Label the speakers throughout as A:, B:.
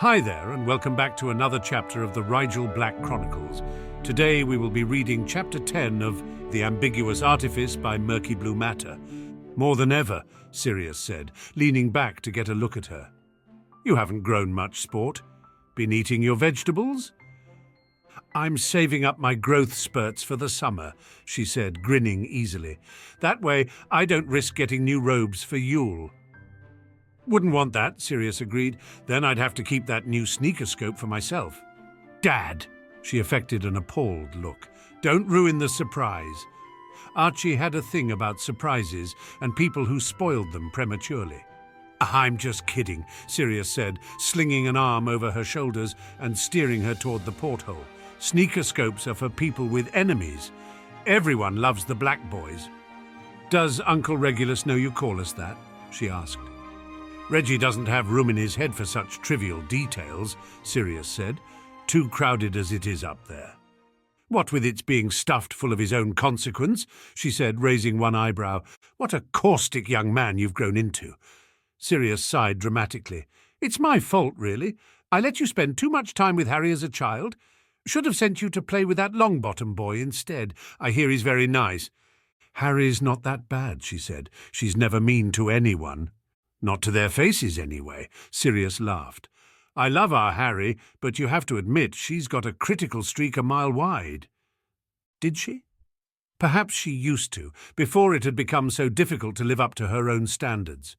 A: Hi there, and welcome back to another chapter of the Rigel Black Chronicles. Today we will be reading Chapter 10 of The Ambiguous Artifice by murkybluematter. More than ever, Sirius said, leaning back to get a look at her. You haven't grown much, sport. Been eating your vegetables? I'm saving up my growth spurts for the summer, she said, grinning easily. That way I don't risk getting new robes for Yule. Wouldn't want that, Sirius agreed. Then I'd have to keep that new sneaker scope for myself. Dad! She affected an appalled look. Don't ruin the surprise. Archie had a thing about surprises and people who spoiled them prematurely. I'm just kidding, Sirius said, slinging an arm over her shoulders and steering her toward the porthole. Sneaker scopes are for people with enemies. Everyone loves the black boys. Does Uncle Regulus know you call us that? She asked. Reggie doesn't have room in his head for such trivial details, Sirius said, too crowded as it is up there. What with its being stuffed full of his own consequence, she said, raising one eyebrow. What a caustic young man you've grown into. Sirius sighed dramatically. It's my fault, really. I let you spend too much time with Harry as a child. Should have sent you to play with that Longbottom boy instead. I hear he's very nice. Harry's not that bad, she said. She's never mean to anyone. Not to their faces, anyway, Sirius laughed. I love our Harry, but you have to admit she's got a critical streak a mile wide. Did she? Perhaps she used to, before it had become so difficult to live up to her own standards.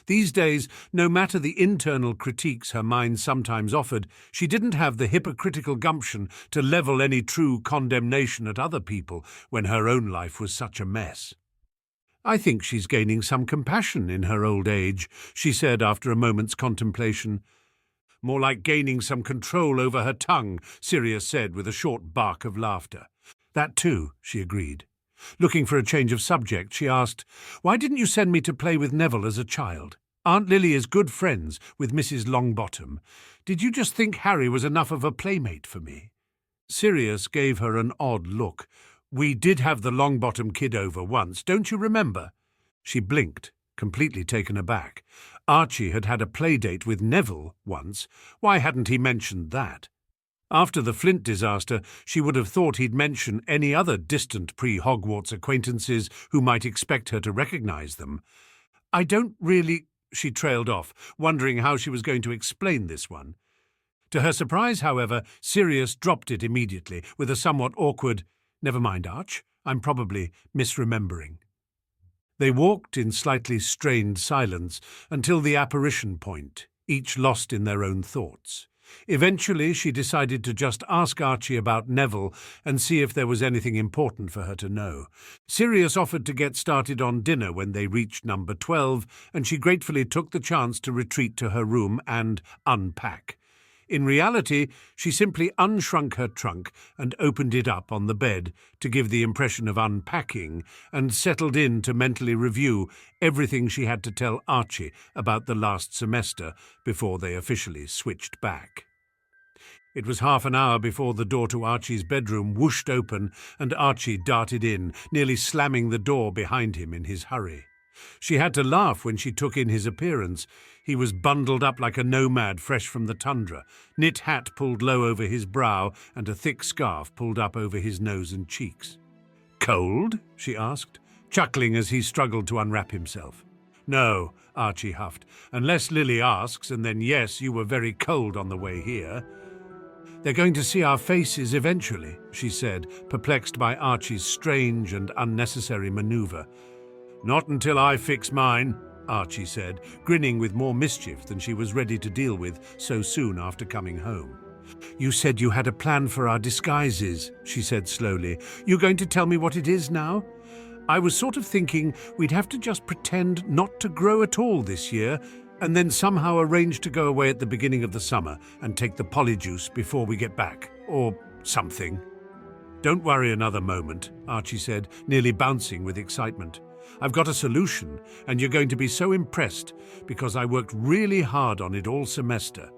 A: These days, no matter the internal critiques her mind sometimes offered, she didn't have the hypocritical gumption to level any true condemnation at other people when her own life was such a mess. I think she's gaining some compassion in her old age, she said after a moment's contemplation. More like gaining some control over her tongue, Sirius said with a short bark of laughter. That too, she agreed. Looking for a change of subject, she asked, Why didn't you send me to play with Neville as a child? Aunt Lily is good friends with Mrs. Longbottom. Did you just think Harry was enough of a playmate for me? Sirius gave her an odd look. We did have the Longbottom kid over once, don't you remember? She blinked, completely taken aback. Archie had had a playdate with Neville once. Why hadn't he mentioned that? After the Flint disaster, she would have thought he'd mention any other distant pre-Hogwarts acquaintances who might expect her to recognize them. I don't really... She trailed off, wondering how she was going to explain this one. To her surprise, however, Sirius dropped it immediately, with a somewhat awkward... Never mind, Arch. I'm probably misremembering. They walked in slightly strained silence until the apparition point, each lost in their own thoughts. Eventually, she decided to just ask Archie about Neville and see if there was anything important for her to know. Sirius offered to get started on dinner when they reached number 12, and she gratefully took the chance to retreat to her room and unpack. In reality, she simply unshrunk her trunk and opened it up on the bed to give the impression of unpacking and settled in to mentally review everything she had to tell Archie about the last semester before they officially switched back. It was half an hour before the door to Archie's bedroom whooshed open and Archie darted in, nearly slamming the door behind him in his hurry. She had to laugh when she took in his appearance. He was bundled up like a nomad fresh from the tundra, knit hat pulled low over his brow and a thick scarf pulled up over his nose and cheeks. Cold? She asked, chuckling as he struggled to unwrap himself. No, Archie huffed, unless Lily asks, and then yes, you were very cold on the way here. They're going to see our faces eventually, she said, perplexed by Archie's strange and unnecessary maneuver. Not until I fix mine, Archie said, grinning with more mischief than she was ready to deal with so soon after coming home. You said you had a plan for our disguises, she said slowly. You going to tell me what it is now? I was sort of thinking we'd have to just pretend not to grow at all this year and then somehow arrange to go away at the beginning of the summer and take the polyjuice before we get back, or something. Don't worry another moment, Archie said, nearly bouncing with excitement. I've got a solution, and you're going to be so impressed because I worked really hard on it all semester.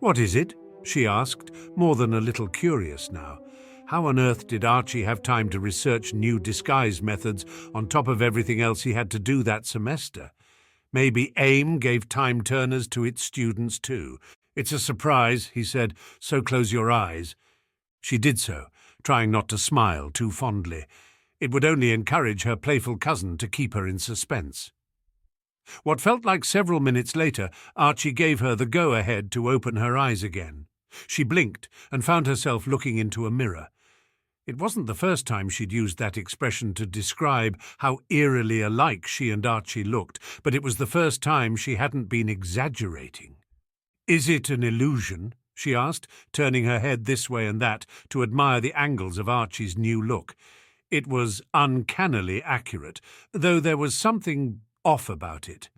A: What is it? She asked, more than a little curious now. How on earth did Archie have time to research new disguise methods on top of everything else he had to do that semester? Maybe AIM gave time turners to its students too. "It's a surprise," he said, "so close your eyes." She did so, trying not to smile too fondly. It would only encourage her playful cousin to keep her in suspense. What felt like several minutes later, Archie gave her the go-ahead to open her eyes again. She blinked and found herself looking into a mirror. It wasn't the first time she'd used that expression to describe how eerily alike she and Archie looked, but it was the first time she hadn't been exaggerating. "Is it an illusion?" she asked, turning her head this way and that to admire the angles of Archie's new look. It was uncannily accurate, though there was something off about it.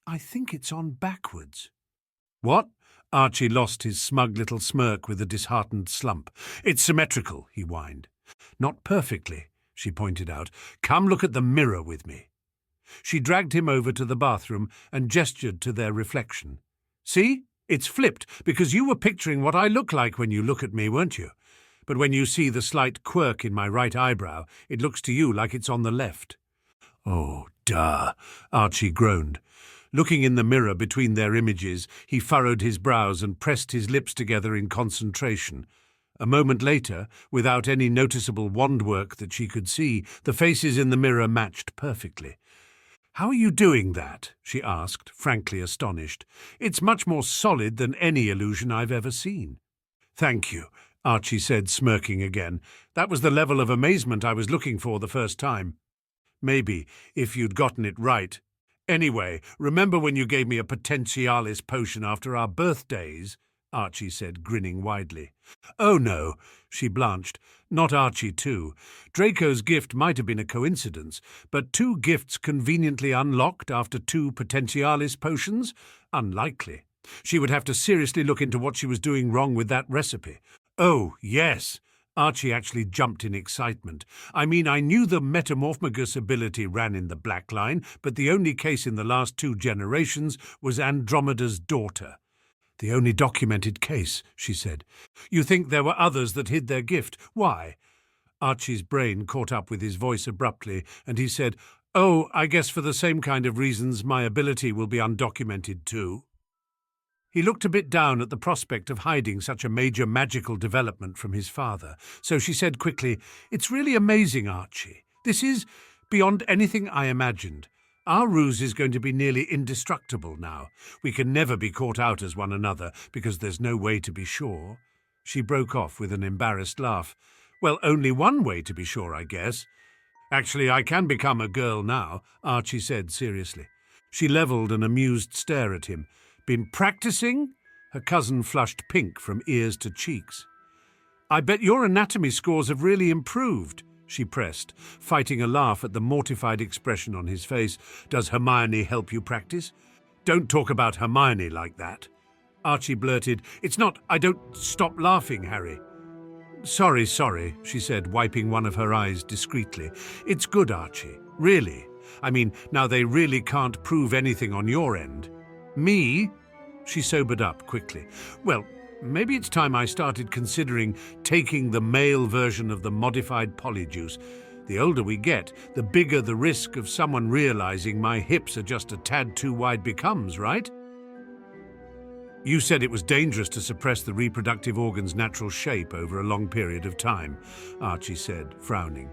A: "I think it's on backwards." "What?" Archie lost his smug little smirk with a disheartened slump. "It's symmetrical," he whined. "Not perfectly," she pointed out. "Come look at the mirror with me." She dragged him over to the bathroom and gestured to their reflection. "See? It's flipped, because you were picturing what I look like when you look at me, weren't you? But when you see the slight quirk in my right eyebrow, it looks to you like it's on the left." "Oh, duh," Archie groaned. Looking in the mirror between their images, he furrowed his brows and pressed his lips together in concentration. A moment later, without any noticeable wand-work that she could see, the faces in the mirror matched perfectly. "How are you doing that?" she asked, frankly astonished. "It's much more solid than any illusion I've ever seen." "Thank you," Archie said, smirking again. "That was the level of amazement I was looking for the first time. Maybe, if you'd gotten it right. Anyway, remember when you gave me a Potentialis potion after our birthdays?" Archie said, grinning widely. "Oh, no," she blanched. "Not Archie, too. Draco's gift might have been a coincidence, but 2 gifts conveniently unlocked after 2 Potentialis potions? Unlikely. She would have to seriously look into what she was doing wrong with that recipe." "Oh, yes." Archie actually jumped in excitement. "I mean, I knew the metamorphmagus ability ran in the Black Line, but the only case in the last 2 generations was Andromeda's daughter." "The only documented case," she said. "You think there were others that hid their gift? Why?" Archie's brain caught up with his voice abruptly, and he said, "Oh, I guess for the same kind of reasons my ability will be undocumented too." He looked a bit down at the prospect of hiding such a major magical development from his father, so she said quickly, "It's really amazing, Archie. This is beyond anything I imagined. Our ruse is going to be nearly indestructible now. We can never be caught out as one another, because there's no way to be sure." She broke off with an embarrassed laugh. "Well, only one way to be sure, I guess." "Actually, I can become a girl now," Archie said seriously. She levelled an amused stare at him. "Been practicing?" Her cousin flushed pink from ears to cheeks. "I bet your anatomy scores have really improved," she pressed, fighting a laugh at the mortified expression on his face. "Does Hermione help you practice?" "Don't talk about Hermione like that." Archie blurted, "It's not, I don't stop laughing, Harry." Sorry, she said, wiping one of her eyes discreetly. "It's good, Archie, really. I mean, now they really can't prove anything on your end." "Me?" She sobered up quickly. "Well, maybe it's time I started considering taking the male version of the modified polyjuice. The older we get, the bigger the risk of someone realizing my hips are just a tad too wide becomes, right?" "You said it was dangerous to suppress the reproductive organ's natural shape over a long period of time," Archie said, frowning.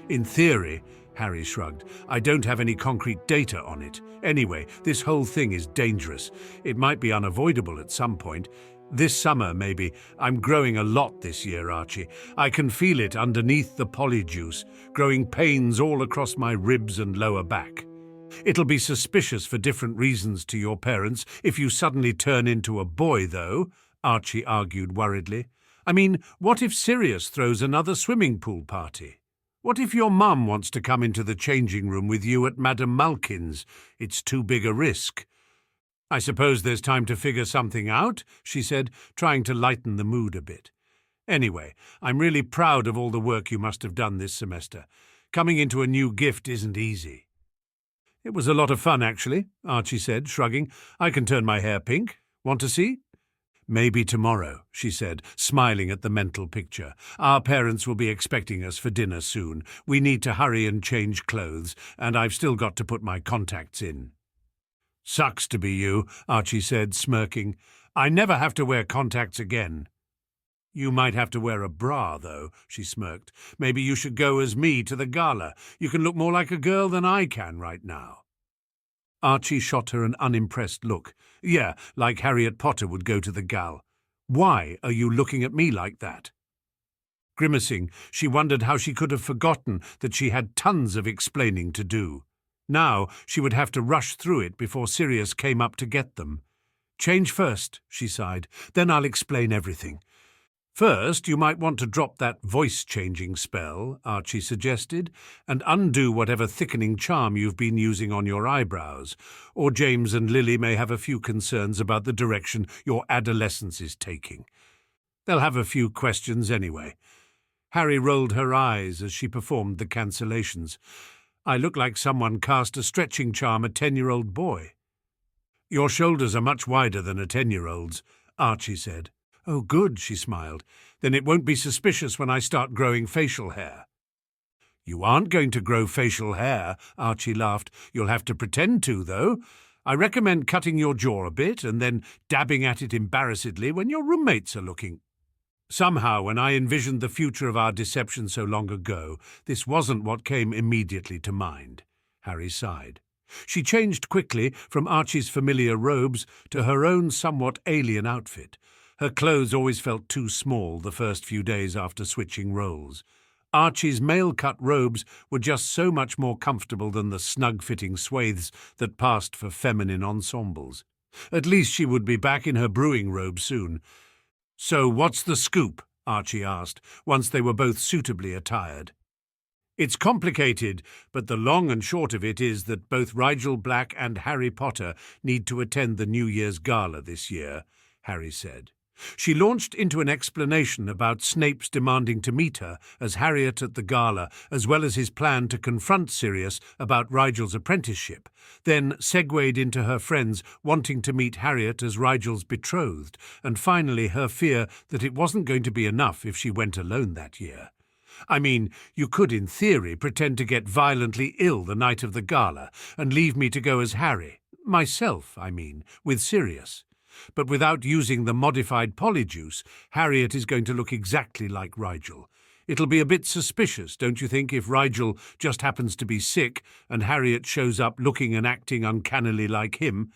A: "In theory," Harry shrugged, "I don't have any concrete data on it. Anyway, this whole thing is dangerous. It might be unavoidable at some point. This summer, maybe. I'm growing a lot this year, Archie. I can feel it underneath the polyjuice, growing pains all across my ribs and lower back. It'll be suspicious for different reasons to your parents if you suddenly turn into a boy, though," Archie argued worriedly. "I mean, what if Sirius throws another swimming pool party? What if your mum wants to come into the changing room with you at Madame Malkin's? It's too big a risk." "I suppose there's time to figure something out," she said, trying to lighten the mood a bit. "Anyway, I'm really proud of all the work you must have done this semester. Coming into a new gift isn't easy." "It was a lot of fun, actually," Archie said, shrugging. "I can turn my hair pink. Want to see?" "Maybe tomorrow," she said, smiling at the mental picture. "Our parents will be expecting us for dinner soon. We need to hurry and change clothes, and I've still got to put my contacts in." "Sucks to be you," Archie said, smirking. I never have to wear contacts again." "You might have to wear a bra, though," she smirked. "Maybe you should go as me to the gala. You can look more like a girl than I can right now." Archie shot her an unimpressed look. "Yeah, like Harriet Potter would go to the gal. Why are you looking at me like that?" Grimacing, she wondered how she could have forgotten that she had tons of explaining to do. Now she would have to rush through it before Sirius came up to get them. "Change first," she sighed. "Then I'll explain everything." "First, you might want to drop that voice-changing spell," Archie suggested, "and undo whatever thickening charm you've been using on your eyebrows, or James and Lily may have a few concerns about the direction your adolescence is taking. They'll have a few questions anyway." Harry rolled her eyes as she performed the cancellations. "I look like someone cast a stretching charm a 10-year-old boy." "Your shoulders are much wider than a 10-year-old's," Archie said. "Oh, good," she smiled. "Then it won't be suspicious when I start growing facial hair." "You aren't going to grow facial hair," Archie laughed. "You'll have to pretend to, though. I recommend cutting your jaw a bit and then dabbing at it embarrassedly when your roommates are looking." Somehow, when I envisioned the future of our deception so long ago, this wasn't what came immediately to mind. Harry sighed. She changed quickly from Archie's familiar robes to her own somewhat alien outfit. Her clothes always felt too small the first few days after switching roles. Archie's male-cut robes were just so much more comfortable than the snug-fitting swathes that passed for feminine ensembles. At least she would be back in her brewing robe soon. "So what's the scoop?" Archie asked, once they were both suitably attired. "It's complicated, but the long and short of it is that both Rigel Black and Harry Potter need to attend the New Year's Gala this year," Harry said. She launched into an explanation about Snape's demanding to meet her as Harriet at the gala, as well as his plan to confront Sirius about Rigel's apprenticeship, then segued into her friends wanting to meet Harriet as Rigel's betrothed, and finally her fear that it wasn't going to be enough if she went alone that year. "I mean, you could, in theory, pretend to get violently ill the night of the gala and leave me to go as Harry, myself, I mean, with Sirius. But without using the modified polyjuice, Harriet is going to look exactly like Rigel. It'll be a bit suspicious, don't you think, if Rigel just happens to be sick and Harriet shows up looking and acting uncannily like him?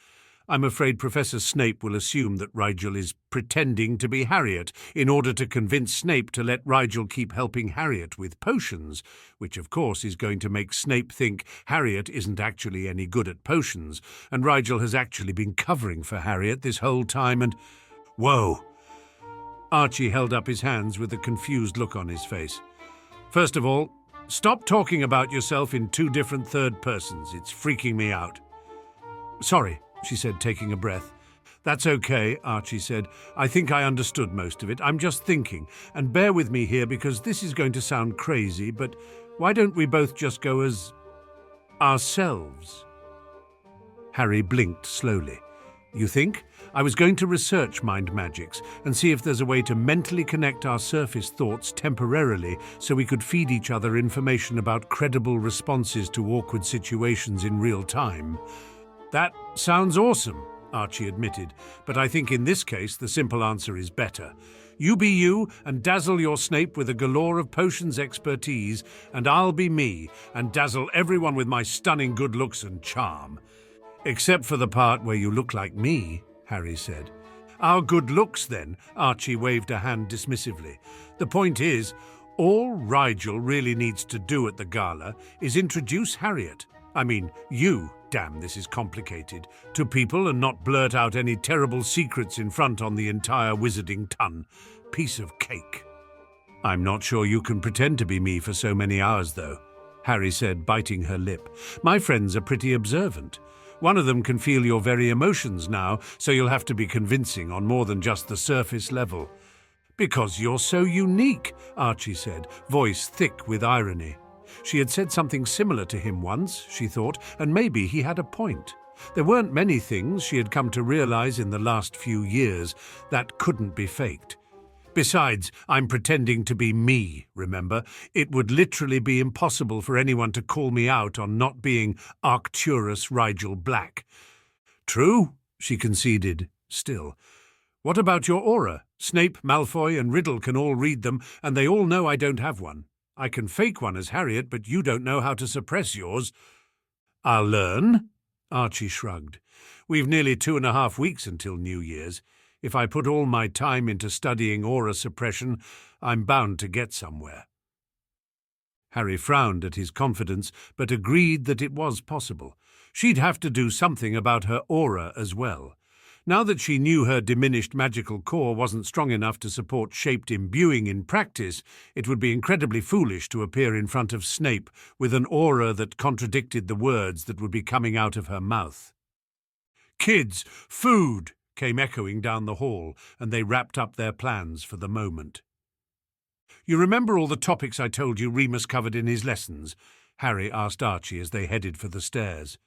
A: I'm afraid Professor Snape will assume that Rigel is pretending to be Harriet in order to convince Snape to let Rigel keep helping Harriet with potions, which of course is going to make Snape think Harriet isn't actually any good at potions, and Rigel has actually been covering for Harriet this whole time and— Whoa! Archie held up his hands with a confused look on his face. "First of all, stop talking about yourself in two different third persons. It's freaking me out." "Sorry," she said, taking a breath. "That's okay," Archie said. "I think I understood most of it. I'm just thinking, and bear with me here because this is going to sound crazy, but why don't we both just go as ourselves?" Harry blinked slowly. "You think? I was going to research mind magics and see if there's a way to mentally connect our surface thoughts temporarily so we could feed each other information about credible responses to awkward situations in real time." "That sounds awesome," Archie admitted, "but I think in this case the simple answer is better. You be you and dazzle your Snape with a galore of potions expertise, and I'll be me and dazzle everyone with my stunning good looks and charm." "Except for the part where you look like me," Harry said. "Our good looks, then," Archie waved a hand dismissively. "The point is, all Rigel really needs to do at the gala is introduce Harriet. I mean, you, damn, this is complicated, to people and not blurt out any terrible secrets in front on the entire wizarding ton. Piece of cake." "I'm not sure you can pretend to be me for so many hours, though," Harry said, biting her lip. "My friends are pretty observant. One of them can feel your very emotions now, so you'll have to be convincing on more than just the surface level." "Because you're so unique," Archie said, voice thick with irony. She had said something similar to him once, she thought, and maybe he had a point. There weren't many things she had come to realize in the last few years that couldn't be faked. "Besides, I'm pretending to be me, remember? It would literally be impossible for anyone to call me out on not being Arcturus Rigel Black." "True," she conceded, still. What about your aura? Snape, Malfoy, and Riddle can all read them, and they all know I don't have one. I can fake one as Harriet, but you don't know how to suppress yours. I'll learn, Archie shrugged. We've nearly 2.5 weeks until New Year's. If I put all my time into studying aura suppression, I'm bound to get somewhere. Harry frowned at his confidence, but agreed that it was possible. She'd have to do something about her aura as well. Now that she knew her diminished magical core wasn't strong enough to support shaped imbuing in practice, it would be incredibly foolish to appear in front of Snape with an aura that contradicted the words that would be coming out of her mouth. "Kids, food!" came echoing down the hall, and they wrapped up their plans for the moment. "You remember all the topics I told you Remus covered in his lessons?" Harry asked Archie as they headed for the stairs.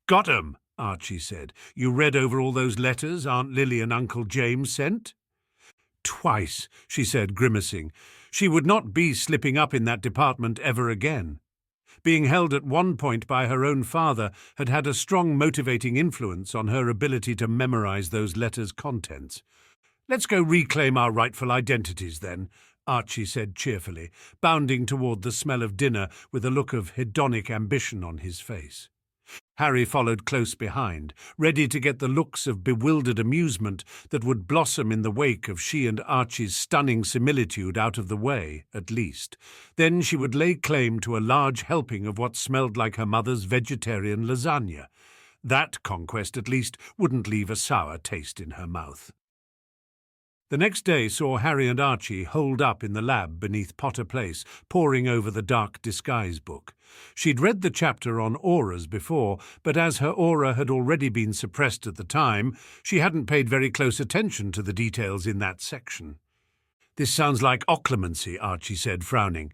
A: "Got 'em," Archie said. "You read over all those letters Aunt Lily and Uncle James sent?" "Twice," she said, grimacing. She would not be slipping up in that department ever again. Being held at one point by her own father had had a strong motivating influence on her ability to memorize those letters' contents. "Let's go reclaim our rightful identities, then," Archie said cheerfully, bounding toward the smell of dinner with a look of hedonic ambition on his face. Harry followed close behind, ready to get the looks of bewildered amusement that would blossom in the wake of she and Archie's stunning similitude out of the way, at least. Then she would lay claim to a large helping of what smelled like her mother's vegetarian lasagna. That conquest, at least, wouldn't leave a sour taste in her mouth. The next day saw Harry and Archie holed up in the lab beneath Potter Place, poring over the dark disguise book. She'd read the chapter on auras before, but as her aura had already been suppressed at the time, she hadn't paid very close attention to the details in that section. "This sounds like occlumency," Archie said, frowning.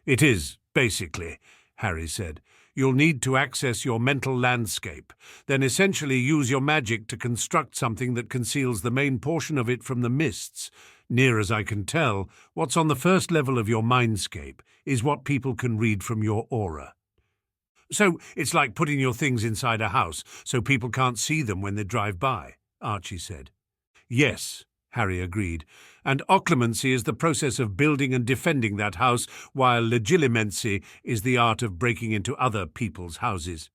A: "It is, basically," Harry said. "You'll need to access your mental landscape, then essentially use your magic to construct something that conceals the main portion of it from the mists. Near as I can tell, what's on the first level of your mindscape is what people can read from your aura." "So it's like putting your things inside a house so people can't see them when they drive by," Archie said. "Yes," Harry agreed, "and occlumency is the process of building and defending that house, while legilimency is the art of breaking into other people's houses."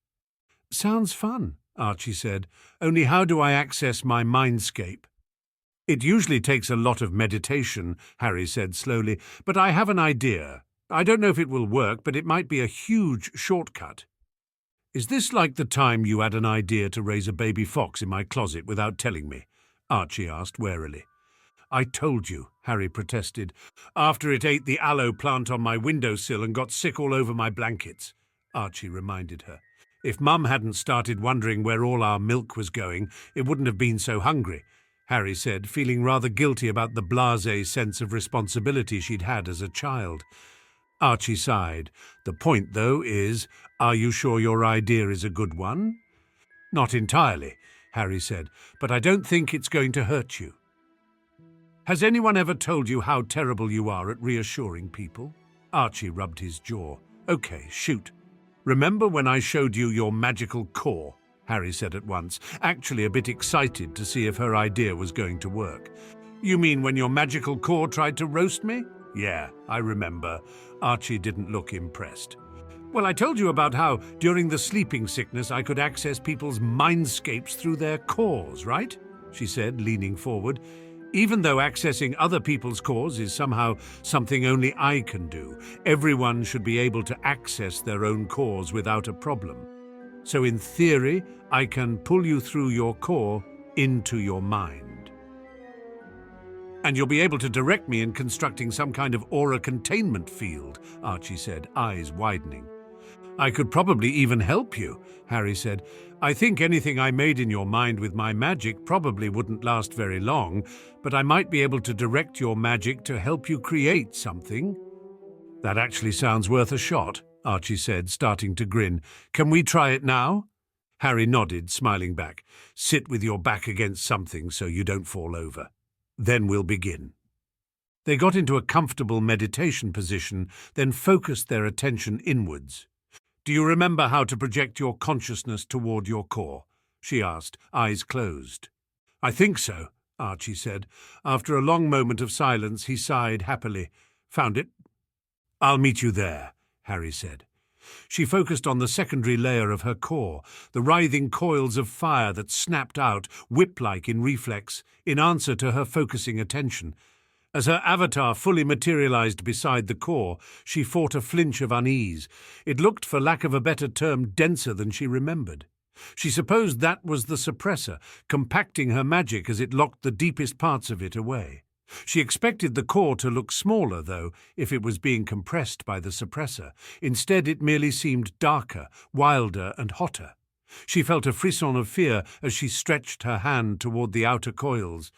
A: "Sounds fun," Archie said, "only how do I access my mindscape?" "It usually takes a lot of meditation," Harry said slowly, "but I have an idea. I don't know if it will work, but it might be a huge shortcut." "Is this like the time you had an idea to raise a baby fox in my closet without telling me?" Archie asked warily. "I told you," Harry protested, "after it ate the aloe plant on my windowsill and got sick all over my blankets," Archie reminded her. "If Mum hadn't started wondering where all our milk was going, it wouldn't have been so hungry," Harry said, feeling rather guilty about the blasé sense of responsibility she'd had as a child. Archie sighed. "The point, though, is, are you sure your idea is a good one?" "Not entirely," Harry said, "but I don't think it's going to hurt you." "Has anyone ever told you how terrible you are at reassuring people?" Archie rubbed his jaw. "Okay, shoot." "Remember when I showed you your magical core?" Harry said at once, actually a bit excited to see if her idea was going to work. "You mean when your magical core tried to roast me?" "Yeah, I remember." Archie didn't look impressed. "Well, I told you about how, during the sleeping sickness, I could access people's mindscapes through their cores, right?" she said, leaning forward. "Even though accessing other people's cores is somehow something only I can do, everyone should be able to access their own cores without a problem. So in theory, I can pull you through your core into your mind. And you'll be able to direct me in constructing some kind of aura containment field," Archie said, eyes widening. "I could probably even help you," Harry said. "I think anything I made in your mind with my magic probably wouldn't last very long, but I might be able to direct your magic to help you create something." "That actually sounds worth a shot," Archie said, starting to grin. "Can we try it now?" Harry nodded, smiling back. "Sit with your back against something so you don't fall over. Then we'll begin." They got into a comfortable meditation position, then focused their attention inwards. "Do you remember how to project your consciousness toward your core?" she asked, eyes closed. "I think so," Archie said. After a long moment of silence, he sighed happily. "Found it?" "I'll meet you there," Harry said. She focused on the secondary layer of her core, the writhing coils of fire that snapped out, whip-like in reflex, in answer to her focusing attention. As her avatar fully materialized beside the core, she fought a flinch of unease. It looked, for lack of a better term, denser than she remembered. She supposed that was the suppressor, compacting her magic as it locked the deepest parts of it away. She expected the core to look smaller, though, if it was being compressed by the suppressor. Instead, it merely seemed darker, wilder and hotter. She felt a frisson of fear as she stretched her hand toward the outer coils.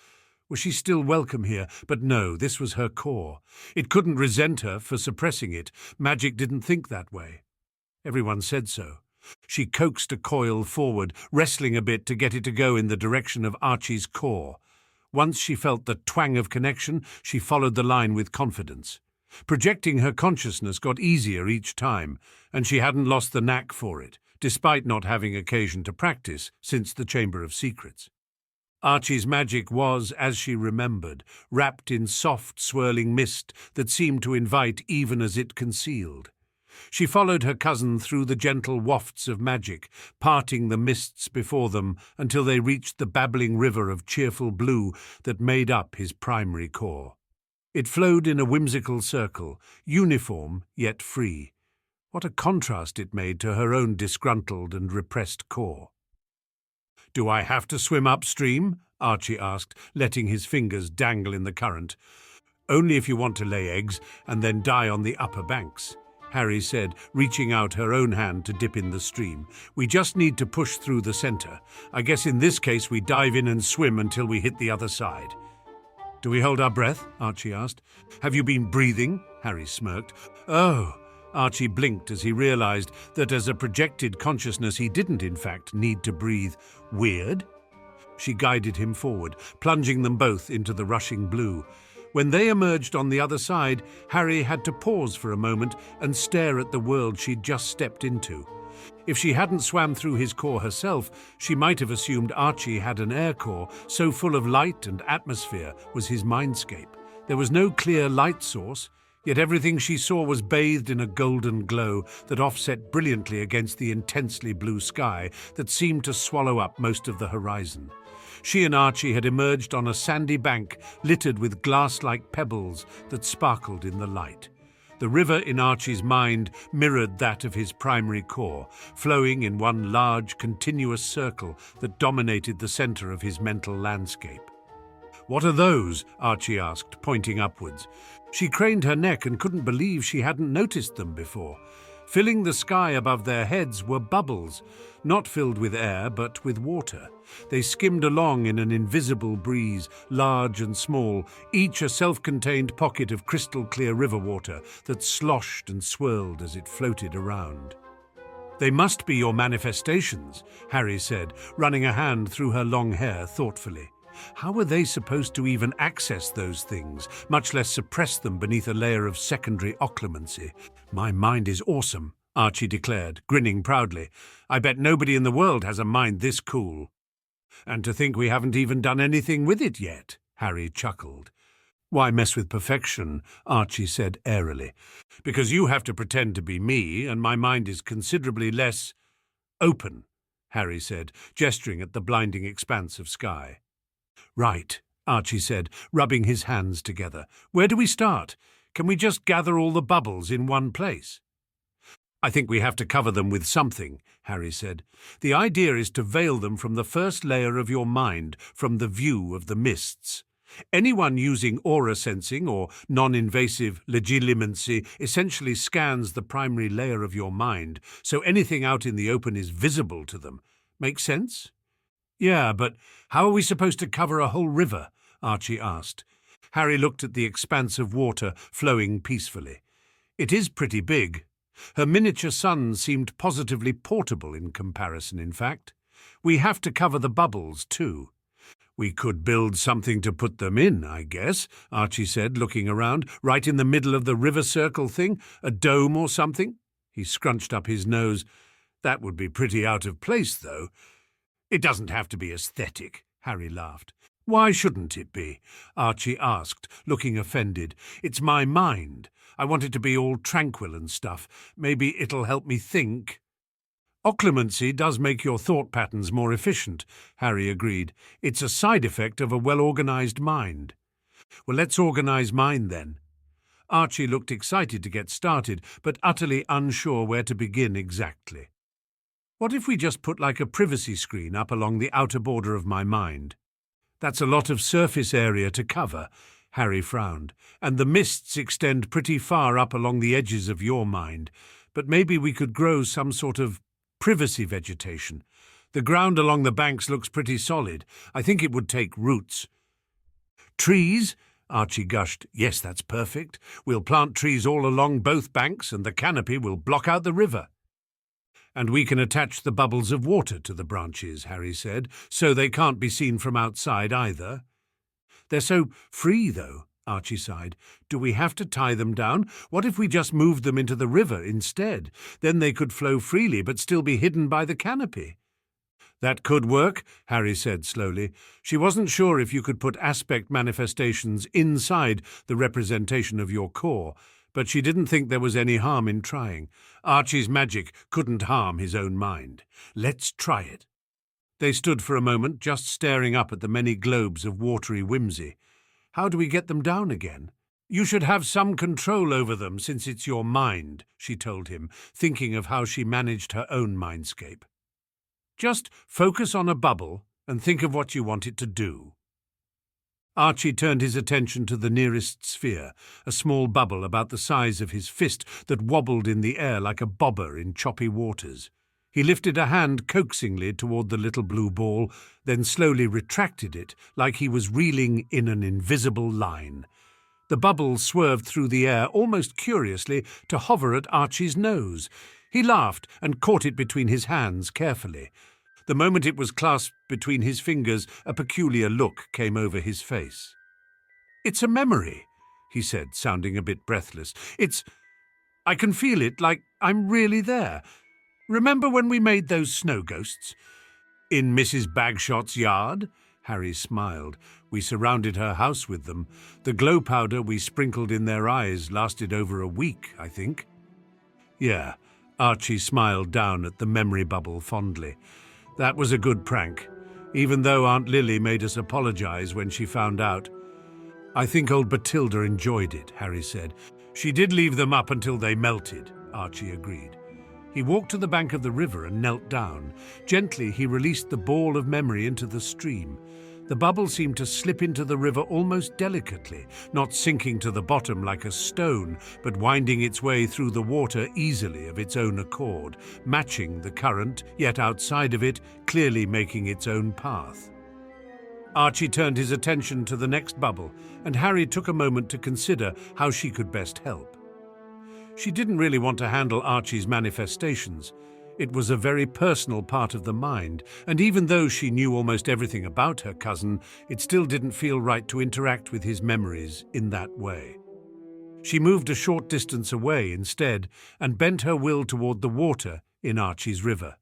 A: Was she still welcome here? But no, this was her core. It couldn't resent her for suppressing it. Magic didn't think that way. Everyone said so. She coaxed a coil forward, wrestling a bit to get it to go in the direction of Archie's core. Once she felt the twang of connection, she followed the line with confidence. Projecting her consciousness got easier each time, and she hadn't lost the knack for it, despite not having occasion to practice since the Chamber of Secrets. Archie's magic was, as she remembered, wrapped in soft, swirling mist that seemed to invite even as it concealed. She followed her cousin through the gentle wafts of magic, parting the mists before them until they reached the babbling river of cheerful blue that made up his primary core. It flowed in a whimsical circle, uniform yet free. What a contrast it made to her own disgruntled and repressed core. "Do I have to swim upstream?" Archie asked, letting his fingers dangle in the current. "Only if you want to lay eggs and then die on the upper banks," Harry said, reaching out her own hand to dip in the stream. "We just need to push through the center. I guess in this case we dive in and swim until we hit the other side." "Do we hold our breath?" Archie asked. "Have you been breathing?" Harry smirked. "Oh." Archie blinked as he realized that as a projected consciousness he didn't in fact need to breathe. Weird? She guided him forward, plunging them both into the rushing blue. When they emerged on the other side, Harry had to pause for a moment and stare at the world she'd just stepped into. If she hadn't swam through his core herself, she might have assumed Archie had an air core, so full of light and atmosphere was his mindscape. There was no clear light source, yet everything she saw was bathed in a golden glow that offset brilliantly against the intensely blue sky that seemed to swallow up most of the horizon. She and Archie had emerged on a sandy bank littered with glass-like pebbles that sparkled in the light. The river in Archie's mind mirrored that of his primary core, flowing in one large, continuous circle that dominated the center of his mental landscape. "What are those?" Archie asked, pointing upwards. She craned her neck and couldn't believe she hadn't noticed them before. Filling the sky above their heads were bubbles, not filled with air but with water. They skimmed along in an invisible breeze, large and small, each a self-contained pocket of crystal-clear river water that sloshed and swirled as it floated around. "They must be your manifestations," Harry said, running a hand through her long hair thoughtfully. How were they supposed to even access those things, much less suppress them beneath a layer of secondary occlumency? "My mind is awesome," Archie declared, grinning proudly. "I bet nobody in the world has a mind this cool." "And to think we haven't even done anything with it yet," Harry chuckled. "Why mess with perfection?" Archie said airily. "Because you have to pretend to be me, and my mind is considerably less open," Harry said, gesturing at the blinding expanse of sky. "Right," Archie said, rubbing his hands together. "Where do we start? Can we just gather all the bubbles in one place?" "I think we have to cover them with something," Harry said. "The idea is to veil them from the first layer of your mind, from the view of the mists. Anyone using aura sensing or non-invasive legilimency essentially scans the primary layer of your mind, so anything out in the open is visible to them. Make sense?" "Yeah, but how are we supposed to cover a whole river?" Archie asked. Harry looked at the expanse of water flowing peacefully. "It is pretty big." Her miniature sun seemed positively portable in comparison, in fact. "We have to cover the bubbles, too." "We could build something to put them in, I guess," Archie said, looking around. "Right in the middle of the river circle thing? A dome or something?" He scrunched up his nose. "That would be pretty out of place, though." "It doesn't have to be aesthetic," Harry laughed. Why shouldn't it be? Archie asked, looking offended. It's my mind. I want it to be all tranquil and stuff. Maybe it'll help me think. Occlumency does make your thought patterns more efficient, Harry agreed. It's a side effect of a well-organized mind. Well, let's organize mine then. Archie looked excited to get started, but utterly unsure where to begin exactly. What if we just put like a privacy screen up along the outer border of my mind? That's a lot of surface area to cover, Harry frowned, and the mists extend pretty far up along the edges of your mind, but maybe we could grow some sort of privacy vegetation. The ground along the banks looks pretty solid. I think it would take roots. Trees? Archie gushed. Yes, that's perfect. We'll plant trees all along both banks and the canopy will block out the river. And we can attach the bubbles of water to the branches, Harry said, so they can't be seen from outside either. They're so free, though, Archie sighed. Do we have to tie them down? What if we just moved them into the river instead? Then they could flow freely but still be hidden by the canopy. That could work, Harry said slowly. She wasn't sure if you could put aspect manifestations inside the representation of your core, but she didn't think there was any harm in trying. Archie's magic couldn't harm his own mind. Let's try it. They stood for a moment, just staring up at the many globes of watery whimsy. How do we get them down again? You should have some control over them since it's your mind, she told him, thinking of how she managed her own mindscape. Just focus on a bubble and think of what you want it to do. Archie turned his attention to the nearest sphere, a small bubble about the size of his fist that wobbled in the air like a bobber in choppy waters. He lifted a hand coaxingly toward the little blue ball, then slowly retracted it like he was reeling in an invisible line. The bubble swerved through the air almost curiously to hover at Archie's nose. He laughed and caught it between his hands carefully. The moment it was clasped between his fingers, a peculiar look came over his face. "It's a memory," he said, sounding a bit breathless. I can feel it, like I'm really there. Remember when we made those snow ghosts? In Mrs. Bagshot's yard? Harry smiled. We surrounded her house with them. The glow powder we sprinkled in their eyes lasted over a week, I think. Yeah, Archie smiled down at the memory bubble fondly. That was a good prank, even though Aunt Lily made us apologize when she found out. I think old Batilda enjoyed it, Harry said. She did leave them up until they melted, Archie agreed. He walked to the bank of the river and knelt down. Gently, he released the ball of memory into the stream. The bubble seemed to slip into the river almost delicately, not sinking to the bottom like a stone, but winding its way through the water easily of its own accord, matching the current, yet outside of it, clearly making its own path. Archie turned his attention to the next bubble, and Harry took a moment to consider how she could best help. She didn't really want to handle Archie's manifestations. It was a very personal part of the mind, and even though she knew almost everything about her cousin, it still didn't feel right to interact with his memories in that way. She moved a short distance away instead, and bent her will toward the water in Archie's river.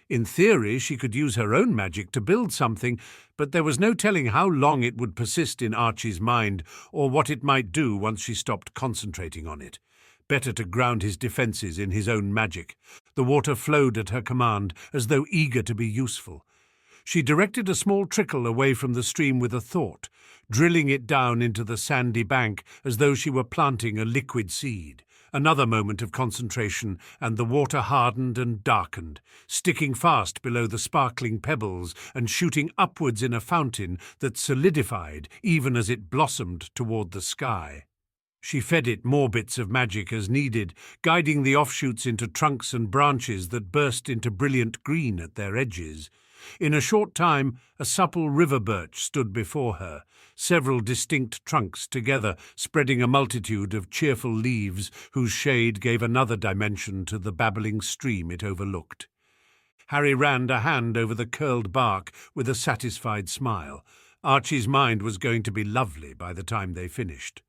A: In theory, she could use her own magic to build something, but there was no telling how long it would persist in Archie's mind, or what it might do once she stopped concentrating on it. Better to ground his defenses in his own magic. The water flowed at her command, as though eager to be useful. She directed a small trickle away from the stream with a thought, drilling it down into the sandy bank as though she were planting a liquid seed. Another moment of concentration, and the water hardened and darkened, sticking fast below the sparkling pebbles and shooting upwards in a fountain that solidified even as it blossomed toward the sky. She fed it more bits of magic as needed, guiding the offshoots into trunks and branches that burst into brilliant green at their edges. In a short time, a supple river birch stood before her, several distinct trunks together, spreading a multitude of cheerful leaves whose shade gave another dimension to the babbling stream it overlooked. Harry ran a hand over the curled bark with a satisfied smile. Archie's mind was going to be lovely by the time they finished.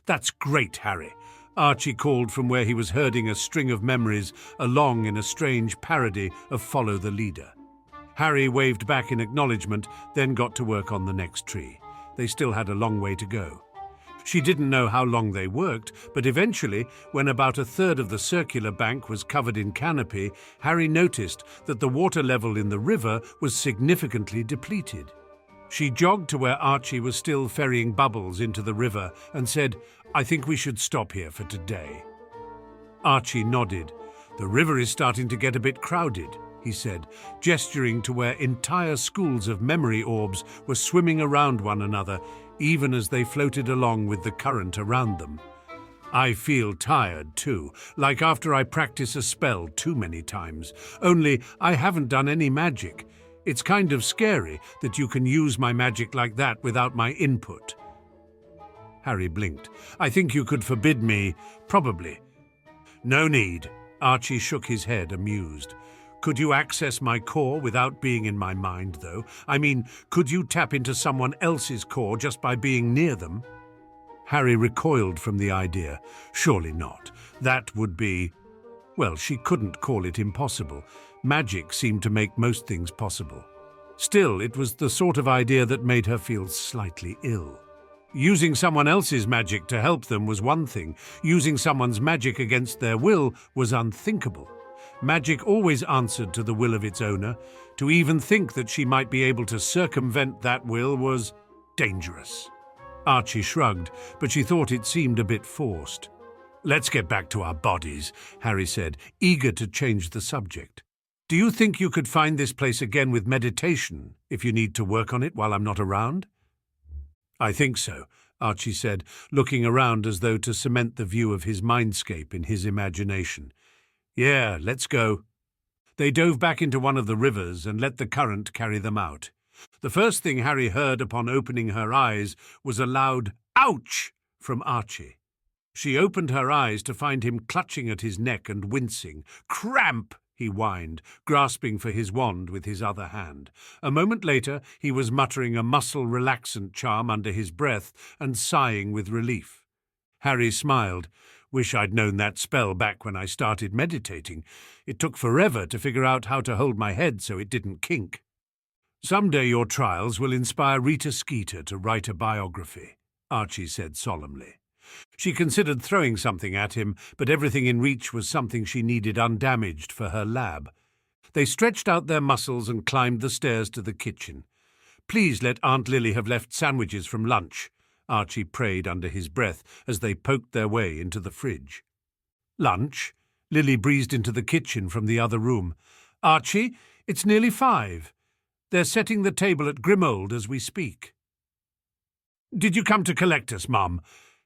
A: "That's great, Harry," Archie called from where he was herding a string of memories along in a strange parody of Follow the Leader. Harry waved back in acknowledgement, then got to work on the next tree. They still had a long way to go. She didn't know how long they worked, but eventually, when about a third of the circular bank was covered in canopy, Harry noticed that the water level in the river was significantly depleted. She jogged to where Archie was still ferrying bubbles into the river and said, "I think we should stop here for today." Archie nodded. "The river is starting to get a bit crowded," he said, gesturing to where entire schools of memory orbs were swimming around one another, even as they floated along with the current around them. "I feel tired too, like after I practice a spell too many times, only I haven't done any magic. It's kind of scary that you can use my magic like that without my input." Harry blinked. "I think you could forbid me, probably." "No need." Archie shook his head, amused. "Could you access my core without being in my mind, though? I mean, could you tap into someone else's core just by being near them?" Harry recoiled from the idea. Surely not. That would be... Well, she couldn't call it impossible. Magic seemed to make most things possible. Still, it was the sort of idea that made her feel slightly ill. Using someone else's magic to help them was one thing. Using someone's magic against their will was unthinkable. Magic always answered to the will of its owner. To even think that she might be able to circumvent that will was dangerous. Archie shrugged, but she thought it seemed a bit forced. "Let's get back to our bodies," Harry said, eager to change the subject. "Do you think you could find this place again with meditation, if you need to work on it while I'm not around?" "I think so," Archie said, looking around as though to cement the view of his mindscape in his imagination. "Yeah, let's go." They dove back into one of the rivers and let the current carry them out. The first thing Harry heard upon opening her eyes was a loud "Ouch!" from Archie. She opened her eyes to find him clutching at his neck and wincing. "Cramp!" he whined, grasping for his wand with his other hand. A moment later, he was muttering a muscle-relaxant charm under his breath and sighing with relief. Harry smiled. "Wish I'd known that spell back when I started meditating. It took forever to figure out how to hold my head so it didn't kink." "Someday your trials will inspire Rita Skeeter to write a biography," Archie said solemnly. She considered throwing something at him, but everything in reach was something she needed undamaged for her lab. They stretched out their muscles and climbed the stairs to the kitchen. "Please let Aunt Lily have left sandwiches from lunch," Archie prayed under his breath as they poked their way into the fridge. "Lunch?" Lily breezed into the kitchen from the other room. "Archie, it's nearly 5. They're setting the table at Grimold as we speak." "Did you come to collect us, Mum?"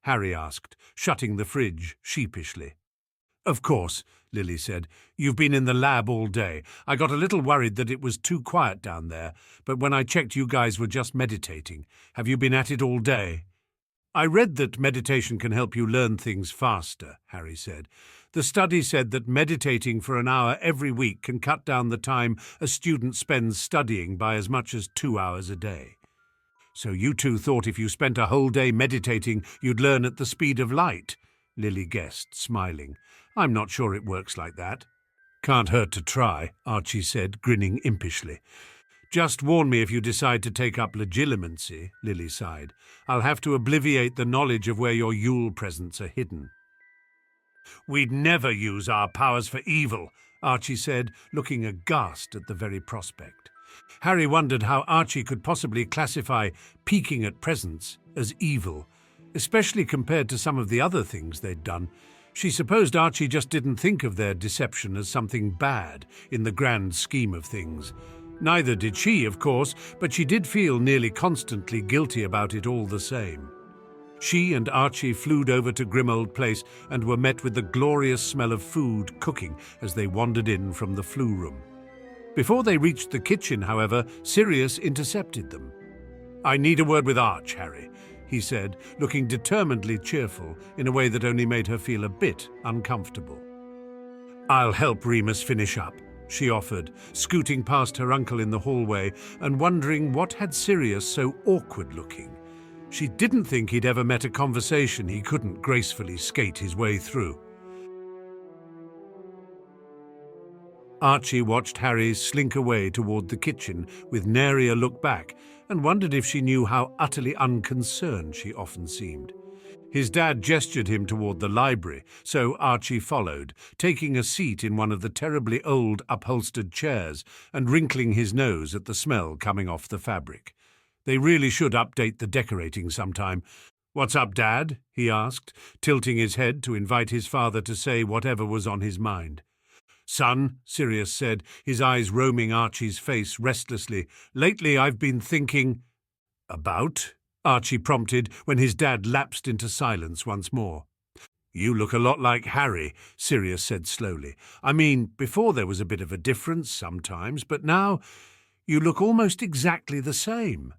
A: Harry asked, shutting the fridge sheepishly. "Of course," Lily said. "You've been in the lab all day. I got a little worried that it was too quiet down there, but when I checked you guys were just meditating. Have you been at it all day?" "I read that meditation can help you learn things faster," Harry said. "The study said that meditating for an hour every week can cut down the time a student spends studying by as much as 2 hours a day." "So you two thought if you spent a whole day meditating, you'd learn at the speed of light?" Lily guessed, smiling. "I'm not sure it works like that." "Can't hurt to try," Archie said, grinning impishly. "Just warn me if you decide to take up legilimency," Lily sighed. "I'll have to obliviate the knowledge of where your Yule presents are hidden." "We'd never use our powers for evil," Archie said, looking aghast at the very prospect. Harry wondered how Archie could possibly classify peeking at presents as evil, especially compared to some of the other things they'd done. She supposed Archie just didn't think of their deception as something bad in the grand scheme of things. Neither did she, of course, but she did feel nearly constantly guilty about it all the same. She and Archie flew over to Grimold Place and were met with the glorious smell of food cooking as they wandered in from the flue room. Before they reached the kitchen, however, Sirius intercepted them. "I need a word with Arch, Harry," he said, looking determinedly cheerful in a way that only made her feel a bit uncomfortable. "I'll help Remus finish up," she offered, scooting past her uncle in the hallway and wondering what had Sirius so awkward-looking. She didn't think he'd ever met a conversation he couldn't gracefully skate his way through. Archie watched Harry slink away toward the kitchen with nary a look back and wondered if she knew how utterly unconcerned she often seemed. His dad gestured him toward the library, so Archie followed, taking a seat in one of the terribly old upholstered chairs and wrinkling his nose at the smell coming off the fabric. They really should update the decorating sometime. "What's up, Dad?" he asked, tilting his head to invite his father to say whatever was on his mind. "Son," Sirius said, his eyes roaming Archie's face restlessly, "lately I've been thinking—" "About?" Archie prompted when his dad lapsed into silence once more. "You look a lot like Harry," Sirius said slowly. "I mean, before there was a bit of a difference sometimes, but now you look almost exactly the same."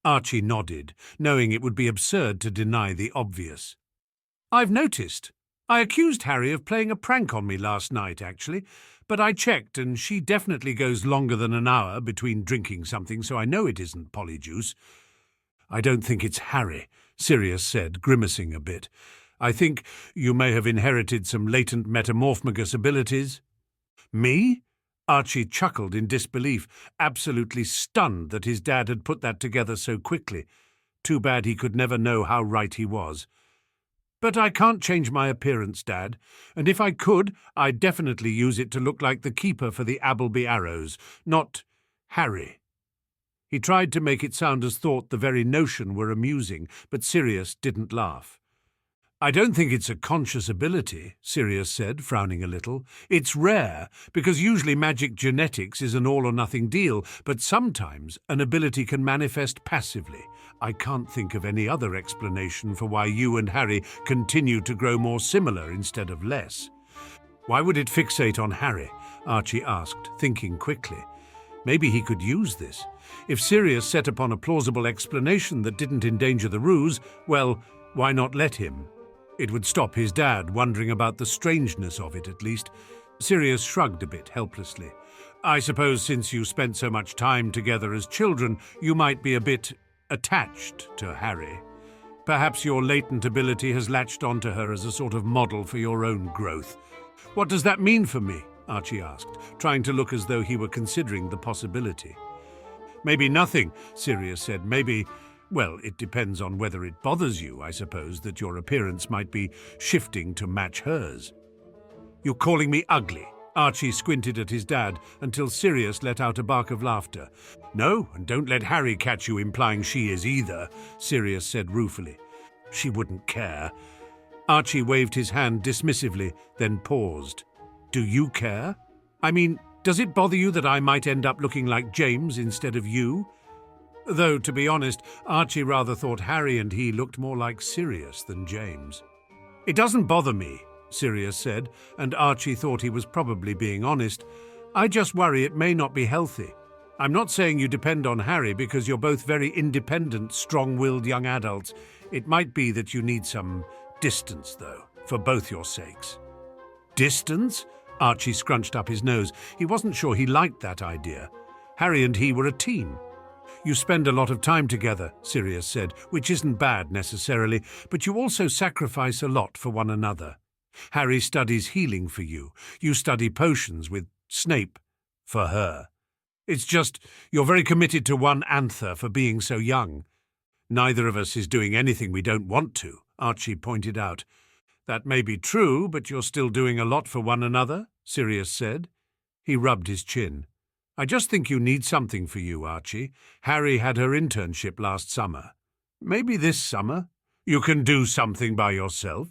A: Archie nodded, knowing it would be absurd to deny the obvious. "I've noticed. I accused Harry of playing a prank on me last night, actually, but I checked and she definitely goes longer than an hour between drinking something, so I know it isn't polyjuice." "I don't think it's Harry," Sirius said, grimacing a bit. "I think you may have inherited some latent metamorphmagus abilities." "Me?" Archie chuckled in disbelief, absolutely stunned that his dad had put that together so quickly. Too bad he could never know how right he was. "But I can't change my appearance, Dad, and if I could, I'd definitely use it to look like the keeper for the Appleby arrows, not Harry." He tried to make it sound as thought the very notion were amusing, but Sirius didn't laugh. "I don't think it's a conscious ability," Sirius said, frowning a little. "It's rare, because usually magic genetics is an all-or-nothing deal, but sometimes an ability can manifest passively. I can't think of any other explanation for why you and Harry continue to grow more similar instead of less." "Why would it fixate on Harry?" Archie asked, thinking quickly. Maybe he could use this. If Sirius set upon a plausible explanation that didn't endanger the ruse, well, why not let him? It would stop his dad wondering about the strangeness of it, at least. Sirius shrugged a bit helplessly. "I suppose since you spent so much time together as children, you might be a bit attached to Harry. Perhaps your latent ability has latched onto her as a sort of model for your own growth." "What does that mean for me?" Archie asked, trying to look as though he were considering the possibility. "Maybe nothing," Sirius said. "Maybe, well, it depends on whether it bothers you, I suppose, that your appearance might be shifting to match hers." "You're calling me ugly?" Archie squinted at his dad until Sirius let out a bark of laughter. "No, and don't let Harry catch you implying she is either," Sirius said ruefully. "She wouldn't care." Archie waved his hand dismissively, then paused. "Do you care? I mean, does it bother you that I might end up looking like James instead of you?" Though, to be honest, Archie rather thought Harry and he looked more like Sirius than James. "It doesn't bother me," Sirius said, and Archie thought he was probably being honest. "I just worry it may not be healthy. I'm not saying you depend on Harry because you're both very independent, strong-willed young adults. It might be that you need some distance, though, for both your sakes." "Distance?" Archie scrunched up his nose. He wasn't sure he liked that idea. Harry and he were a team. "You spend a lot of time together," Sirius said, "which isn't bad necessarily, but you also sacrifice a lot for one another. Harry studies healing for you. You study potions with Snape for her. It's just, you're very committed to one anther for being so young." "Neither of us is doing anything we don't want to," Archie pointed out. "That may be true, but you're still doing a lot for one another," Sirius said. He rubbed his chin. "I just think you need something for you, Archie. Harry had her internship last summer. Maybe this summer you can do something by yourself."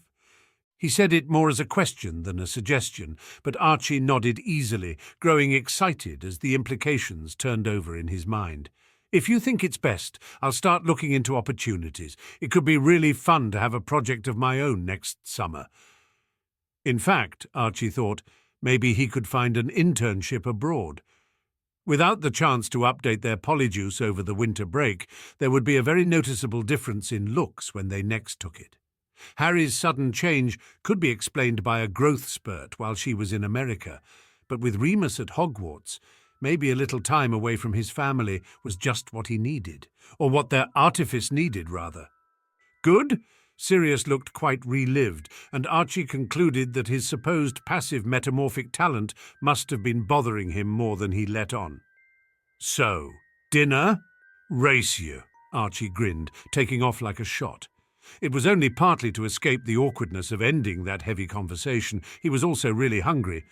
A: He said it more as a question than a suggestion, but Archie nodded easily, growing excited as the implications turned over in his mind. "If you think it's best, I'll start looking into opportunities. It could be really fun to have a project of my own next summer." In fact, Archie thought, maybe he could find an internship abroad. Without the chance to update their polyjuice over the winter break, there would be a very noticeable difference in looks when they next took it. Harry's sudden change could be explained by a growth spurt while she was in America, but with Remus at Hogwarts, maybe a little time away from his family was just what he needed, or what their artifice needed, rather. "Good?" Sirius looked quite relived, and Archie concluded that his supposed passive metamorphic talent must have been bothering him more than he let on. "So, dinner? Race you," Archie grinned, taking off like a shot. It was only partly to escape the awkwardness of ending that heavy conversation. He was also really hungry.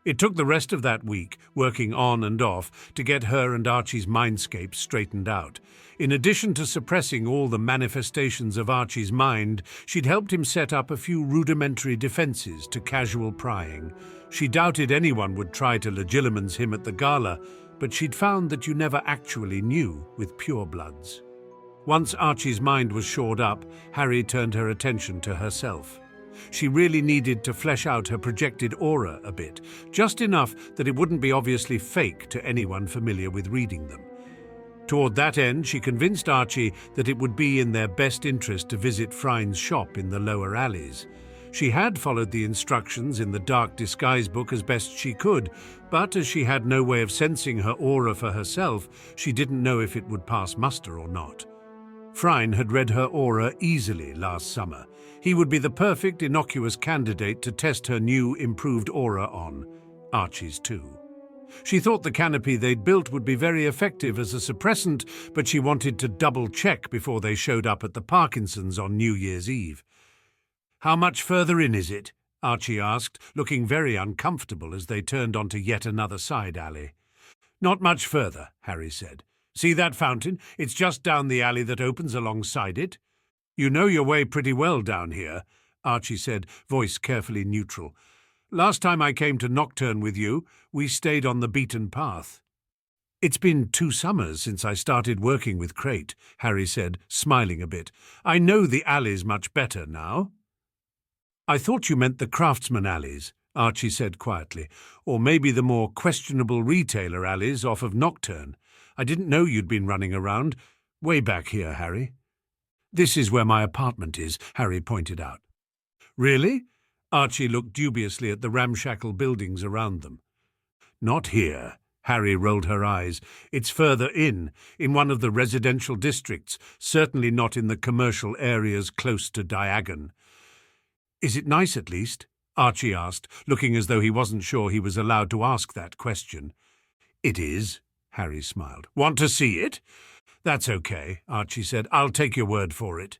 A: It took the rest of that week, working on and off, to get her and Archie's mindscape straightened out. In addition to suppressing all the manifestations of Archie's mind, she'd helped him set up a few rudimentary defenses to casual prying. She doubted anyone would try to legilimens him at the gala, but she'd found that you never actually knew with purebloods. Once Archie's mind was shored up, Harry turned her attention to herself. She really needed to flesh out her projected aura a bit, just enough that it wouldn't be obviously fake to anyone familiar with reading them. Toward that end, she convinced Archie that it would be in their best interest to visit Phryne's shop in the lower alleys. She had followed the instructions in the dark disguise book as best she could, but as she had no way of sensing her aura for herself, she didn't know if it would pass muster or not. Phryne had read her aura easily last summer. He would be the perfect, innocuous candidate to test her new, improved aura on. Archie's too. She thought the canopy they'd built would be very effective as a suppressant, but she wanted to double-check before they showed up at the Parkinsons on New Year's Eve. "How much further in is it?" Archie asked, looking very uncomfortable as they turned onto yet another side alley. "Not much further," Harry said. "See that fountain? It's just down the alley that opens alongside it." "You know your way pretty well down here," Archie said, voice carefully neutral. "Last time I came to Nocturne with you, we stayed on the beaten path." "It's been 2 summers since I started working with Crate," Harry said, smiling a bit. "I know the alleys much better now." "I thought you meant the craftsman alleys," Archie said quietly, "or maybe the more questionable retailer alleys off of Nocturne. I didn't know you'd been running around. Way back here, Harry." "This is where my apartment is," Harry pointed out. "Really?" Archie looked dubiously at the ramshackle buildings around them. "Not here." Harry rolled her eyes. "It's further in one of the residential districts, certainly not in the commercial areas close to Diagon." "Is it nice at least?" Archie asked, looking as though he wasn't sure he was allowed to ask that question. "It is," Harry smiled. "Want to see it?" "That's okay," Archie said. "I'll take your word for it."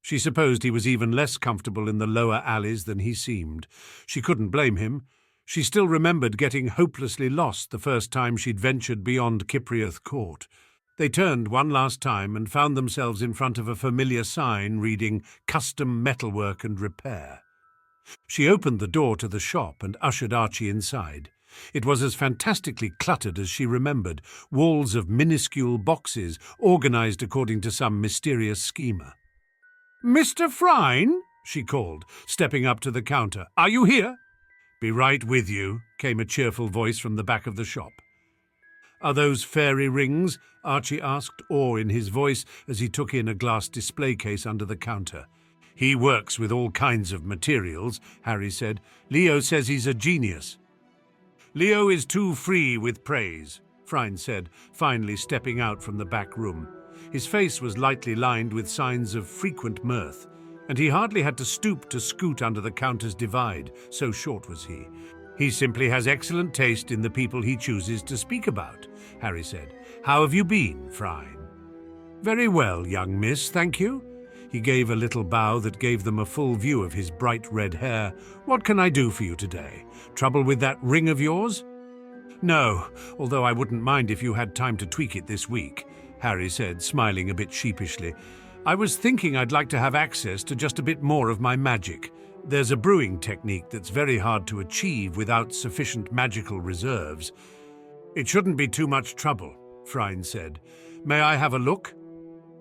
A: She supposed he was even less comfortable in the lower alleys than he seemed. She couldn't blame him. She still remembered getting hopelessly lost the first time she'd ventured beyond Cypriath Court. They turned one last time and found themselves in front of a familiar sign reading "Custom Metalwork and Repair." She opened the door to the shop and ushered Archie inside. It was as fantastically cluttered as she remembered, walls of minuscule boxes, organized according to some mysterious schema. "Mr. Phryne," she called, stepping up to the counter. "Are you here?" "Be right with you," came a cheerful voice from the back of the shop. "Are those fairy rings?" Archie asked, awe in his voice as he took in a glass display case under the counter. "He works with all kinds of materials," Harry said. "Leo says he's a genius." "Leo is too free with praise," Phryne said, finally stepping out from the back room. His face was lightly lined with signs of frequent mirth, and he hardly had to stoop to scoot under the counter's divide, so short was he. "He simply has excellent taste in the people he chooses to speak about," Harry said. "How have you been, Phryne?" "Very well, young miss, thank you." He gave a little bow that gave them a full view of his bright red hair. "What can I do for you today? Trouble with that ring of yours?" "No, although I wouldn't mind if you had time to tweak it this week," Harry said, smiling a bit sheepishly. "I was thinking I'd like to have access to just a bit more of my magic. There's a brewing technique that's very hard to achieve without sufficient magical reserves." "It shouldn't be too much trouble," Phryne said. "May I have a look?"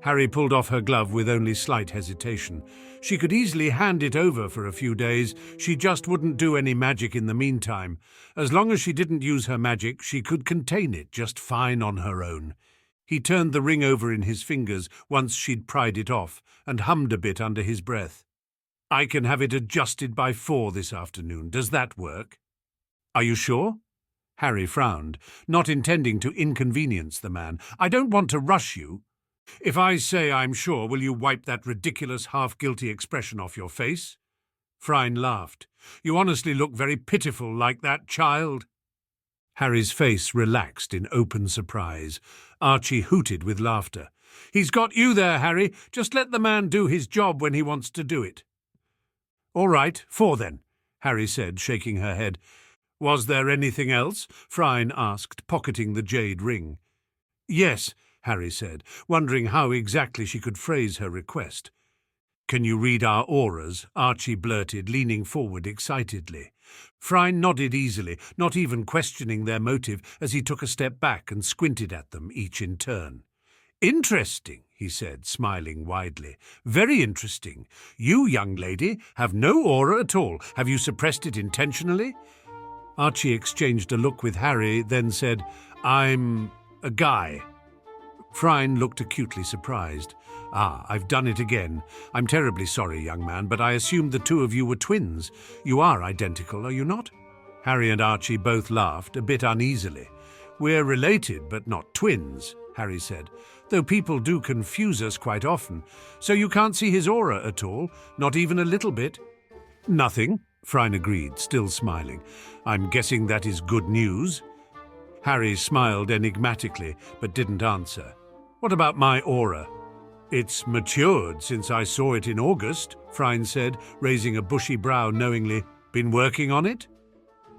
A: Harry pulled off her glove with only slight hesitation. She could easily hand it over for a few days. She just wouldn't do any magic in the meantime. As long as she didn't use her magic, she could contain it just fine on her own. He turned the ring over in his fingers once she'd pried it off, and hummed a bit under his breath. "I can have it adjusted by 4 this afternoon. Does that work?" "Are you sure?" Harry frowned, not intending to inconvenience the man. "I don't want to rush you." If I say I'm sure, will you wipe that ridiculous half-guilty expression off your face? Phryne laughed. You honestly look very pitiful like that, child. Harry's face relaxed in open surprise. Archie hooted with laughter. He's got you there, Harry. Just let the man do his job when he wants to do it. All right, 4 then, Harry said, shaking her head. Was there anything else? Phryne asked, pocketing the jade ring. Yes, Harry said, wondering how exactly she could phrase her request. Can you read our auras? Archie blurted, leaning forward excitedly. Phryne nodded easily, not even questioning their motive, as he took a step back and squinted at them, each in turn. Interesting, he said, smiling widely. Very interesting. You, young lady, have no aura at all. Have you suppressed it intentionally? Archie exchanged a look with Harry, then said, I'm a guy. Phryne looked acutely surprised. Ah, I've done it again. I'm terribly sorry, young man, but I assumed the two of you were twins. You are identical, are you not? Harry and Archie both laughed, a bit uneasily. We're related, but not twins, Harry said, though people do confuse us quite often. So you can't see his aura at all, not even a little bit? Nothing, Phryne agreed, still smiling. I'm guessing that is good news. Harry smiled enigmatically, but didn't answer. What about my aura? It's matured since I saw it in August, Phryne said, raising a bushy brow knowingly. Been working on it?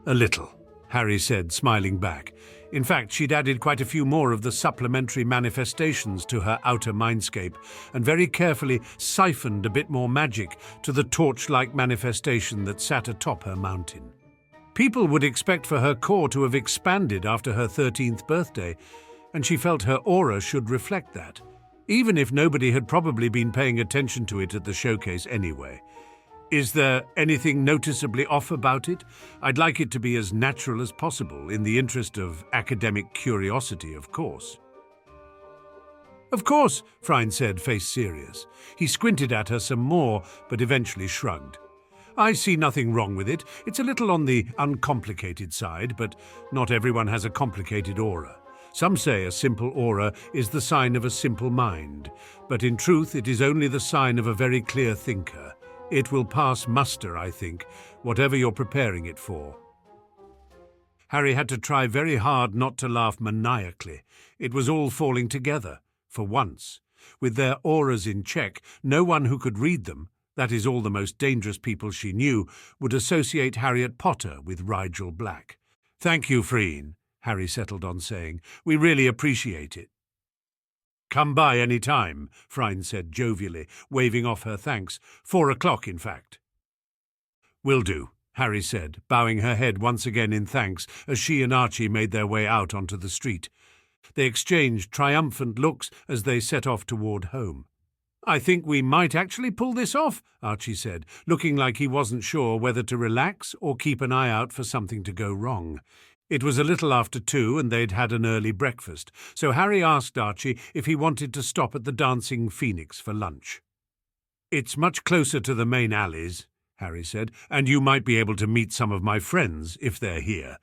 A: A little, Harry said, smiling back. In fact, she'd added quite a few more of the supplementary manifestations to her outer mindscape, and very carefully siphoned a bit more magic to the torch-like manifestation that sat atop her mountain. People would expect for her core to have expanded after her 13th birthday, and she felt her aura should reflect that, even if nobody had probably been paying attention to it at the showcase anyway. Is there anything noticeably off about it? I'd like it to be as natural as possible, in the interest of academic curiosity, of course. Of course, Phryne said, face serious. He squinted at her some more, but eventually shrugged. I see nothing wrong with it. It's a little on the uncomplicated side, but not everyone has a complicated aura. Some say a simple aura is the sign of a simple mind, but in truth it is only the sign of a very clear thinker. It will pass muster, I think, whatever you're preparing it for. Harry had to try very hard not to laugh maniacally. It was all falling together, for once. With their auras in check, no one who could read them, that is all the most dangerous people she knew, would associate Harriet Potter with Rigel Black. Thank you, Phryne, Harry settled on saying. We really appreciate it. Come by any time, Phryne said jovially, waving off her thanks. 4 o'clock, in fact. Will do, Harry said, bowing her head once again in thanks as she and Archie made their way out onto the street. They exchanged triumphant looks as they set off toward home. I think we might actually pull this off, Archie said, looking like he wasn't sure whether to relax or keep an eye out for something to go wrong. It was a little after 2 and they'd had an early breakfast, so Harry asked Archie if he wanted to stop at the Dancing Phoenix for lunch. It's much closer to the main alleys, Harry said, and you might be able to meet some of my friends if they're here.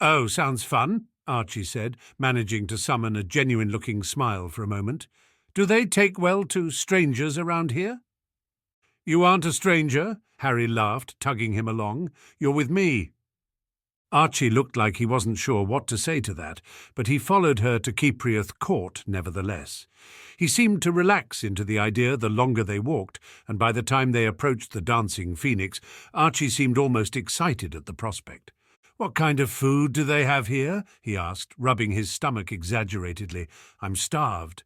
A: Oh, sounds fun, Archie said, managing to summon a genuine-looking smile for a moment. Do they take well to strangers around here? You aren't a stranger, Harry laughed, tugging him along. You're with me. Archie looked like he wasn't sure what to say to that, but he followed her to Cypriath Court nevertheless. He seemed to relax into the idea the longer they walked, and by the time they approached the Dancing Phoenix, Archie seemed almost excited at the prospect. What kind of food do they have here? He asked, rubbing his stomach exaggeratedly. I'm starved.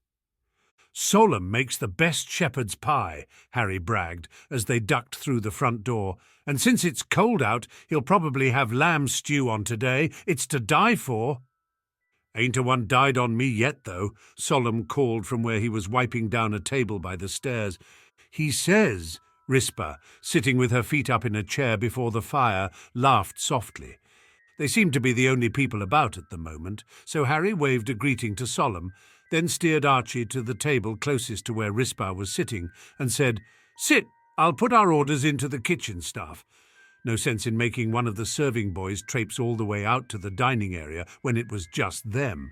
A: Solem makes the best shepherd's pie, Harry bragged, as they ducked through the front door. And since it's cold out, he'll probably have lamb stew on today. It's to die for. Ain't a one died on me yet, though, Solem called from where he was wiping down a table by the stairs. He says, Rispa, sitting with her feet up in a chair before the fire, laughed softly. They seemed to be the only people about at the moment, so Harry waved a greeting to Solem, then steered Archie to the table closest to where Rispa was sitting, and said, Sit, I'll put our orders into the kitchen staff. No sense in making one of the serving boys traipse all the way out to the dining area when it was just them.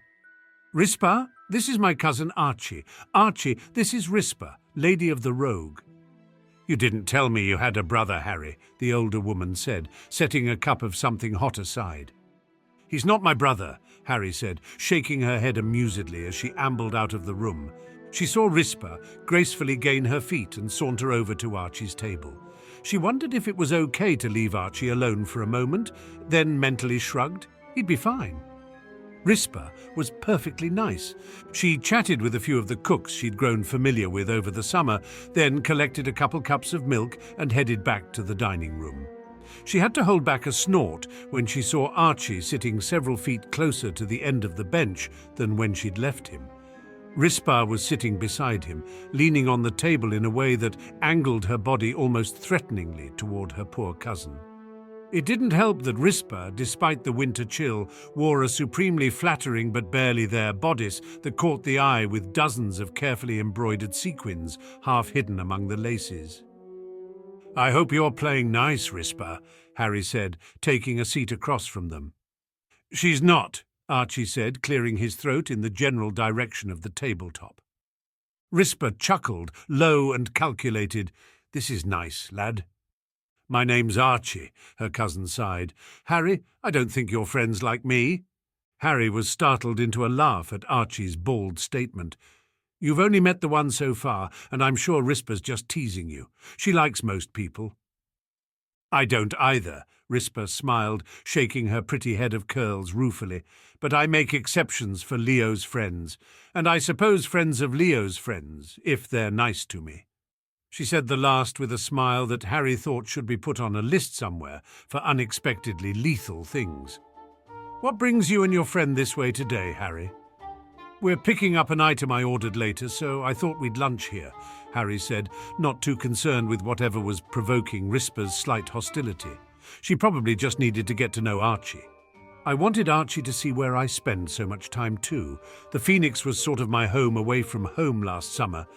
A: Rispa, this is my cousin Archie. Archie, this is Rispa, Lady of the Rogue. You didn't tell me you had a brother, Harry, the older woman said, setting a cup of something hot aside. He's not my brother, Harry said, shaking her head amusedly as she ambled out of the room. She saw Rispa gracefully gain her feet and saunter over to Archie's table. She wondered if it was okay to leave Archie alone for a moment, then mentally shrugged. He'd be fine. Rispa was perfectly nice. She chatted with a few of the cooks she'd grown familiar with over the summer, then collected a couple cups of milk and headed back to the dining room. She had to hold back a snort when she saw Archie sitting several feet closer to the end of the bench than when she'd left him. Rispa was sitting beside him, leaning on the table in a way that angled her body almost threateningly toward her poor cousin. It didn't help that Rispa, despite the winter chill, wore a supremely flattering but barely there bodice that caught the eye with dozens of carefully embroidered sequins half hidden among the laces. "I hope you're playing nice, Rispa," Harry said, taking a seat across from them. "She's not," Archie said, clearing his throat in the general direction of the tabletop. Rispa chuckled, low and calculated. "This is nice, lad." "My name's Archie," her cousin sighed. "Harry, I don't think you're friends like me." Harry was startled into a laugh at Archie's bald statement. "You've only met the one so far, and I'm sure Rispa's just teasing you. She likes most people." "I don't either," Rispa smiled, shaking her pretty head of curls ruefully. "But I make exceptions for Leo's friends, and I suppose friends of Leo's friends, if they're nice to me." She said the last with a smile that Harry thought should be put on a list somewhere for unexpectedly lethal things. "What brings you and your friend this way today, Harry?" "We're picking up an item I ordered later, so I thought we'd lunch here," Harry said, not too concerned with whatever was provoking Rispa's slight hostility. She probably just needed to get to know Archie. "I wanted Archie to see where I spend so much time too. The Phoenix was sort of my home away from home last summer."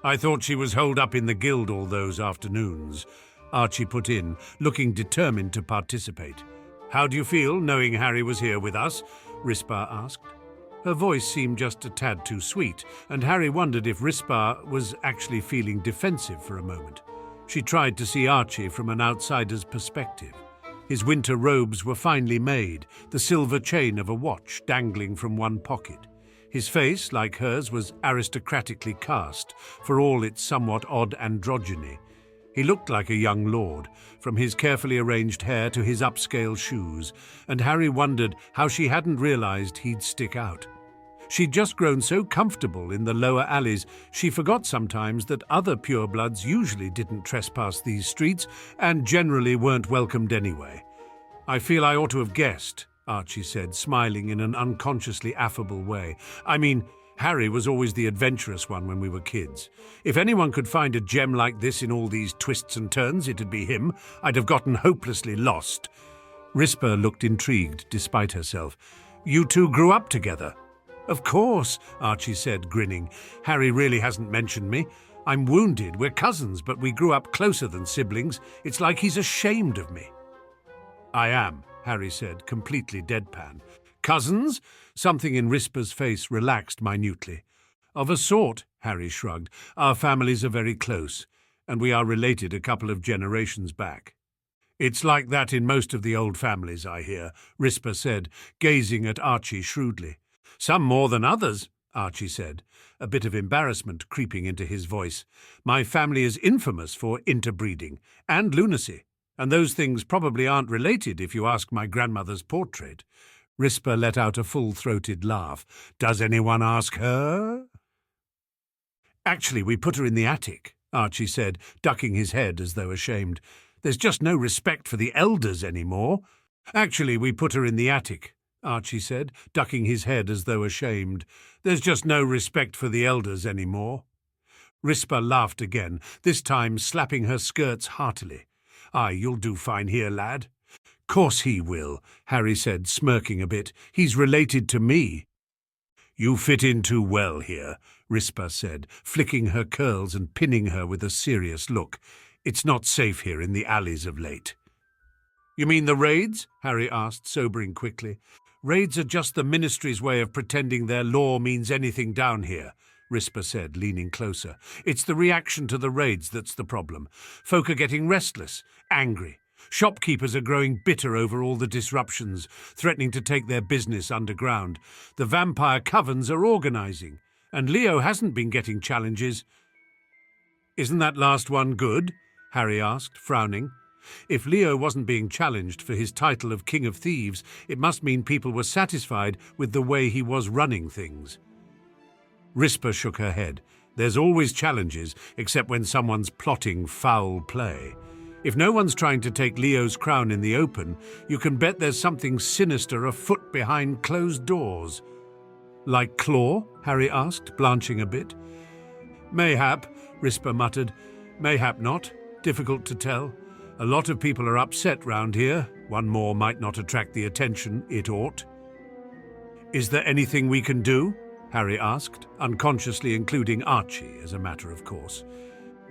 A: "I thought she was holed up in the guild all those afternoons," Archie put in, looking determined to participate. "How do you feel, knowing Harry was here with us?" Rispa asked. Her voice seemed just a tad too sweet, and Harry wondered if Rispa was actually feeling defensive for a moment. She tried to see Archie from an outsider's perspective. His winter robes were finely made, the silver chain of a watch dangling from one pocket. His face, like hers, was aristocratically cast, for all its somewhat odd androgyny. He looked like a young lord, from his carefully arranged hair to his upscale shoes, and Harry wondered how she hadn't realized he'd stick out. She'd just grown so comfortable in the lower alleys, she forgot sometimes that other purebloods usually didn't trespass these streets and generally weren't welcomed anyway. "I feel I ought to have guessed," Archie said, smiling in an unconsciously affable way. "I mean, Harry was always the adventurous one when we were kids. If anyone could find a gem like this in all these twists and turns, it'd be him. I'd have gotten hopelessly lost." Rispa looked intrigued despite herself. "You two grew up together?" "Of course," Archie said, grinning. "Harry really hasn't mentioned me. I'm wounded. We're cousins, but we grew up closer than siblings. It's like he's ashamed of me." "I am," Harry said, completely deadpan. "Cousins?" Something in Rispa's face relaxed minutely. "Of a sort," Harry shrugged. "Our families are very close, and we are related a couple of generations back." "It's like that in most of the old families, I hear," Rispa said, gazing at Archie shrewdly. "Some more than others," Archie said, a bit of embarrassment creeping into his voice. "My family is infamous for interbreeding and lunacy. And those things probably aren't related if you ask my grandmother's portrait." Rispa let out a full-throated laugh. "Does anyone ask her?" "Actually, we put her in the attic," Archie said, ducking his head as though ashamed. "There's just no respect for the elders anymore." "Actually, we put her in the attic," Archie said, ducking his head as though ashamed. "There's just no respect for the elders anymore." Rispa laughed again, this time slapping her skirts heartily. "Aye, you'll do fine here, lad." "Course he will," Harry said, smirking a bit. "He's related to me." "You fit in too well here," Rispa said, flicking her curls and pinning her with a serious look. "It's not safe here in the alleys of late." "You mean the raids?" Harry asked, sobering quickly. Raids are just the ministry's way of pretending their law means anything down here, Rispa said, leaning closer. It's the reaction to the raids that's the problem. Folk are getting restless, angry. Shopkeepers are growing bitter over all the disruptions, threatening to take their business underground. The vampire covens are organizing, and Leo hasn't been getting challenges. Isn't that last one good? Harry asked, frowning. If Leo wasn't being challenged for his title of King of Thieves, it must mean people were satisfied with the way he was running things. Rispa shook her head. There's always challenges, except when someone's plotting foul play. If no one's trying to take Leo's crown in the open, you can bet there's something sinister afoot behind closed doors. Like Claw? Harry asked, blanching a bit. Mayhap, Rispa muttered. Mayhap not. Difficult to tell. A lot of people are upset round here. One more might not attract the attention it ought. Is there anything we can do? Harry asked, unconsciously including Archie as a matter of course.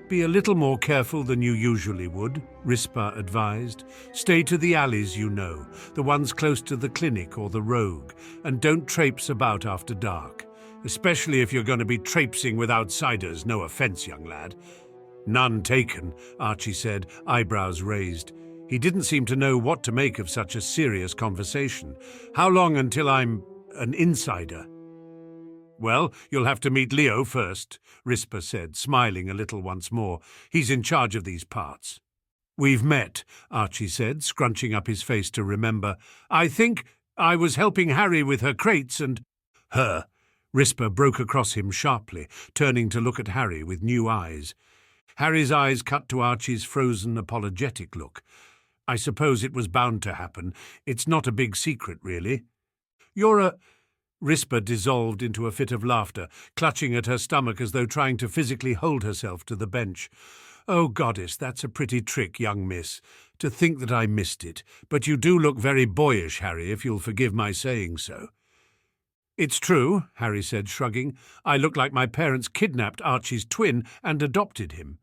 A: Be a little more careful than you usually would, Rispa advised. Stay to the alleys you know, the ones close to the clinic or the rogue, and don't traipse about after dark, especially if you're going to be traipsing with outsiders, no offence, young lad. None taken, Archie said, eyebrows raised. He didn't seem to know what to make of such a serious conversation. How long until I'm an insider? Well, you'll have to meet Leo first, Rispa said, smiling a little once more. He's in charge of these parts. We've met, Archie said, scrunching up his face to remember. I think I was helping Harry with her crates and... Her. Rispa broke across him sharply, turning to look at Harry with new eyes. Harry's eyes cut to Archie's frozen, apologetic look. I suppose it was bound to happen. It's not a big secret, really. You're a... Rispa dissolved into a fit of laughter, clutching at her stomach as though trying to physically hold herself to the bench. Oh, goddess, that's a pretty trick, young miss. To think that I missed it. But you do look very boyish, Harry, if you'll forgive my saying so. It's true, Harry said, shrugging. I look like my parents kidnapped Archie's twin and adopted him.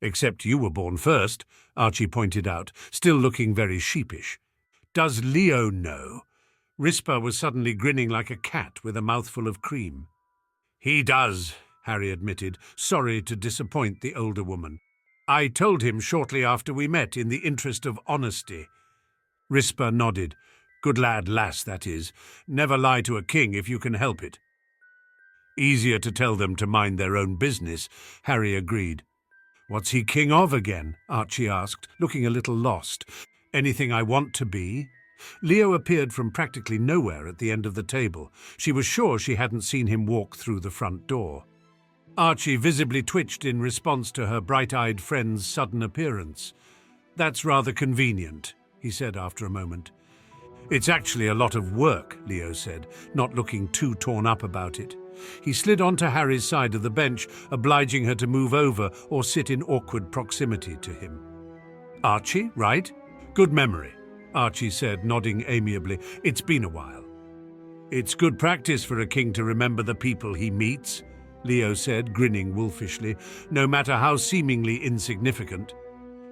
A: Except you were born first, Archie pointed out, still looking very sheepish. Does Leo know? Rispa was suddenly grinning like a cat with a mouthful of cream. He does, Harry admitted, sorry to disappoint the older woman. I told him shortly after we met in the interest of honesty. Rispa nodded. Good lad, lass, that is. Never lie to a king if you can help it. Easier to tell them to mind their own business, Harry agreed. What's he king of again? Archie asked, looking a little lost. Anything I want to be? Leo appeared from practically nowhere at the end of the table. She was sure she hadn't seen him walk through the front door. Archie visibly twitched in response to her bright-eyed friend's sudden appearance. That's rather convenient, he said after a moment. It's actually a lot of work, Leo said, not looking too torn up about it. He slid onto Harry's side of the bench, obliging her to move over or sit in awkward proximity to him. Archie, right? Good memory, Archie said, nodding amiably. It's been a while. It's good practice for a king to remember the people he meets, Leo said, grinning wolfishly, no matter how seemingly insignificant.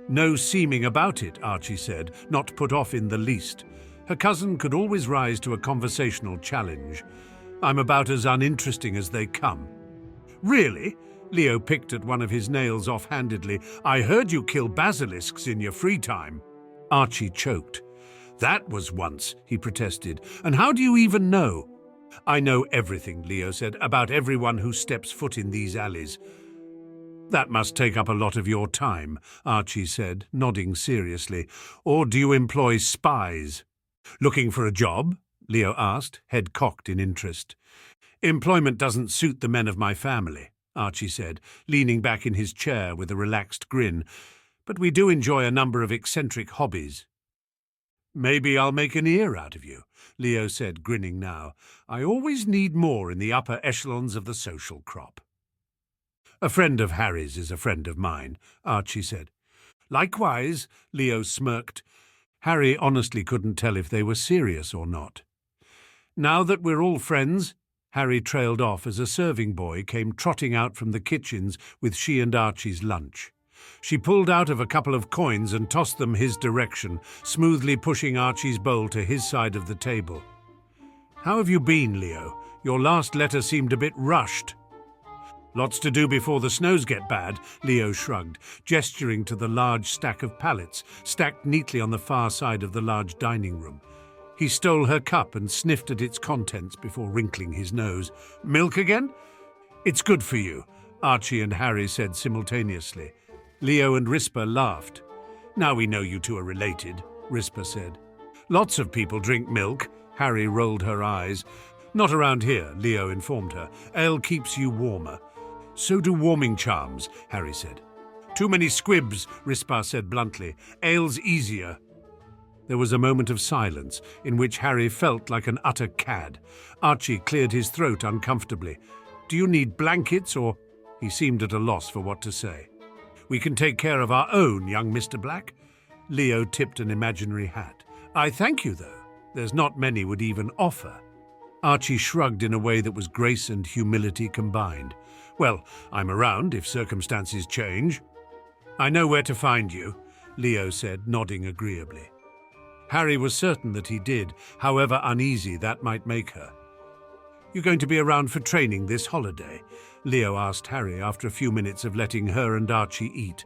A: No seeming about it, Archie said, not put off in the least. Her cousin could always rise to a conversational challenge. I'm about as uninteresting as they come. Really? Leo picked at one of his nails offhandedly. I heard you kill basilisks in your free time. Archie choked. That was once, he protested. And how do you even know? I know everything, Leo said, about everyone who steps foot in these alleys. That must take up a lot of your time, Archie said, nodding seriously. Or do you employ spies? Looking for a job? Leo asked, head cocked in interest. Employment doesn't suit the men of my family, Archie said, leaning back in his chair with a relaxed grin. But we do enjoy a number of eccentric hobbies. Maybe I'll make an ear out of you, Leo said, grinning now. I always need more in the upper echelons of the social crop. A friend of Harry's is a friend of mine, Archie said. Likewise, Leo smirked. Harry honestly couldn't tell if they were serious or not. Now that we're all friends, Harry trailed off as a serving boy came trotting out from the kitchens with she and Archie's lunch. She pulled out of a couple of coins and tossed them his direction, smoothly pushing Archie's bowl to his side of the table. How have you been, Leo? Your last letter seemed a bit rushed. Lots to do before the snows get bad, Leo shrugged, gesturing to the large stack of pallets stacked neatly on the far side of the large dining room. He stole her cup and sniffed at its contents before wrinkling his nose. Milk again? It's good for you, Archie and Harry said simultaneously. Leo and Rispa laughed. Now we know you two are related, Rispa said. Lots of people drink milk, Harry rolled her eyes. Not around here, Leo informed her. Ale keeps you warmer. So do warming charms, Harry said. Too many squibs, Rispa said bluntly. Ale's easier. There was a moment of silence in which Harry felt like an utter cad. Archie cleared his throat uncomfortably. Do you need blankets or... He seemed at a loss for what to say. We can take care of our own, young Mr. Black. Leo tipped an imaginary hat. I thank you, though. There's not many would even offer. Archie shrugged in a way that was grace and humility combined. Well, I'm around if circumstances change. I know where to find you, Leo said, nodding agreeably. Harry was certain that he did, however uneasy that might make her. You going to be around for training this holiday? Leo asked Harry after a few minutes of letting her and Archie eat.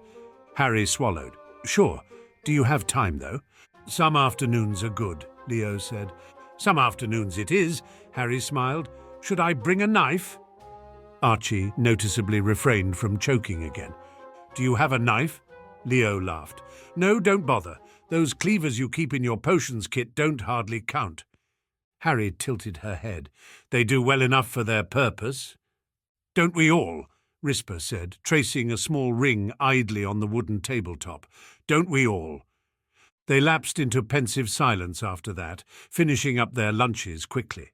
A: Harry swallowed. Sure. Do you have time, though? Some afternoons are good, Leo said. Some afternoons it is, Harry smiled. Should I bring a knife? Archie noticeably refrained from choking again. Do you have a knife? Leo laughed. No, don't bother. Those cleavers you keep in your potions kit don't hardly count. Harry tilted her head. They do well enough for their purpose. Don't we all? Rispa said, tracing a small ring idly on the wooden tabletop. Don't we all? They lapsed into pensive silence after that, finishing up their lunches quickly.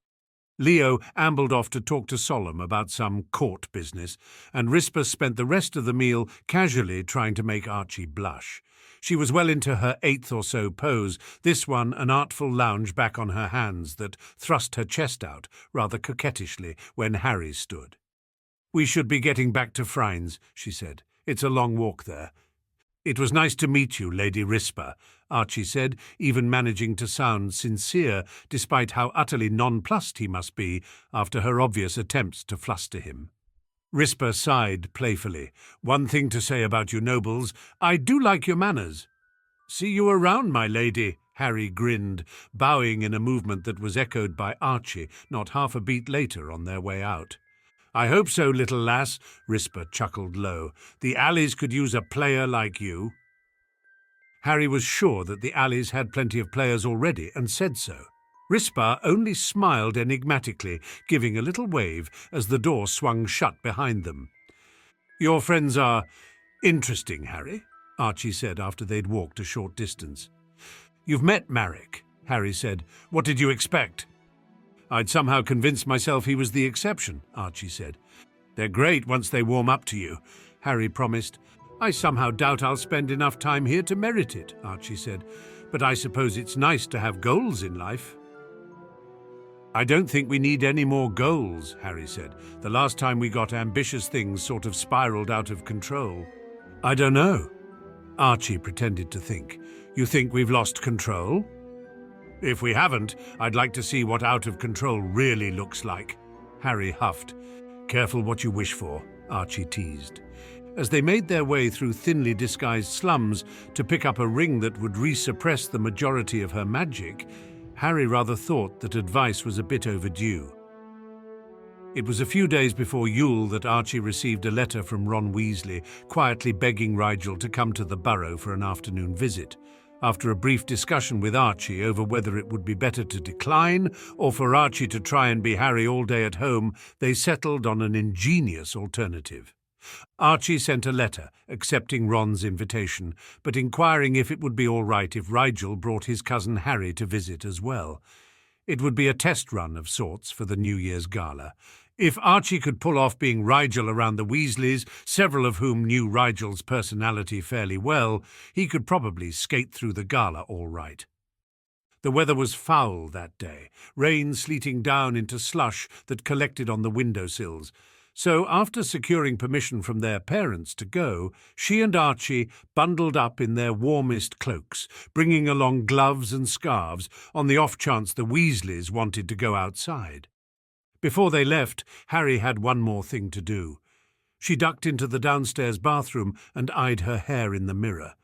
A: Leo ambled off to talk to Solemn about some court business, and Rispa spent the rest of the meal casually trying to make Archie blush. She was well into her 8th or so pose, this one an artful lounge back on her hands that thrust her chest out, rather coquettishly, when Harry stood. We should be getting back to Phryne's, she said. It's a long walk there. It was nice to meet you, Lady Rispa, Archie said, even managing to sound sincere, despite how utterly nonplussed he must be after her obvious attempts to fluster him. Rispa sighed playfully. One thing to say about you nobles, I do like your manners. See you around, my lady, Harry grinned, bowing in a movement that was echoed by Archie not half a beat later on their way out. I hope so, little lass, Rispa chuckled low. The alleys could use a player like you. Harry was sure that the alleys had plenty of players already and said so. Rispa only smiled enigmatically, giving a little wave as the door swung shut behind them. Your friends are interesting, Harry, Archie said after they'd walked a short distance. You've met Marek, Harry said. What did you expect? I'd somehow convinced myself he was the exception, Archie said. They're great once they warm up to you, Harry promised. I somehow doubt I'll spend enough time here to merit it, Archie said. But I suppose it's nice to have goals in life. I don't think we need any more goals, Harry said. The last time we got ambitious things sort of spiraled out of control. I don't know. Archie pretended to think. You think we've lost control? If we haven't, I'd like to see what out of control really looks like. Harry huffed. Careful what you wish for, Archie teased. As they made their way through thinly disguised slums to pick up a ring that would resuppress the majority of her magic, Harry rather thought that advice was a bit overdue. It was a few days before Yule that Archie received a letter from Ron Weasley, quietly begging Rigel to come to the Burrow for an afternoon visit. After a brief discussion with Archie over whether it would be better to decline or for Archie to try and be Harry all day at home, they settled on an ingenious alternative. Archie sent a letter accepting Ron's invitation, but inquiring if it would be all right if Rigel brought his cousin Harry to visit as well. It would be a test run of sorts for the New Year's gala. If Archie could pull off being Rigel around the Weasleys, several of whom knew Rigel's personality fairly well, he could probably skate through the gala all right. The weather was foul that day, rain sleeting down into slush that collected on the windowsills. So after securing permission from their parents to go, she and Archie bundled up in their warmest cloaks, bringing along gloves and scarves on the off chance the Weasleys wanted to go outside. Before they left, Harry had one more thing to do. She ducked into the downstairs bathroom and eyed her hair in the mirror.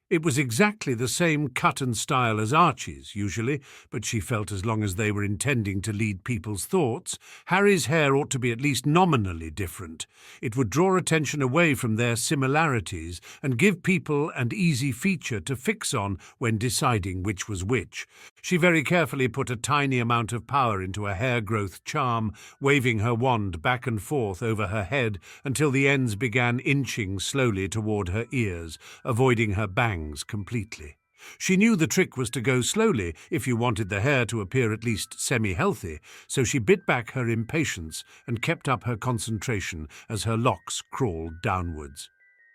A: It was exactly the same cut and style as Archie's, usually, but she felt as long as they were intending to lead people's thoughts, Harry's hair ought to be at least nominally different. It would draw attention away from their similarities and give people an easy feature to fix on when deciding which was which. She very carefully put a tiny amount of power into a hair growth charm, waving her wand back and forth over her head until the ends began inching slowly toward her ears, avoiding her bangs completely. She knew the trick was to go slowly if you wanted the hair to appear at least semi-healthy, so she bit back her impatience and kept up her concentration as her locks crawled downwards.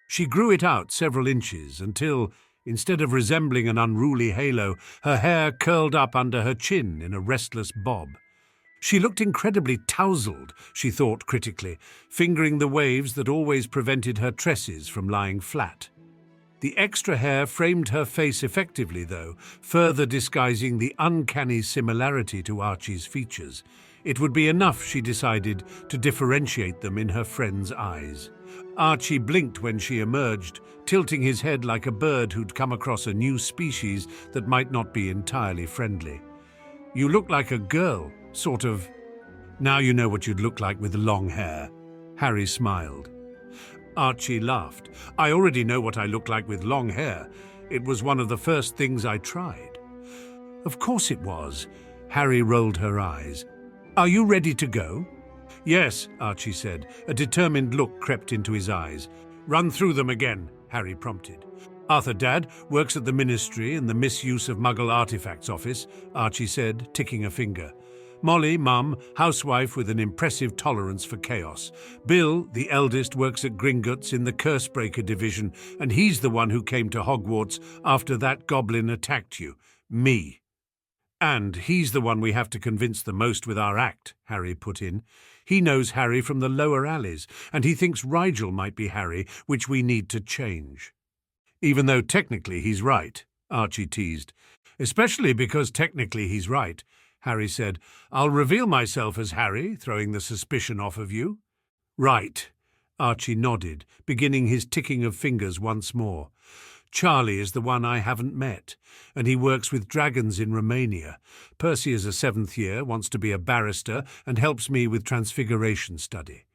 A: She grew it out several inches until, instead of resembling an unruly halo, her hair curled up under her chin in a restless bob. She looked incredibly tousled, she thought critically, fingering the waves that always prevented her tresses from lying flat. The extra hair framed her face effectively, though, further disguising the uncanny similarity to Archie's features. It would be enough, she decided, to differentiate them in her friend's eyes. Archie blinked when she emerged, tilting his head like a bird who'd come across a new species that might not be entirely friendly. "You look like a girl, sort of. Now you know what you'd look like with long hair." Harry smiled. Archie laughed. "I already know what I look like with long hair. It was one of the first things I tried." "Of course it was." Harry rolled her eyes. "Are you ready to go?" "Yes," Archie said. A determined look crept into his eyes. "Run through them again," Harry prompted. "Arthur, Dad, works at the Ministry in the Misuse of Muggle Artifacts office," Archie said, ticking a finger. "Molly, Mum, housewife with an impressive tolerance for chaos. Bill, the eldest, works at Gringotts in the Cursebreaker division, and he's the one who came to Hogwarts after that goblin attacked you. Me." "And he's the one we have to convince the most with our act," Harry put in. "He knows Harry from the lower alleys, and he thinks Rigel might be Harry, which we need to change." "Even though technically he's right," Archie teased. "Especially because technically he's right," Harry said. "I'll reveal myself as Harry, throwing the suspicion off of you." "Right." Archie nodded, beginning his ticking of fingers once more. "Charlie is the one I haven't met, and he works with dragons in Romania. Percy is a 7th year, wants to be a barrister, and helps me with transfiguration study.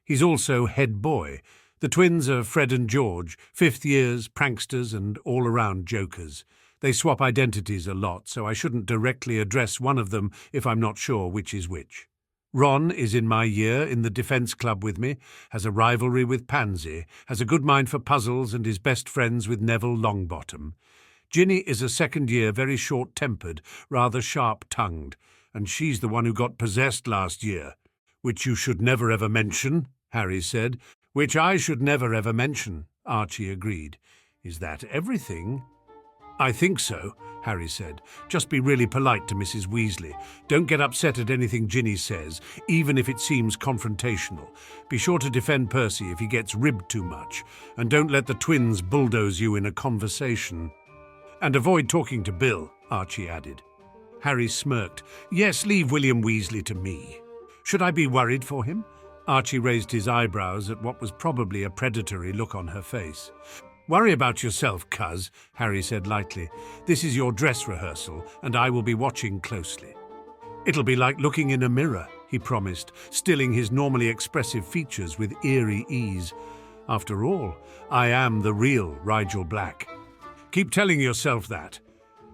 A: He's also head boy. The twins are Fred and George, 5th years, pranksters, and all-around jokers. They swap identities a lot, so I shouldn't directly address one of them if I'm not sure which is which. Ron is in my year in the defence club with me, has a rivalry with Pansy, has a good mind for puzzles and is best friends with Neville Longbottom. Ginny is a 2nd year, very short-tempered, rather sharp-tongued, and she's the one who got possessed last year." "Which you should never ever mention," Harry said. "Which I should never ever mention," Archie agreed. "Is that everything?" "I think so," Harry said. "Just be really polite to Mrs. Weasley. Don't get upset at anything Ginny says, even if it seems confrontational. Be sure to defend Percy if he gets ribbed too much, and don't let the twins bulldoze you in a conversation. And avoid talking to Bill," Archie added. Harry smirked. "Yes, leave William Weasley to me." "Should I be worried for him?" Archie raised his eyebrows at what was probably a predatory look on her face. "Worry about yourself, cuz," Harry said lightly. "This is your dress rehearsal, and I will be watching closely." "It'll be like looking in a mirror," he promised, stilling his normally expressive features with eerie ease. "After all, I am the real Rigel Black." "Keep telling yourself that."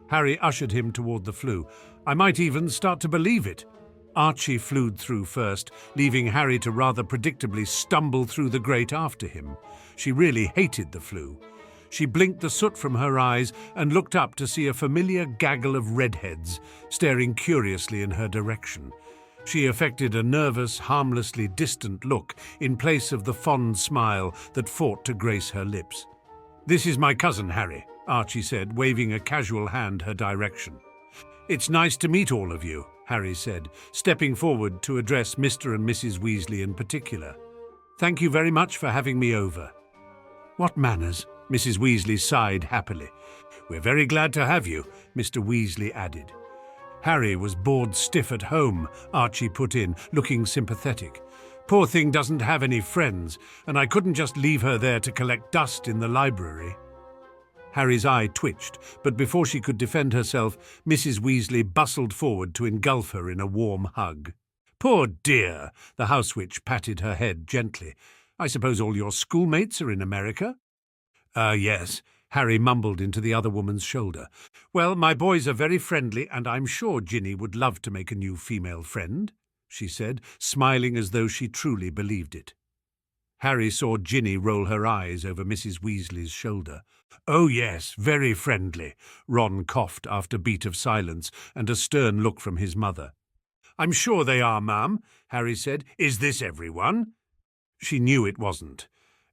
A: Harry ushered him toward the flue. "I might even start to believe it." Archie flew through first, leaving Harry to rather predictably stumble through the grate after him. She really hated the flue. She blinked the soot from her eyes and looked up to see a familiar gaggle of redheads staring curiously in her direction. She affected a nervous, harmlessly distant look in place of the fond smile that fought to grace her lips. "This is my cousin, Harry," Archie said, waving a casual hand her direction. "It's nice to meet all of you," Harry said, stepping forward to address Mr. and Mrs. Weasley in particular. Thank you very much for having me over." "What manners?" Mrs. Weasley sighed happily. "We're very glad to have you," Mr. Weasley added. "Harry was bored stiff at home," Archie put in, looking sympathetic. "Poor thing doesn't have any friends, and I couldn't just leave her there to collect dust in the library." Harry's eye twitched, but before she could defend herself, Mrs. Weasley bustled forward to engulf her in a warm hug. "Poor dear," the house witch patted her head gently. "I suppose all your schoolmates are in America?" Yes," Harry mumbled into the other woman's shoulder. "Well, my boys are very friendly, and I'm sure Ginny would love to make a new female friend," she said, smiling as though she truly believed it. Harry saw Ginny roll her eyes over Mrs. Weasley's shoulder. "Oh, yes, very friendly," Ron coughed after a beat of silence and a stern look from his mother. "I'm sure they are, ma'am," Harry said. "Is this everyone?" She knew it wasn't.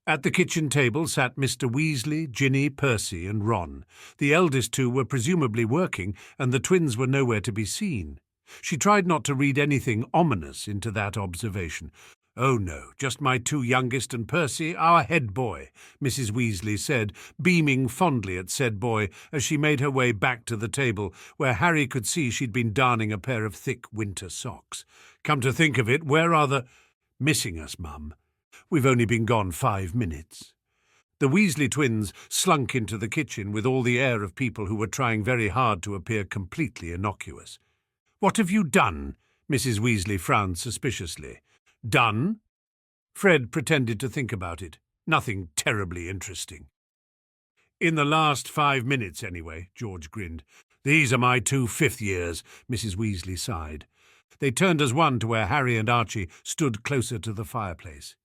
A: At the kitchen table sat Mr. Weasley, Ginny, Percy and Ron. The eldest two were presumably working, and the twins were nowhere to be seen. She tried not to read anything ominous into that observation. "Oh, no, just my two youngest and Percy, our head boy," Mrs. Weasley said, beaming fondly at said boy as she made her way back to the table, where Harry could see she'd been darning a pair of thick winter socks. "Come to think of it, where are the—" "Missing us, Mum. We've only been gone 5 minutes." The Weasley twins slunk into the kitchen with all the air of people who were trying very hard to appear completely innocuous. "What have you done?" Mrs. Weasley frowned suspiciously. "Done?" Fred pretended to think about it. "Nothing terribly interesting." "In the last 5 minutes, anyway," George grinned. "These are my 2 fifth-years, Mrs. Weasley sighed. They turned as one to where Harry and Archie stood closer to the fireplace.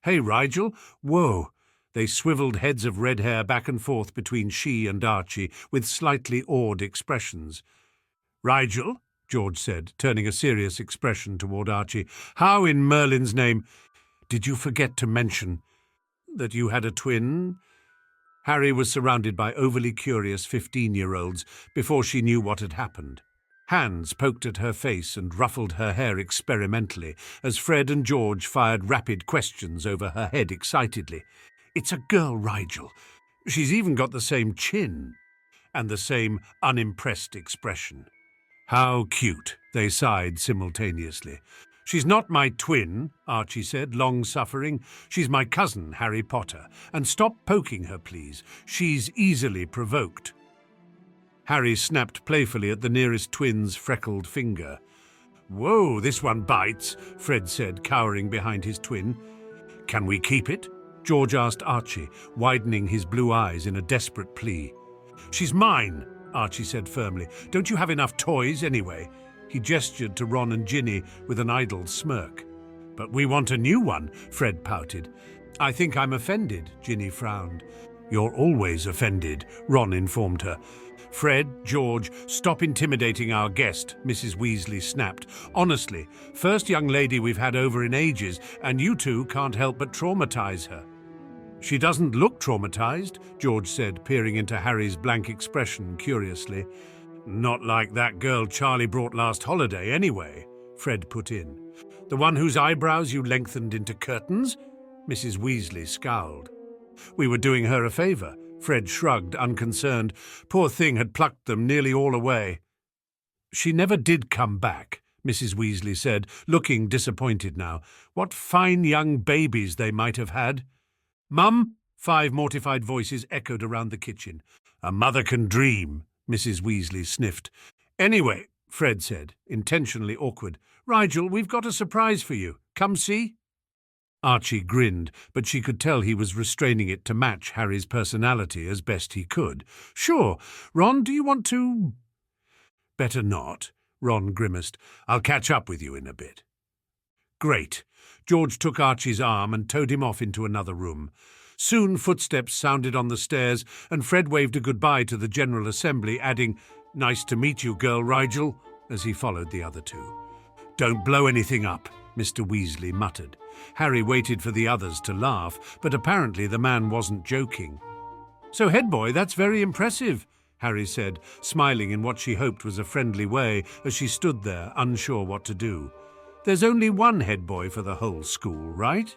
A: "Hey, Rigel, whoa!" They swiveled heads of red hair back and forth between she and Archie with slightly awed expressions. "Rigel," George said, turning a serious expression toward Archie, "how in Merlin's name did you forget to mention that you had a twin?" Harry was surrounded by overly curious 15-year-olds before she knew what had happened. Hands poked at her face and ruffled her hair experimentally as Fred and George fired rapid questions over her head excitedly. "It's a girl, Rigel. She's even got the same chin." And the same unimpressed expression. "How cute," they sighed simultaneously. "She's not my twin," Archie said, long-suffering. "She's my cousin, Harry Potter. And stop poking her, please. She's easily provoked." Harry snapped playfully at the nearest twin's freckled finger. "Whoa, this one bites," Fred said, cowering behind his twin. "Can we keep it?" George asked Archie, widening his blue eyes in a desperate plea. "She's mine," Archie said firmly. "Don't you have enough toys anyway?" He gestured to Ron and Ginny with an idle smirk. "But we want a new one," Fred pouted. "I think I'm offended," Ginny frowned. "You're always offended," Ron informed her. "Fred, George, stop intimidating our guest," Mrs. Weasley snapped. "Honestly, first young lady we've had over in ages, and you two can't help but traumatize her." "She doesn't look traumatized," George said, peering into Harry's blank expression curiously. "Not like that girl Charlie brought last holiday, anyway," Fred put in. "The one whose eyebrows you lengthened into curtains?" Mrs. Weasley scowled. "We were doing her a favor," Fred shrugged, unconcerned. "Poor thing had plucked them nearly all away." "She never did come back," Mrs. Weasley said, looking disappointed now. "What fine young babies they might have had." "Mum?" 5 mortified voices echoed around the kitchen. "A mother can dream," Mrs. Weasley sniffed. "Anyway," Fred said, intentionally awkward, "Rigel, we've got a surprise for you. Come see?" Archie grinned, but she could tell he was restraining it to match Harry's personality as best he could. "Sure. Ron, do you want to—" "Better not," Ron grimaced. "I'll catch up with you in a bit." "Great." George took Archie's arm and towed him off into another room. Soon footsteps sounded on the stairs, and Fred waved a goodbye to the General Assembly, adding, "Nice to meet you, girl Rigel," as he followed the other two. "Don't blow anything up," Mr. Weasley muttered. Harry waited for the others to laugh, but apparently the man wasn't joking. "So, head boy, that's very impressive," Harry said, smiling in what she hoped was a friendly way as she stood there, unsure what to do. "There's only one head boy for the whole school, right?"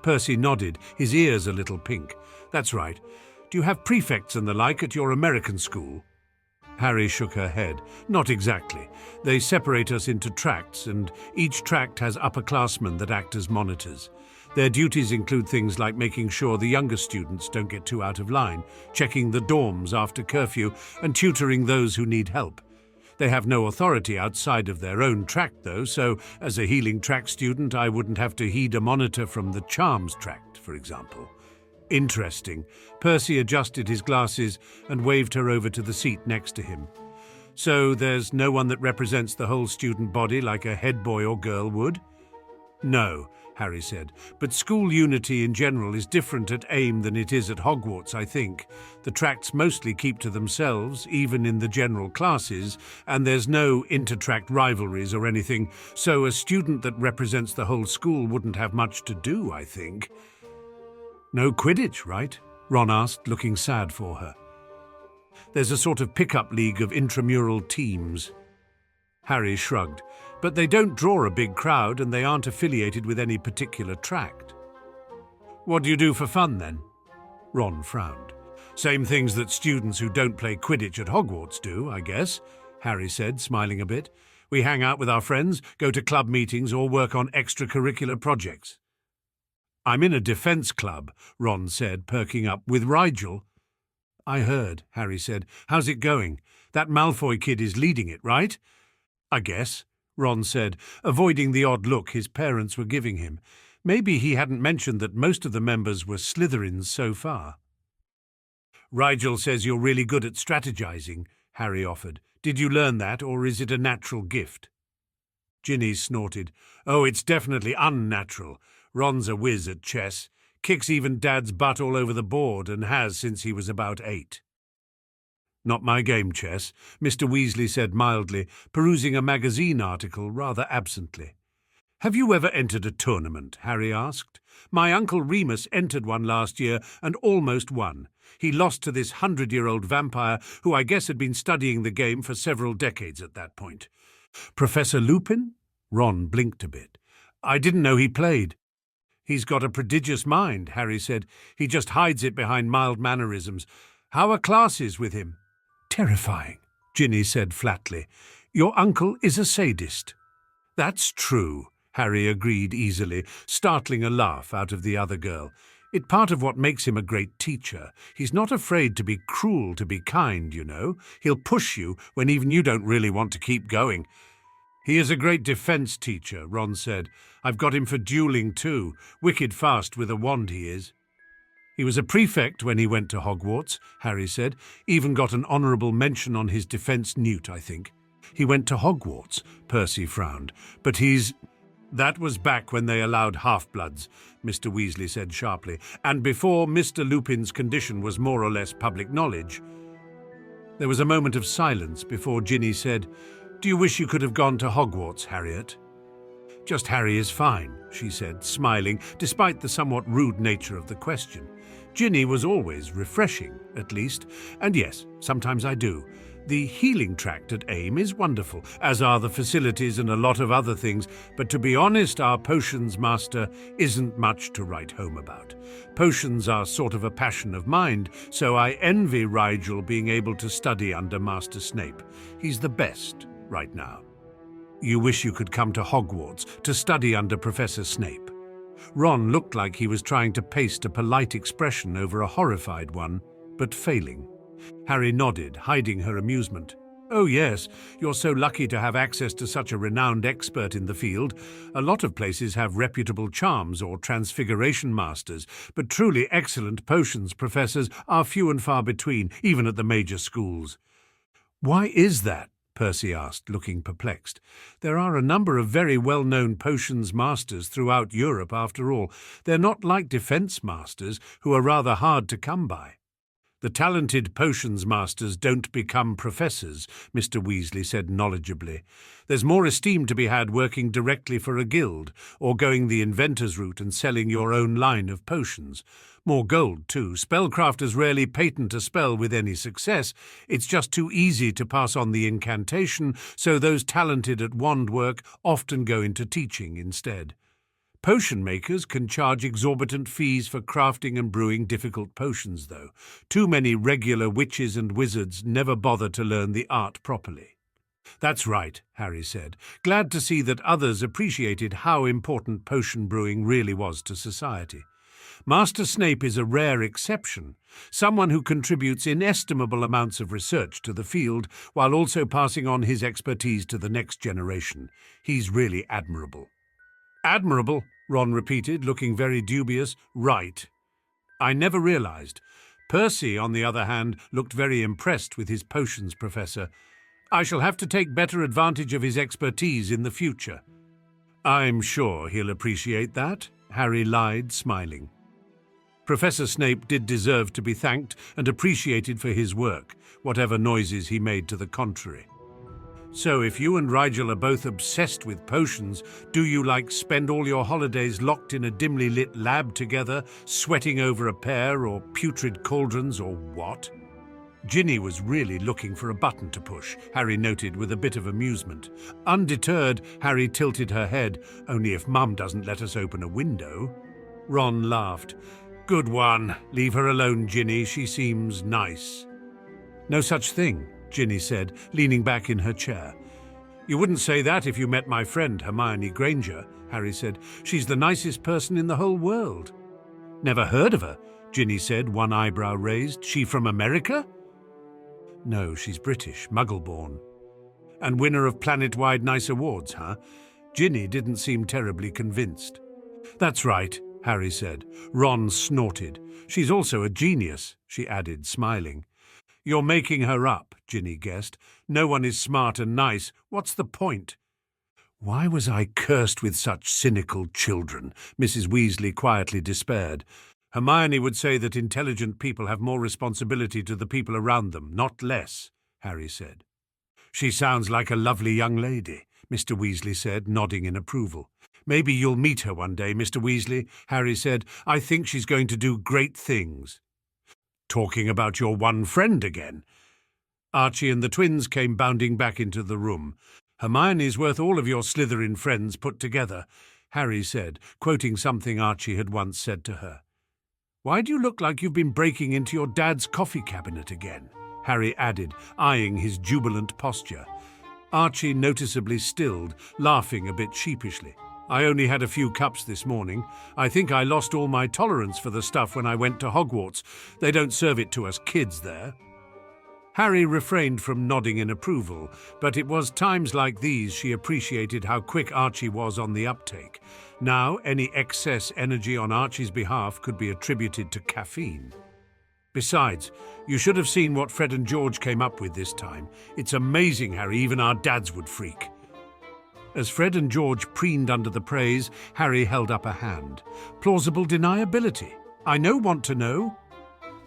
A: Percy nodded, his ears a little pink. That's right. Do you have prefects and the like at your American school? Harry shook her head. Not exactly. They separate us into tracts, and each tract has upperclassmen that act as monitors. Their duties include things like making sure the younger students don't get too out of line, checking the dorms after curfew, and tutoring those who need help. They have no authority outside of their own tract, though, so as a healing tract student, I wouldn't have to heed a monitor from the charms tract, for example. Interesting. Percy adjusted his glasses and waved her over to the seat next to him. So there's no one that represents the whole student body like a head boy or girl would? No, Harry said, but school unity in general is different at AIM than it is at Hogwarts, I think. The tracts mostly keep to themselves, even in the general classes, and there's no inter-tract rivalries or anything, so a student that represents the whole school wouldn't have much to do, I think. No Quidditch, right? Ron asked, looking sad for her. There's a sort of pickup league of intramural teams. Harry shrugged. But they don't draw a big crowd and they aren't affiliated with any particular tract. What do you do for fun, then? Ron frowned. Same things that students who don't play Quidditch at Hogwarts do, I guess, Harry said, smiling a bit. We hang out with our friends, go to club meetings or work on extracurricular projects. I'm in a defense club, Ron said, perking up, with Rigel. I heard, Harry said. How's it going? That Malfoy kid is leading it, right? I guess, Ron said, avoiding the odd look his parents were giving him. Maybe he hadn't mentioned that most of the members were Slytherins so far. Rigel says you're really good at strategizing, Harry offered. Did you learn that, or is it a natural gift? Ginny snorted. Oh, it's definitely unnatural. Ron's a whiz at chess. Kicks even Dad's butt all over the board and has since he was about 8. Not my game, chess, Mr. Weasley said mildly, perusing a magazine article rather absently. Have you ever entered a tournament? Harry asked. My Uncle Remus entered one last year and almost won. He lost to this 100-year-old vampire who I guess had been studying the game for several decades at that point. Professor Lupin? Ron blinked a bit. I didn't know he played. He's got a prodigious mind, Harry said. He just hides it behind mild mannerisms. How are classes with him? Terrifying, Ginny said flatly. Your uncle is a sadist. That's true, Harry agreed easily, startling a laugh out of the other girl. It's part of what makes him a great teacher. He's not afraid to be cruel to be kind, you know. He'll push you when even you don't really want to keep going. He is a great defense teacher, Ron said. I've got him for dueling too. Wicked fast with a wand he is. He was a prefect when he went to Hogwarts, Harry said. Even got an honourable mention on his defence newt, I think. He went to Hogwarts, Percy frowned. But he's... That was back when they allowed half-bloods, Mr. Weasley said sharply, and before Mr. Lupin's condition was more or less public knowledge. There was a moment of silence before Ginny said, Do you wish you could have gone to Hogwarts, Harriet? Just Harry is fine, she said, smiling, despite the somewhat rude nature of the question. Ginny was always refreshing, at least, and yes, sometimes I do. The healing tract at AIM is wonderful, as are the facilities and a lot of other things, but to be honest, our potions master isn't much to write home about. Potions are sort of a passion of mine, so I envy Rigel being able to study under Master Snape. He's the best right now. You wish you could come to Hogwarts to study under Professor Snape. Ron looked like he was trying to paste a polite expression over a horrified one, but failing. Harry nodded, hiding her amusement. Oh yes, you're so lucky to have access to such a renowned expert in the field. A lot of places have reputable charms or transfiguration masters, but truly excellent potions professors are few and far between, even at the major schools. Why is that? Percy asked, looking perplexed. There are a number of very well-known potions masters throughout Europe, after all. They're not like defense masters, who are rather hard to come by. The talented potions masters don't become professors, Mr. Weasley said knowledgeably. There's more esteem to be had working directly for a guild, or going the inventor's route and selling your own line of potions. More gold, too. Spellcrafters rarely patent a spell with any success. It's just too easy to pass on the incantation, so those talented at wand work often go into teaching instead. Potion makers can charge exorbitant fees for crafting and brewing difficult potions, though. Too many regular witches and wizards never bother to learn the art properly. That's right, Harry said, glad to see that others appreciated how important potion brewing really was to society. Master Snape is a rare exception, someone who contributes inestimable amounts of research to the field while also passing on his expertise to the next generation. He's really admirable. Admirable, Ron repeated, looking very dubious. Right. I never realized. Percy, on the other hand, looked very impressed with his potions professor. I shall have to take better advantage of his expertise in the future. I'm sure he'll appreciate that, Harry lied, smiling. Professor Snape did deserve to be thanked and appreciated for his work, whatever noises he made to the contrary. So if you and Rigel are both obsessed with potions, do you spend all your holidays locked in a dimly lit lab together, sweating over a pear or putrid cauldrons or what? Ginny was really looking for a button to push, Harry noted with a bit of amusement. Undeterred, Harry tilted her head. Only if Mum doesn't let us open a window. Ron laughed. Good one. Leave her alone, Ginny. She seems nice. No such thing, Ginny said, leaning back in her chair. You wouldn't say that if you met my friend, Hermione Granger, Harry said. She's the nicest person in the whole world. Never heard of her, Ginny said, one eyebrow raised. She from America? No, she's British, Muggle-born. And winner of planet-wide nice awards, huh? Ginny didn't seem terribly convinced. That's right, Harry said. Ron snorted. She's also a genius, she added, smiling. You're making her up, Ginny guessed. No one is smart and nice. What's the point? Why was I cursed with such cynical children? Mrs. Weasley quietly despaired. Hermione would say that intelligent people have more responsibility to the people around them, not less, Harry said. She sounds like a lovely young lady, Mr. Weasley said, nodding in approval. Maybe you'll meet her one day, Mr. Weasley, Harry said. I think she's going to do great things. Talking about your one friend again. Archie and the twins came bounding back into the room. Hermione's worth all of your Slytherin friends put together, Harry said, quoting something Archie had once said to her. Why do you look like you've been breaking into your dad's coffee cabinet again? Harry added, eyeing his jubilant posture. Archie noticeably stilled, laughing a bit sheepishly. I only had a few cups this morning. I think I lost all my tolerance for the stuff when I went to Hogwarts. They don't serve it to us kids there. Harry refrained from nodding in approval, but it was times like these she appreciated how quick Archie was on the uptake. Now, any excess energy on Archie's behalf could be attributed to caffeine. Besides, you should have seen what Fred and George came up with this time. It's amazing, Harry, even our dads would freak. As Fred and George preened under the praise, Harry held up a hand. Plausible deniability. I want to know.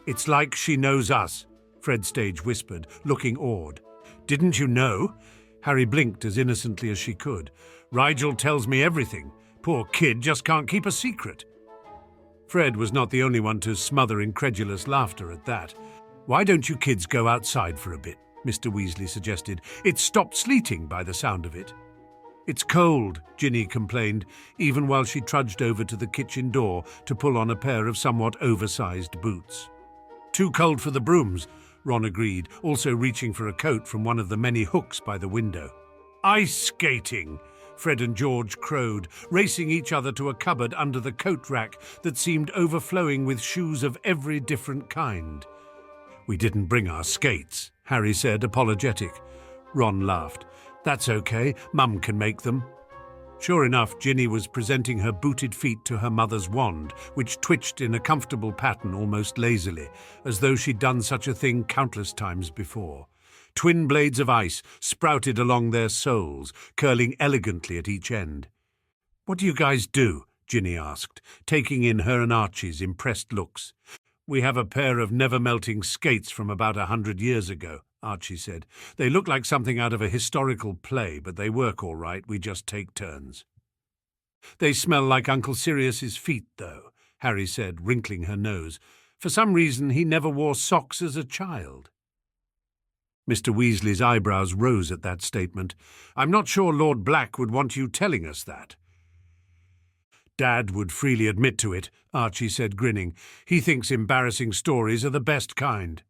A: It's like she knows us, Fred Stage whispered, looking awed. Didn't you know? Harry blinked as innocently as she could. Rigel tells me everything. Poor kid just can't keep a secret. Fred was not the only one to smother incredulous laughter at that. Why don't you kids go outside for a bit? Mr. Weasley suggested. It stopped sleeting by the sound of it. It's cold, Ginny complained, even while she trudged over to the kitchen door to pull on a pair of somewhat oversized boots. Too cold for the brooms, Ron agreed, also reaching for a coat from one of the many hooks by the window. Ice skating, Fred and George crowed, racing each other to a cupboard under the coat rack that seemed overflowing with shoes of every different kind. We didn't bring our skates, Harry said, apologetic. Ron laughed. That's okay, Mum can make them. Sure enough, Ginny was presenting her booted feet to her mother's wand, which twitched in a comfortable pattern almost lazily, as though she'd done such a thing countless times before. Twin blades of ice sprouted along their soles, curling elegantly at each end. What do you guys do? Ginny asked, taking in her and Archie's impressed looks. We have a pair of never-melting skates from about 100 years ago, Archie said. They look like something out of a historical play, but they work all right. We just take turns. They smell like Uncle Sirius's feet, though, Harry said, wrinkling her nose. For some reason, he never wore socks as a child. Mr. Weasley's eyebrows rose at that statement. I'm not sure Lord Black would want you telling us that. Dad would freely admit to it, Archie said, grinning. He thinks embarrassing stories are the best kind.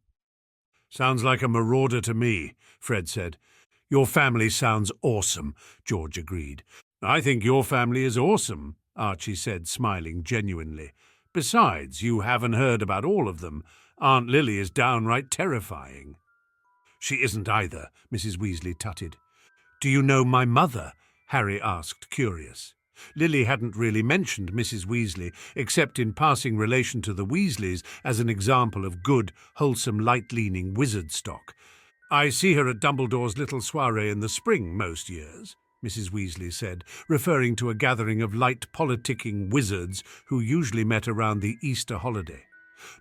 A: Sounds like a marauder to me, Fred said. Your family sounds awesome, George agreed. I think your family is awesome, Archie said, smiling genuinely. Besides, you haven't heard about all of them. Aunt Lily is downright terrifying. She isn't either, Mrs. Weasley tutted. Do you know my mother? Harry asked, curious. Lily hadn't really mentioned Mrs. Weasley, except in passing relation to the Weasleys as an example of good, wholesome, light-leaning wizard stock. I see her at Dumbledore's little soirée in the spring most years, Mrs. Weasley said, referring to a gathering of light-politicking wizards who usually met around the Easter holiday.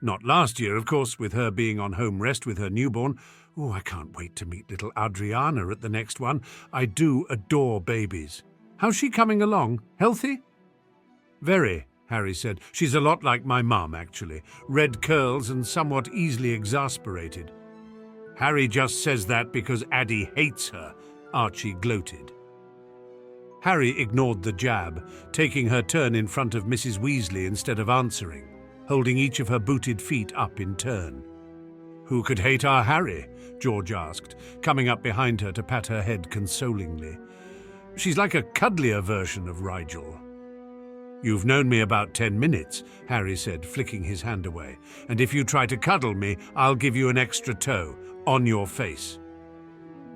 A: Not last year, of course, with her being on home rest with her newborn. Oh, I can't wait to meet little Adriana at the next one. I do adore babies. How's she coming along? Healthy? Very, Harry said. She's a lot like my mum, actually. Red curls and somewhat easily exasperated. Harry just says that because Addie hates her, Archie gloated. Harry ignored the jab, taking her turn in front of Mrs. Weasley instead of answering, holding each of her booted feet up in turn. Who could hate our Harry? George asked, coming up behind her to pat her head consolingly. She's like a cuddlier version of Rigel. You've known me about 10 minutes, Harry said, flicking his hand away. And if you try to cuddle me, I'll give you an extra toe, on your face.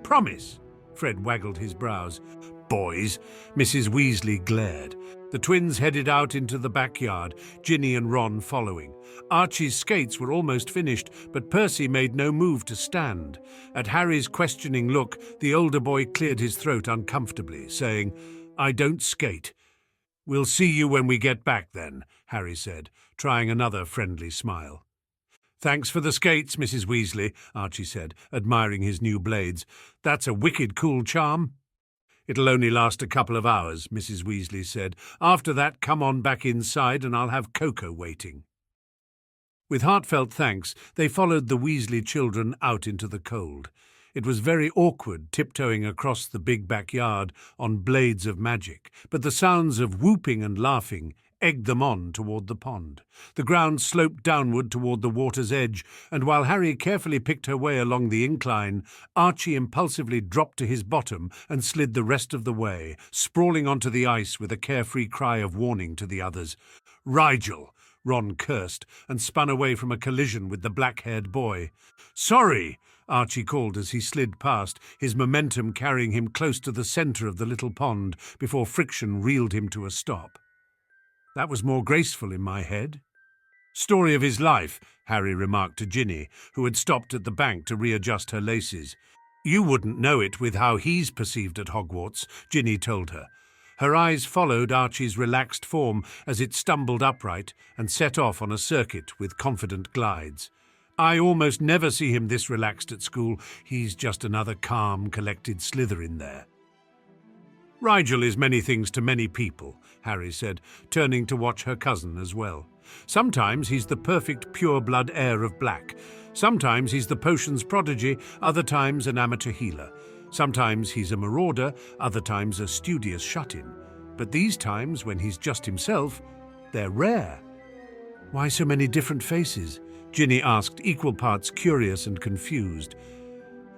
A: Promise, Fred waggled his brows. Boys, Mrs. Weasley glared. The twins headed out into the backyard, Ginny and Ron following. Archie's skates were almost finished, but Percy made no move to stand. At Harry's questioning look, the older boy cleared his throat uncomfortably, saying, I don't skate. We'll see you when we get back then, Harry said, trying another friendly smile. Thanks for the skates, Mrs. Weasley, Archie said, admiring his new blades. That's a wicked cool charm. It'll only last a couple of hours, Mrs. Weasley said. After that, come on back inside and I'll have Coco waiting. With heartfelt thanks, they followed the Weasley children out into the cold. It was very awkward tiptoeing across the big backyard on blades of magic, but the sounds of whooping and laughing egged them on toward the pond. The ground sloped downward toward the water's edge, and while Harry carefully picked her way along the incline, Archie impulsively dropped to his bottom and slid the rest of the way, sprawling onto the ice with a carefree cry of warning to the others. Rigel! Ron cursed and spun away from a collision with the black-haired boy. Sorry! Archie called as he slid past, his momentum carrying him close to the centre of the little pond before friction reeled him to a stop. That was more graceful in my head. Story of his life, Harry remarked to Ginny, who had stopped at the bank to readjust her laces. You wouldn't know it with how he's perceived at Hogwarts, Ginny told her. Her eyes followed Archie's relaxed form as it stumbled upright and set off on a circuit with confident glides. I almost never see him this relaxed at school. He's just another calm, collected Slytherin there. Rigel is many things to many people, Harry said, turning to watch her cousin as well. Sometimes he's the perfect pure-blood heir of black. Sometimes he's the potions prodigy, other times an amateur healer. Sometimes he's a marauder, other times a studious shut-in. But these times, when he's just himself, they're rare. Why so many different faces? Ginny asked, equal parts curious and confused.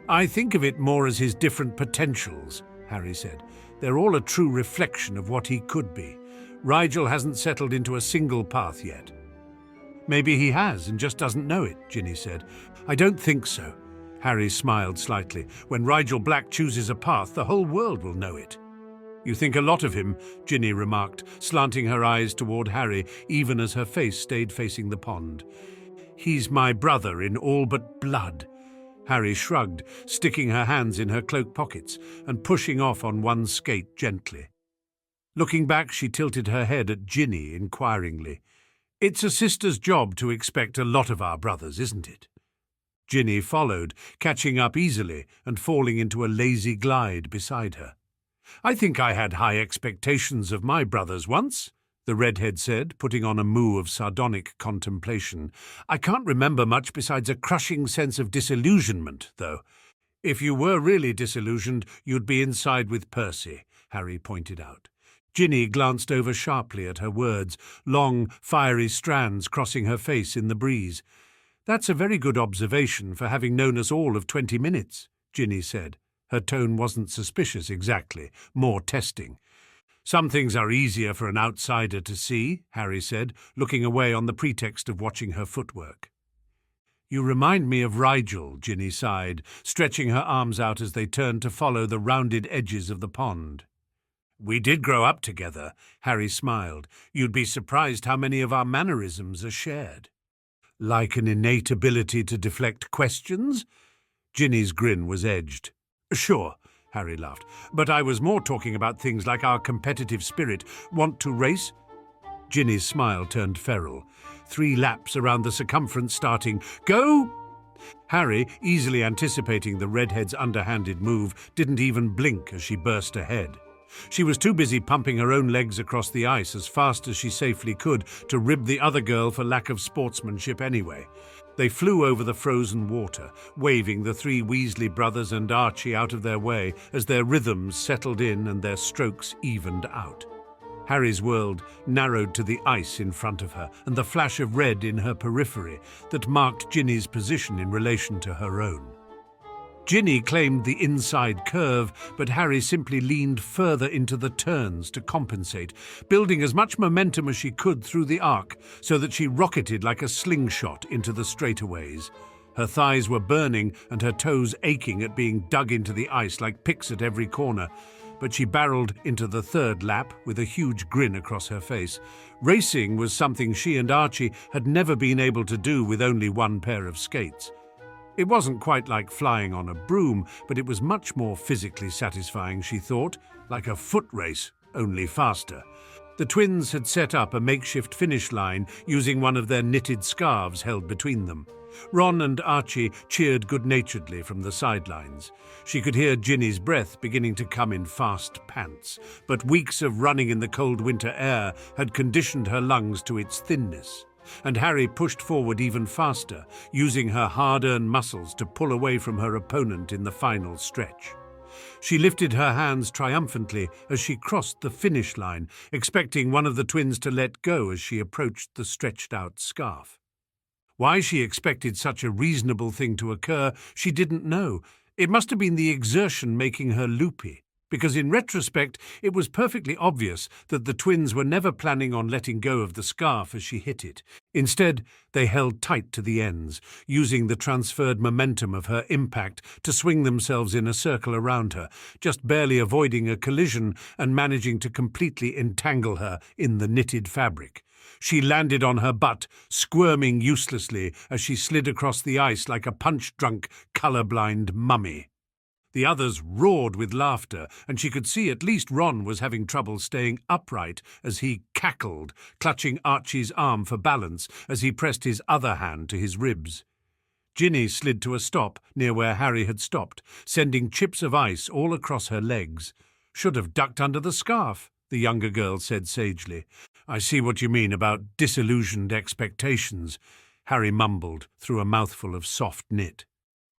A: I think of it more as his different potentials, Harry said. They're all a true reflection of what he could be. Rigel hasn't settled into a single path yet. Maybe he has and just doesn't know it, Ginny said. I don't think so. Harry smiled slightly. When Rigel Black chooses a path, the whole world will know it. You think a lot of him, Ginny remarked, slanting her eyes toward Harry, even as her face stayed facing the pond. He's my brother in all but blood. Harry shrugged, sticking her hands in her cloak pockets and pushing off on one skate gently. Looking back, she tilted her head at Ginny inquiringly. It's a sister's job to expect a lot of our brothers, isn't it? Ginny followed, catching up easily and falling into a lazy glide beside her. I think I had high expectations of my brothers once, the redhead said, putting on a moue of sardonic contemplation. I can't remember much besides a crushing sense of disillusionment, though. If you were really disillusioned, you'd be inside with Percy, Harry pointed out. Ginny glanced over sharply at her words, long, fiery strands crossing her face in the breeze. "That's a very good observation for having known us all of 20 minutes, Ginny said. Her tone wasn't suspicious exactly, more testing. "Some things are easier for an outsider to see," Harry said, looking away on the pretext of watching her footwork. "You remind me of Rigel," Ginny sighed, stretching her arms out as they turned to follow the rounded edges of the pond. "We did grow up together," Harry smiled. "You'd be surprised how many of our mannerisms are shared." "Like an innate ability to deflect questions?" Ginny's grin was edged. "Sure," Harry laughed, "but I was more talking about things like our competitive spirit. Want to race?" Ginny's smile turned feral. 3 laps around the circumference starting. "Go!" Harry, easily anticipating the redhead's underhanded move, didn't even blink as she burst ahead. She was too busy pumping her own legs across the ice as fast as she safely could to rib the other girl for lack of sportsmanship anyway. They flew over the frozen water, waving the 3 Weasley brothers and Archie out of their way as their rhythms settled in and their strokes evened out. Harry's world narrowed to the ice in front of her and the flash of red in her periphery that marked Ginny's position in relation to her own. Ginny claimed the inside curve, but Harry simply leaned further into the turns to compensate, building as much momentum as she could through the arc so that she rocketed like a slingshot into the straightaways. Her thighs were burning and her toes aching at being dug into the ice like picks at every corner, but she barreled into the 3rd lap with a huge grin across her face. Racing was something she and Archie had never been able to do with only one pair of skates. It wasn't quite like flying on a broom, but it was much more physically satisfying, she thought, like a foot race, only faster. The twins had set up a makeshift finish line using one of their knitted scarves held between them. Ron and Archie cheered good-naturedly from the sidelines. She could hear Ginny's breath beginning to come in fast pants, but weeks of running in the cold winter air had conditioned her lungs to its thinness. And Harry pushed forward even faster, using her hard-earned muscles to pull away from her opponent in the final stretch. She lifted her hands triumphantly as she crossed the finish line, expecting one of the twins to let go as she approached the stretched-out scarf. Why she expected such a reasonable thing to occur, she didn't know. It must have been the exertion making her loopy, because in retrospect it was perfectly obvious that the twins were never planning on letting go of the scarf as she hit it. Instead, they held tight to the ends, using the transferred momentum of her impact to swing themselves in a circle around her, just barely avoiding a collision and managing to completely entangle her in the knitted fabric. She landed on her butt, squirming uselessly as she slid across the ice like a punch-drunk, colour-blind mummy. The others roared with laughter, and she could see at least Ron was having trouble staying upright as he cackled, clutching Archie's arm for balance as he pressed his other hand to his ribs. Ginny slid to a stop near where Harry had stopped, sending chips of ice all across her legs. "Should have ducked under the scarf," the younger girl said sagely. "I see what you mean about disillusioned expectations," Harry mumbled through a mouthful of soft knit.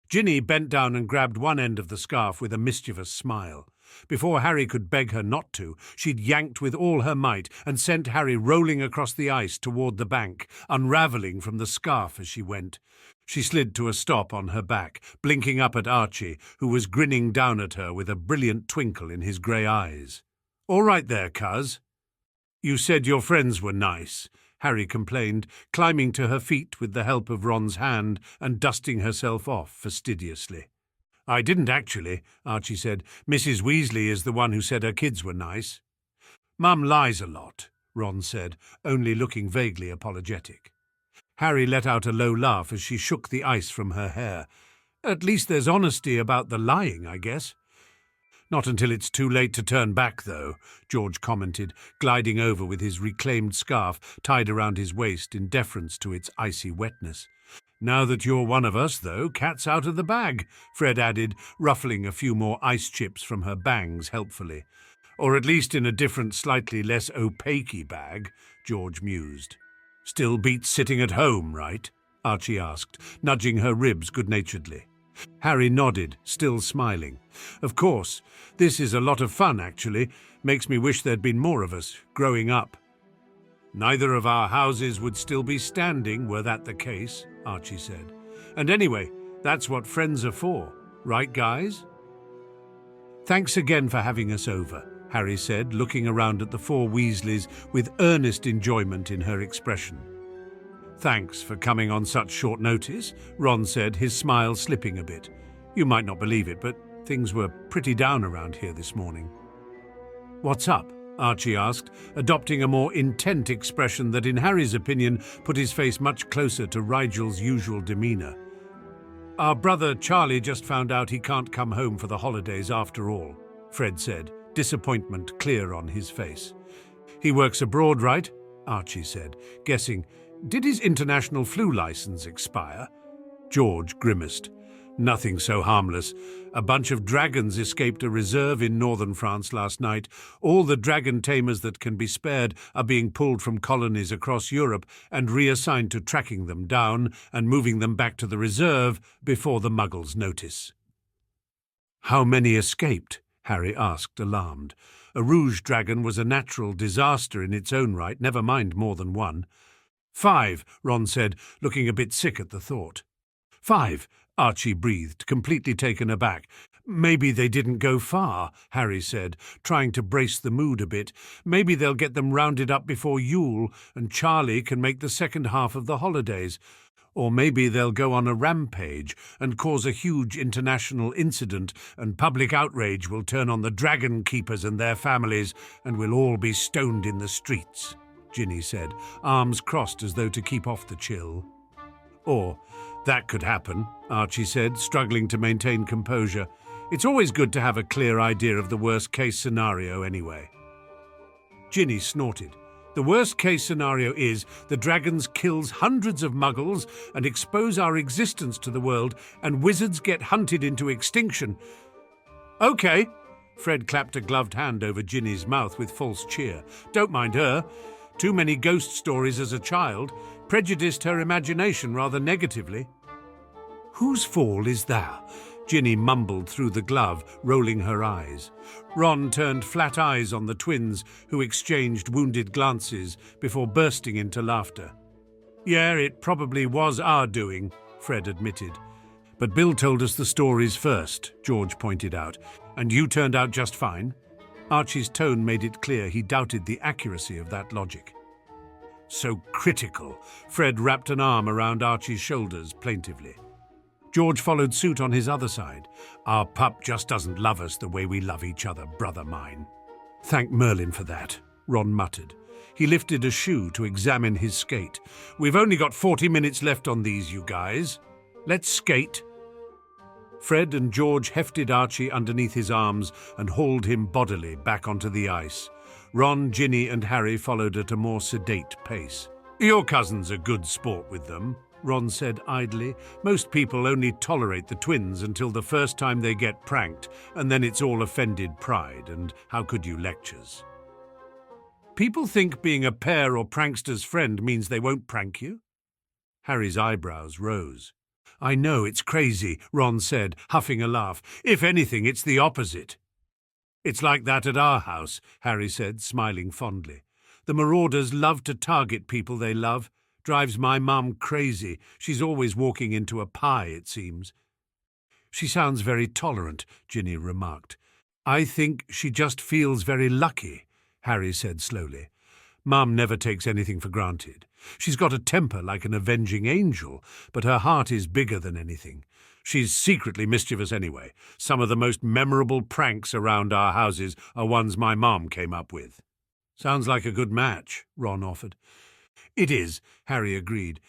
A: Ginny bent down and grabbed one end of the scarf with a mischievous smile. Before Harry could beg her not to, she'd yanked with all her might and sent Harry rolling across the ice toward the bank, unravelling from the scarf as she went. She slid to a stop on her back, blinking up at Archie, who was grinning down at her with a brilliant twinkle in his grey eyes. "All right there, cuz." "You said your friends were nice," Harry complained, climbing to her feet with the help of Ron's hand and dusting herself off fastidiously. "I didn't actually," Archie said. "Mrs. Weasley is the one who said her kids were nice." "Mum lies a lot," Ron said, only looking vaguely apologetic. Harry let out a low laugh as she shook the ice from her hair. "At least there's honesty about the lying, I guess." "Not until it's too late to turn back, though," George commented, gliding over with his reclaimed scarf tied around his waist in deference to its icy wetness. "Now that you're one of us, though, cat's out of the bag," Fred added, ruffling a few more ice chips from her bangs helpfully. "Or at least in a different, slightly less opaque bag," George mused. "Still beats sitting at home, right?" Archie asked, nudging her ribs good-naturedly. Harry nodded, still smiling. Of course, this is a lot of fun, actually. Makes me wish there'd been more of us, growing up. Neither of our houses would still be standing, were that the case, Archie said. And anyway, that's what friends are for, right, guys? Thanks again for having us over, Harry said, looking around at the four Weasleys with earnest enjoyment in her expression. Thanks for coming on such short notice, Ron said, his smile slipping a bit. You might not believe it, but things were pretty down around here this morning. What's up? Archie asked, adopting a more intent expression that in Harry's opinion put his face much closer to Rigel's usual demeanour. Our brother Charlie just found out he can't come home for the holidays after all, Fred said, disappointment clear on his face. He works abroad, right? Archie said, guessing. Did his international flu license expire? George grimaced. Nothing so harmless. A bunch of dragons escaped a reserve in northern France last night. All the dragon tamers that can be spared are being pulled from colonies across Europe and reassigned to tracking them down and moving them back to the reserve before the Muggles notice. How many escaped? Harry asked, alarmed. A rouge dragon was a natural disaster in its own right, never mind more than one. 5, Ron said, looking a bit sick at the thought. 5, Archie breathed, completely taken aback. Maybe they didn't go far, Harry said, trying to brace the mood a bit. Maybe they'll get them rounded up before Yule, and Charlie can make the second half of the holidays. Or maybe they'll go on a rampage and cause a huge international incident, and public outrage will turn on the dragon keepers and their families, and we'll all be stoned in the streets, Ginny said, arms crossed as though to keep off the chill. Or, that could happen, Archie said, struggling to maintain composure. It's always good to have a clear idea of the worst-case scenario anyway. Ginny snorted. The worst-case scenario is the dragons kills hundreds of muggles and expose our existence to the world, and wizards get hunted into extinction. Okay, Fred clapped a gloved hand over Ginny's mouth with false cheer. Don't mind her. Too many ghost stories as a child prejudiced her imagination rather negatively. Whose fall is that? Ginny mumbled through the glove, rolling her eyes. Ron turned flat eyes on the twins, who exchanged wounded glances before bursting into laughter. Yeah, it probably was our doing, Fred admitted. But Bill told us the stories first, George pointed out, and you turned out just fine. Archie's tone made it clear he doubted the accuracy of that logic. So critical, Fred wrapped an arm around Archie's shoulders plaintively. George followed suit on his other side. Our pup just doesn't love us the way we love each other, brother mine. Thank Merlin for that, Ron muttered. He lifted a shoe to examine his skate. We've only got 40 minutes left on these, you guys. Let's skate. Fred and George hefted Archie underneath his arms and hauled him bodily back onto the ice. Ron, Ginny and Harry followed at a more sedate pace. Your cousin's a good sport with them, Ron said idly. Most people only tolerate the twins until the first time they get pranked, and then it's all offended pride, and how could you lectures? People think being a pair or prankster's friend means they won't prank you? Harry's eyebrows rose. I know, it's crazy, Ron said, huffing a laugh. If anything, it's the opposite. It's like that at our house, Harry said, smiling fondly. The marauders love to target people they love. Drives my mum crazy. She's always walking into a pie, it seems. She sounds very tolerant, Ginny remarked. I think she just feels very lucky, Harry said slowly. Mum never takes anything for granted. She's got a temper like an avenging angel, but her heart is bigger than anything. She's secretly mischievous anyway. Some of the most memorable pranks around our houses are ones my mum came up with. Sounds like a good match, Ron offered. It is, Harry agreed.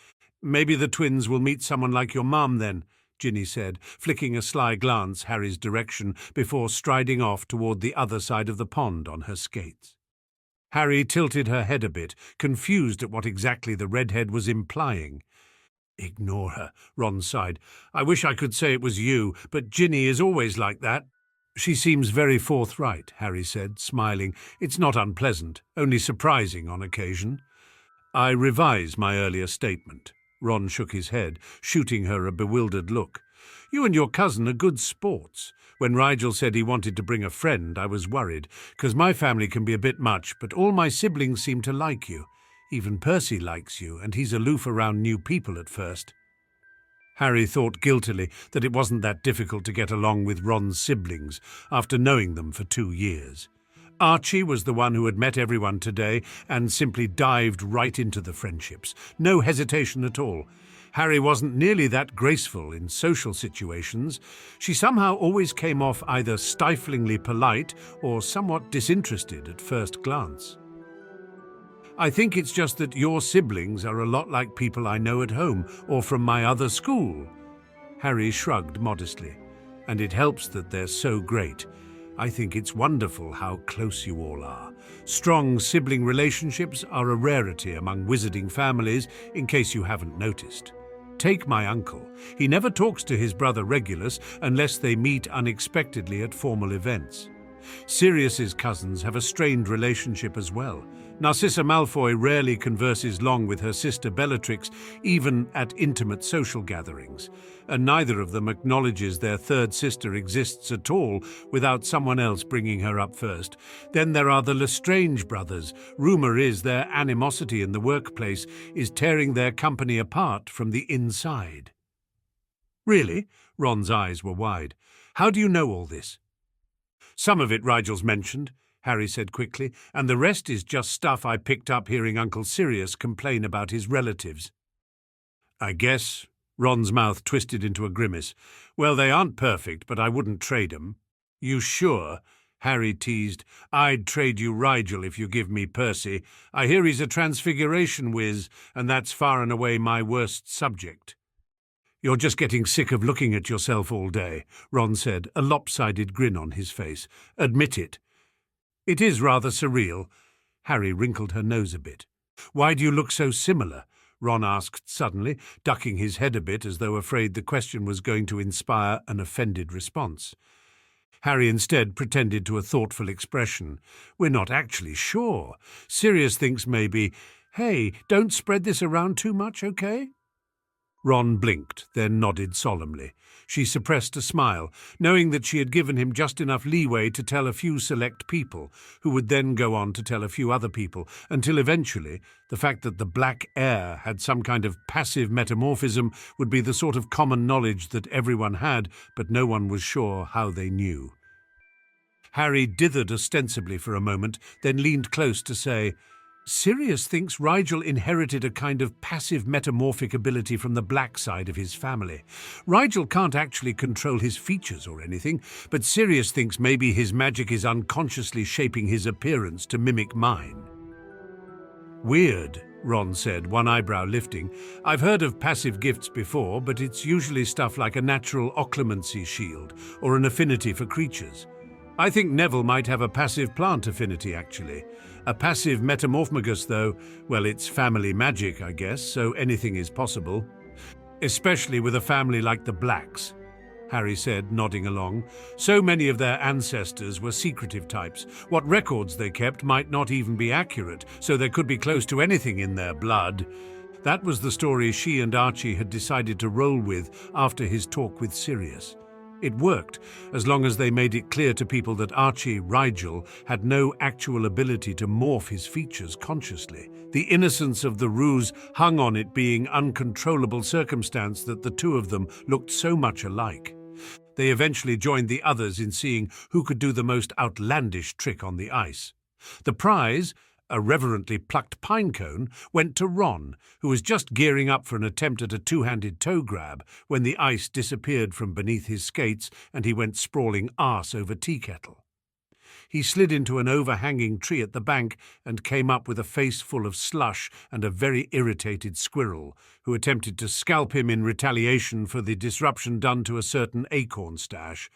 A: Maybe the twins will meet someone like your mum then, Ginny said, flicking a sly glance Harry's direction before striding off toward the other side of the pond on her skates. Harry tilted her head a bit, confused at what exactly the redhead was implying. Ignore her, Ron sighed. I wish I could say it was you, but Ginny is always like that. She seems very forthright, Harry said, smiling. It's not unpleasant, only surprising on occasion. I revise my earlier statement. Ron shook his head, shooting her a bewildered look. You and your cousin are good sports. When Rigel said he wanted to bring a friend, I was worried, because my family can be a bit much, but all my siblings seem to like you. Even Percy likes you, and he's aloof around new people at first. Harry thought guiltily that it wasn't that difficult to get along with Ron's siblings after knowing them for 2 years. Archie was the one who had met everyone today and simply dived right into the friendships. No hesitation at all. Harry wasn't nearly that graceful in social situations. She somehow always came off either stiflingly polite or somewhat disinterested at first glance. I think it's just that your siblings are a lot like people I know at home or from my other school. Harry shrugged modestly. And it helps that they're so great. I think it's wonderful how close you all are. Strong sibling relationships are a rarity among wizarding families, in case you haven't noticed. Take my uncle. He never talks to his brother Regulus unless they meet unexpectedly at formal events. Sirius's cousins have a strained relationship as well. Narcissa Malfoy rarely converses long with her sister Bellatrix, even at intimate social gatherings, and neither of them acknowledges their third sister exists at all without someone else bringing her up first. Then there are the Lestrange brothers. Rumor is their animosity in the workplace is tearing their company apart from the inside. Really? Ron's eyes were wide. How do you know all this? Some of it Rigel's mentioned, Harry said quickly, and the rest is just stuff I picked up hearing Uncle Sirius complain about his relatives. I guess. Ron's mouth twisted into a grimace. Well, they aren't perfect, but I wouldn't trade 'em. You sure? Harry teased. I'd trade you Rigel if you give me Percy. I hear he's a transfiguration whiz, and that's far and away my worst subject. You're just getting sick of looking at yourself all day, Ron said, a lopsided grin on his face. Admit it. It is rather surreal. Harry wrinkled her nose a bit. Why do you look so similar? Ron asked suddenly, ducking his head a bit as though afraid the question was going to inspire an offended response. Harry instead pretended to a thoughtful expression. We're not actually sure. Sirius thinks maybe, hey, don't spread this around too much, okay? Ron blinked, then nodded solemnly. She suppressed a smile, knowing that she had given him just enough leeway to tell a few select people, who would then go on to tell a few other people, until eventually the fact that the black air had some kind of passive metamorphism would be the sort of common knowledge that everyone had, but no one was sure how they knew. Harry dithered ostensibly for a moment, then leaned close to say, Sirius thinks Rigel inherited a kind of passive metamorphic ability from the black side of his family. Rigel can't actually control his features or anything, but Sirius thinks maybe his magic is unconsciously shaping his appearance to mimic mine. Weird, Ron said, one eyebrow lifting. I've heard of passive gifts before, but it's usually stuff like a natural occlumency shield or an affinity for creatures. I think Neville might have a passive plant affinity, actually. A passive metamorphmagus, though, well, it's family magic, I guess, so anything is possible. Especially with a family like the Blacks, Harry said, nodding along. So many of their ancestors were secretive types. What records they kept might not even be accurate, so they could be close to anything in their blood. That was the story she and Archie had decided to roll with after his talk with Sirius. It worked, as long as they made it clear to people that Archie Rigel had no actual ability to morph his features consciously. The innocence of the ruse hung on it being uncontrollable circumstance that the two of them looked so much alike. They eventually joined the others in seeing who could do the most outlandish trick on the ice. The prize, a reverently plucked pine cone, went to Ron, who was just gearing up for an attempt at a two-handed toe grab when the ice disappeared from beneath his skates and he went sprawling arse over tea kettle. He slid into an overhanging tree at the bank and came up with a face full of slush and a very irritated squirrel, who attempted to scalp him in retaliation for the disruption done to a certain acorn stash.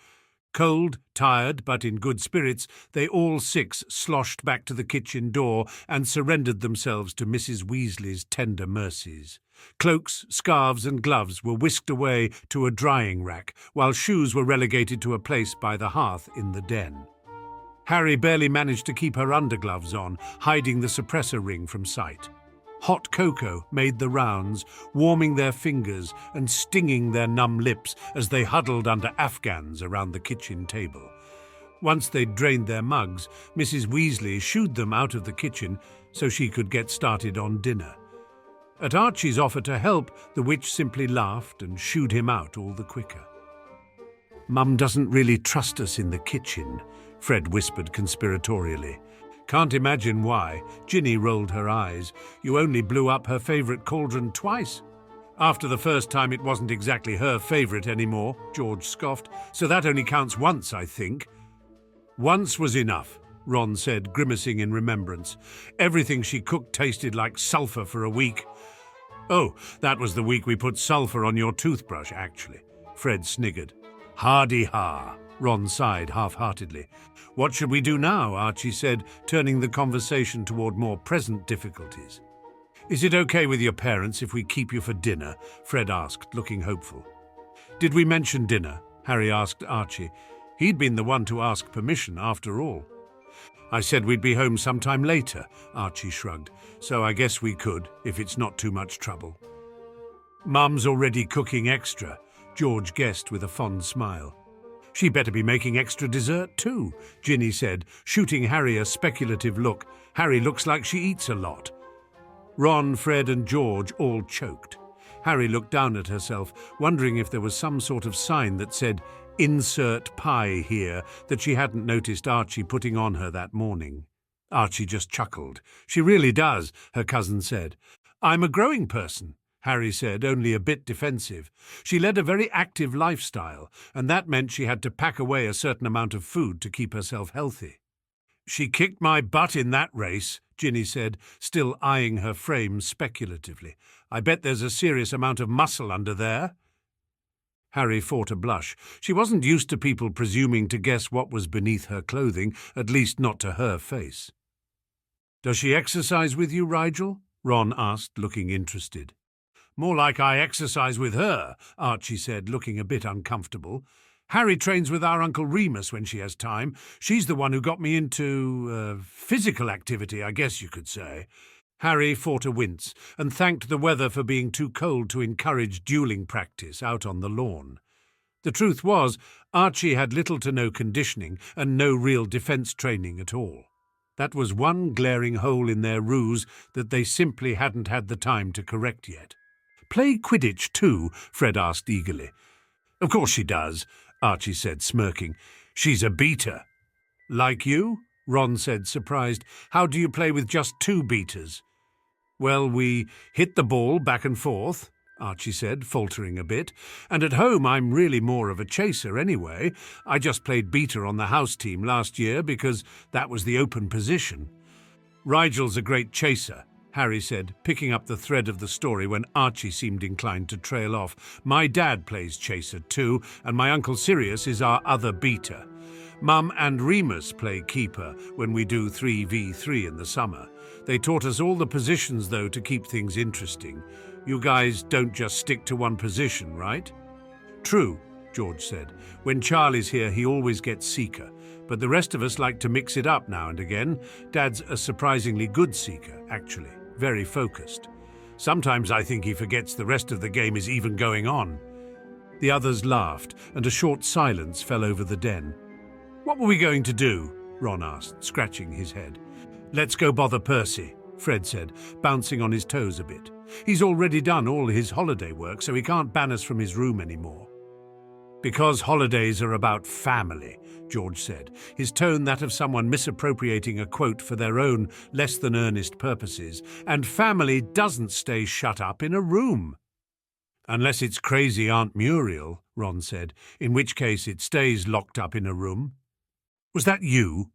A: Cold, tired, but in good spirits, they all six sloshed back to the kitchen door and surrendered themselves to Mrs. Weasley's tender mercies. Cloaks, scarves and gloves were whisked away to a drying rack, while shoes were relegated to a place by the hearth in the den. Harry barely managed to keep her undergloves on, hiding the suppressor ring from sight. Hot cocoa made the rounds, warming their fingers and stinging their numb lips as they huddled under afghans around the kitchen table. Once they'd drained their mugs, Mrs. Weasley shooed them out of the kitchen so she could get started on dinner. At Archie's offer to help, the witch simply laughed and shooed him out all the quicker. "Mum doesn't really trust us in the kitchen," Fred whispered conspiratorially. "Can't imagine why." Ginny rolled her eyes. "You only blew up her favourite cauldron twice." "After the first time it wasn't exactly her favourite anymore," George scoffed. "So that only counts once, I think." "Once was enough," Ron said, grimacing in remembrance. "Everything she cooked tasted like sulphur for a week." "Oh, that was the week we put sulphur on your toothbrush, actually," Fred sniggered. "Hardy-ha," Ron sighed half-heartedly. "What should we do now?" Archie said, turning the conversation toward more present difficulties. "Is it okay with your parents if we keep you for dinner?" Fred asked, looking hopeful. "Did we mention dinner?" Harry asked Archie. He'd been the one to ask permission, after all. "I said we'd be home sometime later," Archie shrugged, "so I guess we could, if it's not too much trouble." "Mum's already cooking extra," George guessed with a fond smile. "She better be making extra dessert too," Ginny said, shooting Harry a speculative look. "Harry looks like she eats a lot." Ron, Fred and George all choked. Harry looked down at herself, wondering if there was some sort of sign that said, "Insert pie here," that she hadn't noticed Archie putting on her that morning. Archie just chuckled. "She really does," her cousin said. "I'm a growing person," Harry said, only a bit defensive. "She led a very active lifestyle, and that meant she had to pack away a certain amount of food to keep herself healthy." "She kicked my butt in that race," Ginny said, still eyeing her frame speculatively. "I bet there's a serious amount of muscle under there." Harry fought a blush. She wasn't used to people presuming to guess what was beneath her clothing, at least not to her face. "Does she exercise with you, Rigel?" Ron asked, looking interested. "More like I exercise with her," Archie said, looking a bit uncomfortable. "Harry trains with our Uncle Remus when she has time. She's the one who got me into physical activity, I guess you could say." Harry fought a wince and thanked the weather for being too cold to encourage dueling practice out on the lawn. The truth was, Archie had little to no conditioning and no real defence training at all. That was one glaring hole in their ruse that they simply hadn't had the time to correct yet. "Play Quidditch too?" Fred asked eagerly. "Of course she does," Archie said, smirking. "She's a beater." "Like you?" Ron said, surprised. "How do you play with just two beaters?" "Well, we hit the ball back and forth," Archie said, faltering a bit. "And at home I'm really more of a chaser anyway. I just played beater on the house team last year because that was the open position." "Rigel's a great chaser," Harry said, picking up the thread of the story when Archie seemed inclined to trail off. "My dad plays chaser too, and my Uncle Sirius is our other beater. Mum and Remus play keeper when we do 3v3 in the summer. They taught us all the positions, though, to keep things interesting. You guys don't just stick to one position, right?" "True," George said. "When Charlie's here, he always gets Seeker, but the rest of us like to mix it up now and again. Dad's a surprisingly good Seeker, actually, very focused. Sometimes I think he forgets the rest of the game is even going on." The others laughed, and a short silence fell over the den. "What were we going to do?" Ron asked, scratching his head. "Let's go bother Percy," Fred said, bouncing on his toes a bit. "He's already done all his holiday work, so he can't ban us from his room anymore." "Because holidays are about family," George said, his tone that of someone misappropriating a quote for their own less-than-earnest purposes. "And family doesn't stay shut up in a room." "Unless it's crazy Aunt Muriel," Ron said, "in which case it stays locked up in a room." "Was that you?"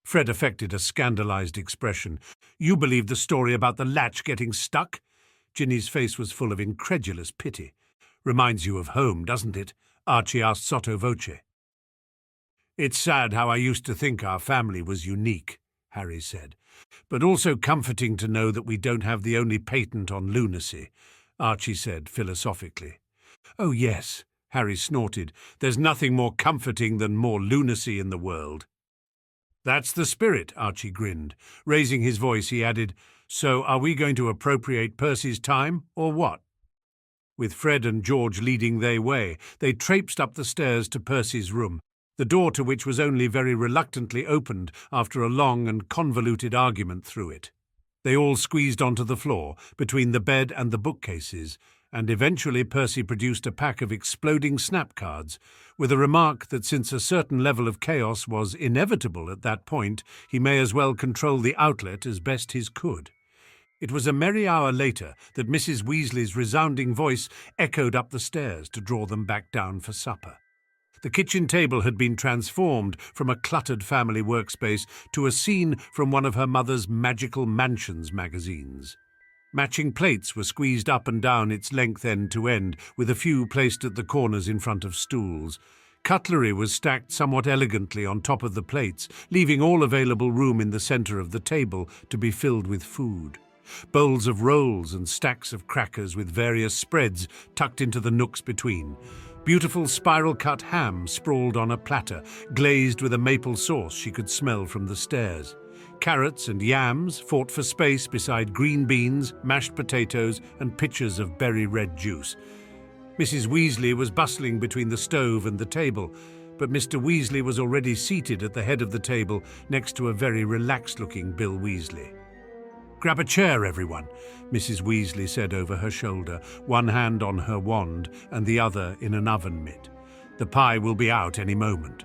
A: Fred affected a scandalized expression. "You believed the story about the latch getting stuck?" Ginny's face was full of incredulous pity. "Reminds you of home, doesn't it?" Archie asked sotto voce. "It's sad how I used to think our family was unique," Harry said. "But also comforting to know that we don't have the only patent on lunacy," Archie said philosophically. "Oh, yes," Harry snorted. "There's nothing more comforting than more lunacy in the world." "That's the spirit," Archie grinned. Raising his voice, he added, So are we going to appropriate Percy's time, or what? With Fred and George leading their way, they traipsed up the stairs to Percy's room, the door to which was only very reluctantly opened after a long and convoluted argument through it. They all squeezed onto the floor, between the bed and the bookcases, and eventually Percy produced a pack of exploding snap cards, with a remark that since a certain level of chaos was inevitable at that point, he may as well control the outlet as best he could. It was a merry hour later that Mrs. Weasley's resounding voice echoed up the stairs to draw them back down for supper. The kitchen table had been transformed from a cluttered family workspace to a scene from one of her mother's Magical Mansions magazines. Matching plates were squeezed up and down its length end to end, with a few placed at the corners in front of stools. Cutlery was stacked somewhat elegantly on top of the plates, leaving all available room in the centre of the table to be filled with food. Bowls of rolls and stacks of crackers with various spreads tucked into the nooks between. Beautiful spiral-cut ham sprawled on a platter, glazed with a maple sauce she could smell from the stairs. Carrots and yams fought for space beside green beans, mashed potatoes, and pitchers of berry-red juice. Mrs. Weasley was bustling between the stove and the table, but Mr. Weasley was already seated at the head of the table next to a very relaxed-looking Bill Weasley. "Grab a chair, everyone," Mrs. Weasley said over her shoulder, one hand on her wand and the other in an oven mitt. "The pie will be out any moment."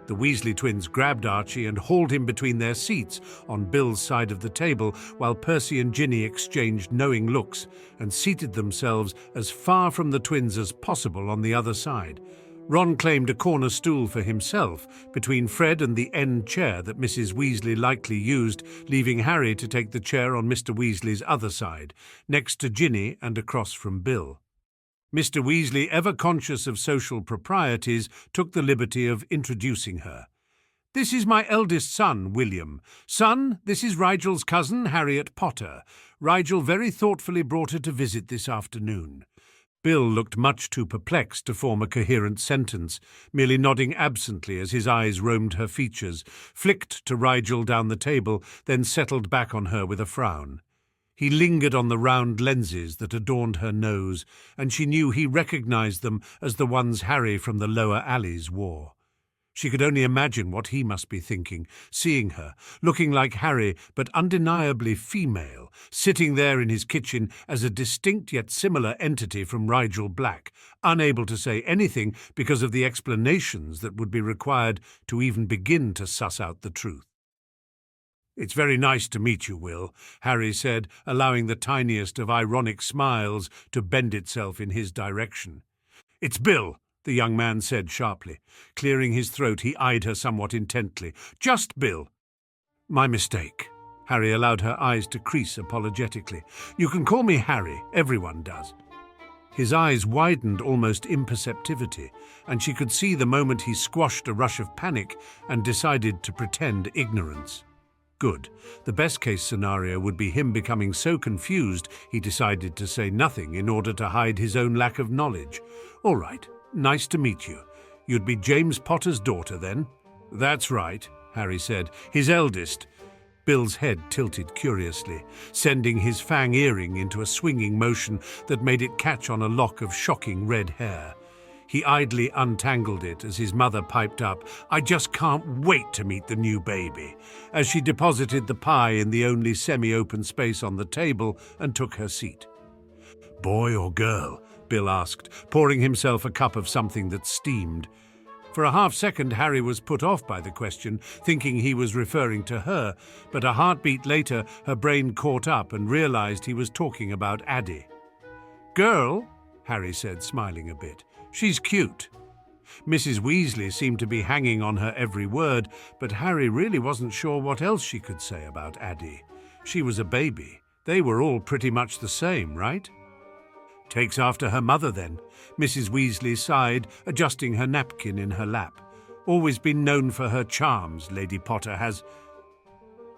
A: The Weasley twins grabbed Archie and hauled him between their seats on Bill's side of the table, while Percy and Ginny exchanged knowing looks and seated themselves as far from the twins as possible on the other side. Ron claimed a corner stool for himself, between Fred and the end chair that Mrs. Weasley likely used, leaving Harry to take the chair on Mr. Weasley's other side, next to Ginny and across from Bill. Mr. Weasley, ever conscious of social proprieties, took the liberty of introducing her. "This is my eldest son, William. Son, this is Rigel's cousin, Harriet Potter. Rigel very thoughtfully brought her to visit this afternoon." Bill looked much too perplexed to form a coherent sentence, merely nodding absently as his eyes roamed her features, flicked to Rigel down the table, then settled back on her with a frown. He lingered on the round lenses that adorned her nose, and she knew he recognized them as the ones Harry from the lower alleys wore. She could only imagine what he must be thinking, seeing her, looking like Harry but undeniably female, sitting there in his kitchen as a distinct yet similar entity from Rigel Black, unable to say anything because of the explanations that would be required to even begin to suss out the truth. "It's very nice to meet you, Will," Harry said, allowing the tiniest of ironic smiles to bend itself in his direction. "It's Bill," the young man said sharply. Clearing his throat, he eyed her somewhat intently. "Just Bill." "My mistake." Harry allowed her eyes to crease apologetically. "You can call me Harry. Everyone does." His eyes widened almost imperceptively, and she could see the moment he squashed a rush of panic and decided to pretend ignorance. Good. The best-case scenario would be him becoming so confused he decided to say nothing in order to hide his own lack of knowledge. "All right. Nice to meet you. You'd be James Potter's daughter, then?" "That's right," Harry said. "His eldest." Bill's head tilted curiously, sending his fang earring into a swinging motion that made it catch on a lock of shocking red hair. He idly untangled it as his mother piped up, "I just can't wait to meet the new baby," as she deposited the pie in the only semi-open space on the table and took her seat. "Boy or girl?" Bill asked, pouring himself a cup of something that steamed. For a half-second, Harry was put off by the question, thinking he was referring to her, but a heartbeat later, her brain caught up and realized he was talking about Addie. "Girl?" Harry said, smiling a bit. "She's cute." Mrs. Weasley seemed to be hanging on her every word, but Harry really wasn't sure what else she could say about Addie. She was a baby. They were all pretty much the same, right? "Takes after her mother, then," Mrs. Weasley sighed, adjusting her napkin in her lap. "Always been known for her charms, Lady Potter has."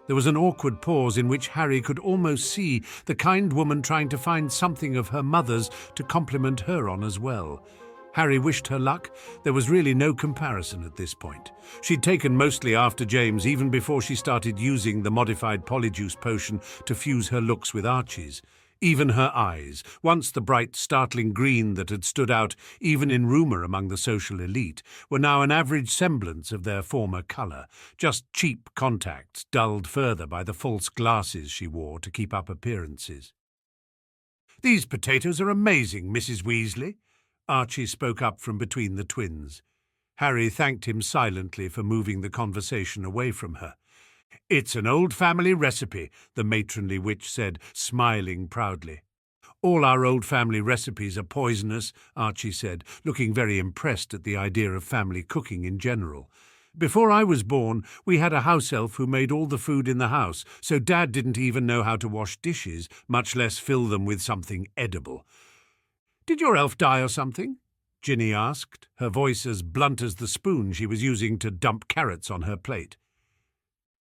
A: There was an awkward pause in which Harry could almost see the kind woman trying to find something of her mother's to compliment her on as well. Harry wished her luck. There was really no comparison at this point. She'd taken mostly after James even before she started using the modified polyjuice potion to fuse her looks with Archie's. Even her eyes, once the bright, startling green that had stood out even in rumour among the social elite, were now an average semblance of their former colour, just cheap contacts dulled further by the false glasses she wore to keep up appearances. "These potatoes are amazing, Mrs. Weasley," Archie spoke up from between the twins. Harry thanked him silently for moving the conversation away from her. "It's an old family recipe," the matronly witch said, smiling proudly. "All our old family recipes are poisonous," Archie said, looking very impressed at the idea of family cooking in general. "Before I was born, we had a house elf who made all the food in the house, so Dad didn't even know how to wash dishes, much less fill them with something edible." "Did your elf die or something?" Ginny asked, her voice as blunt as the spoon she was using to dump carrots on her plate.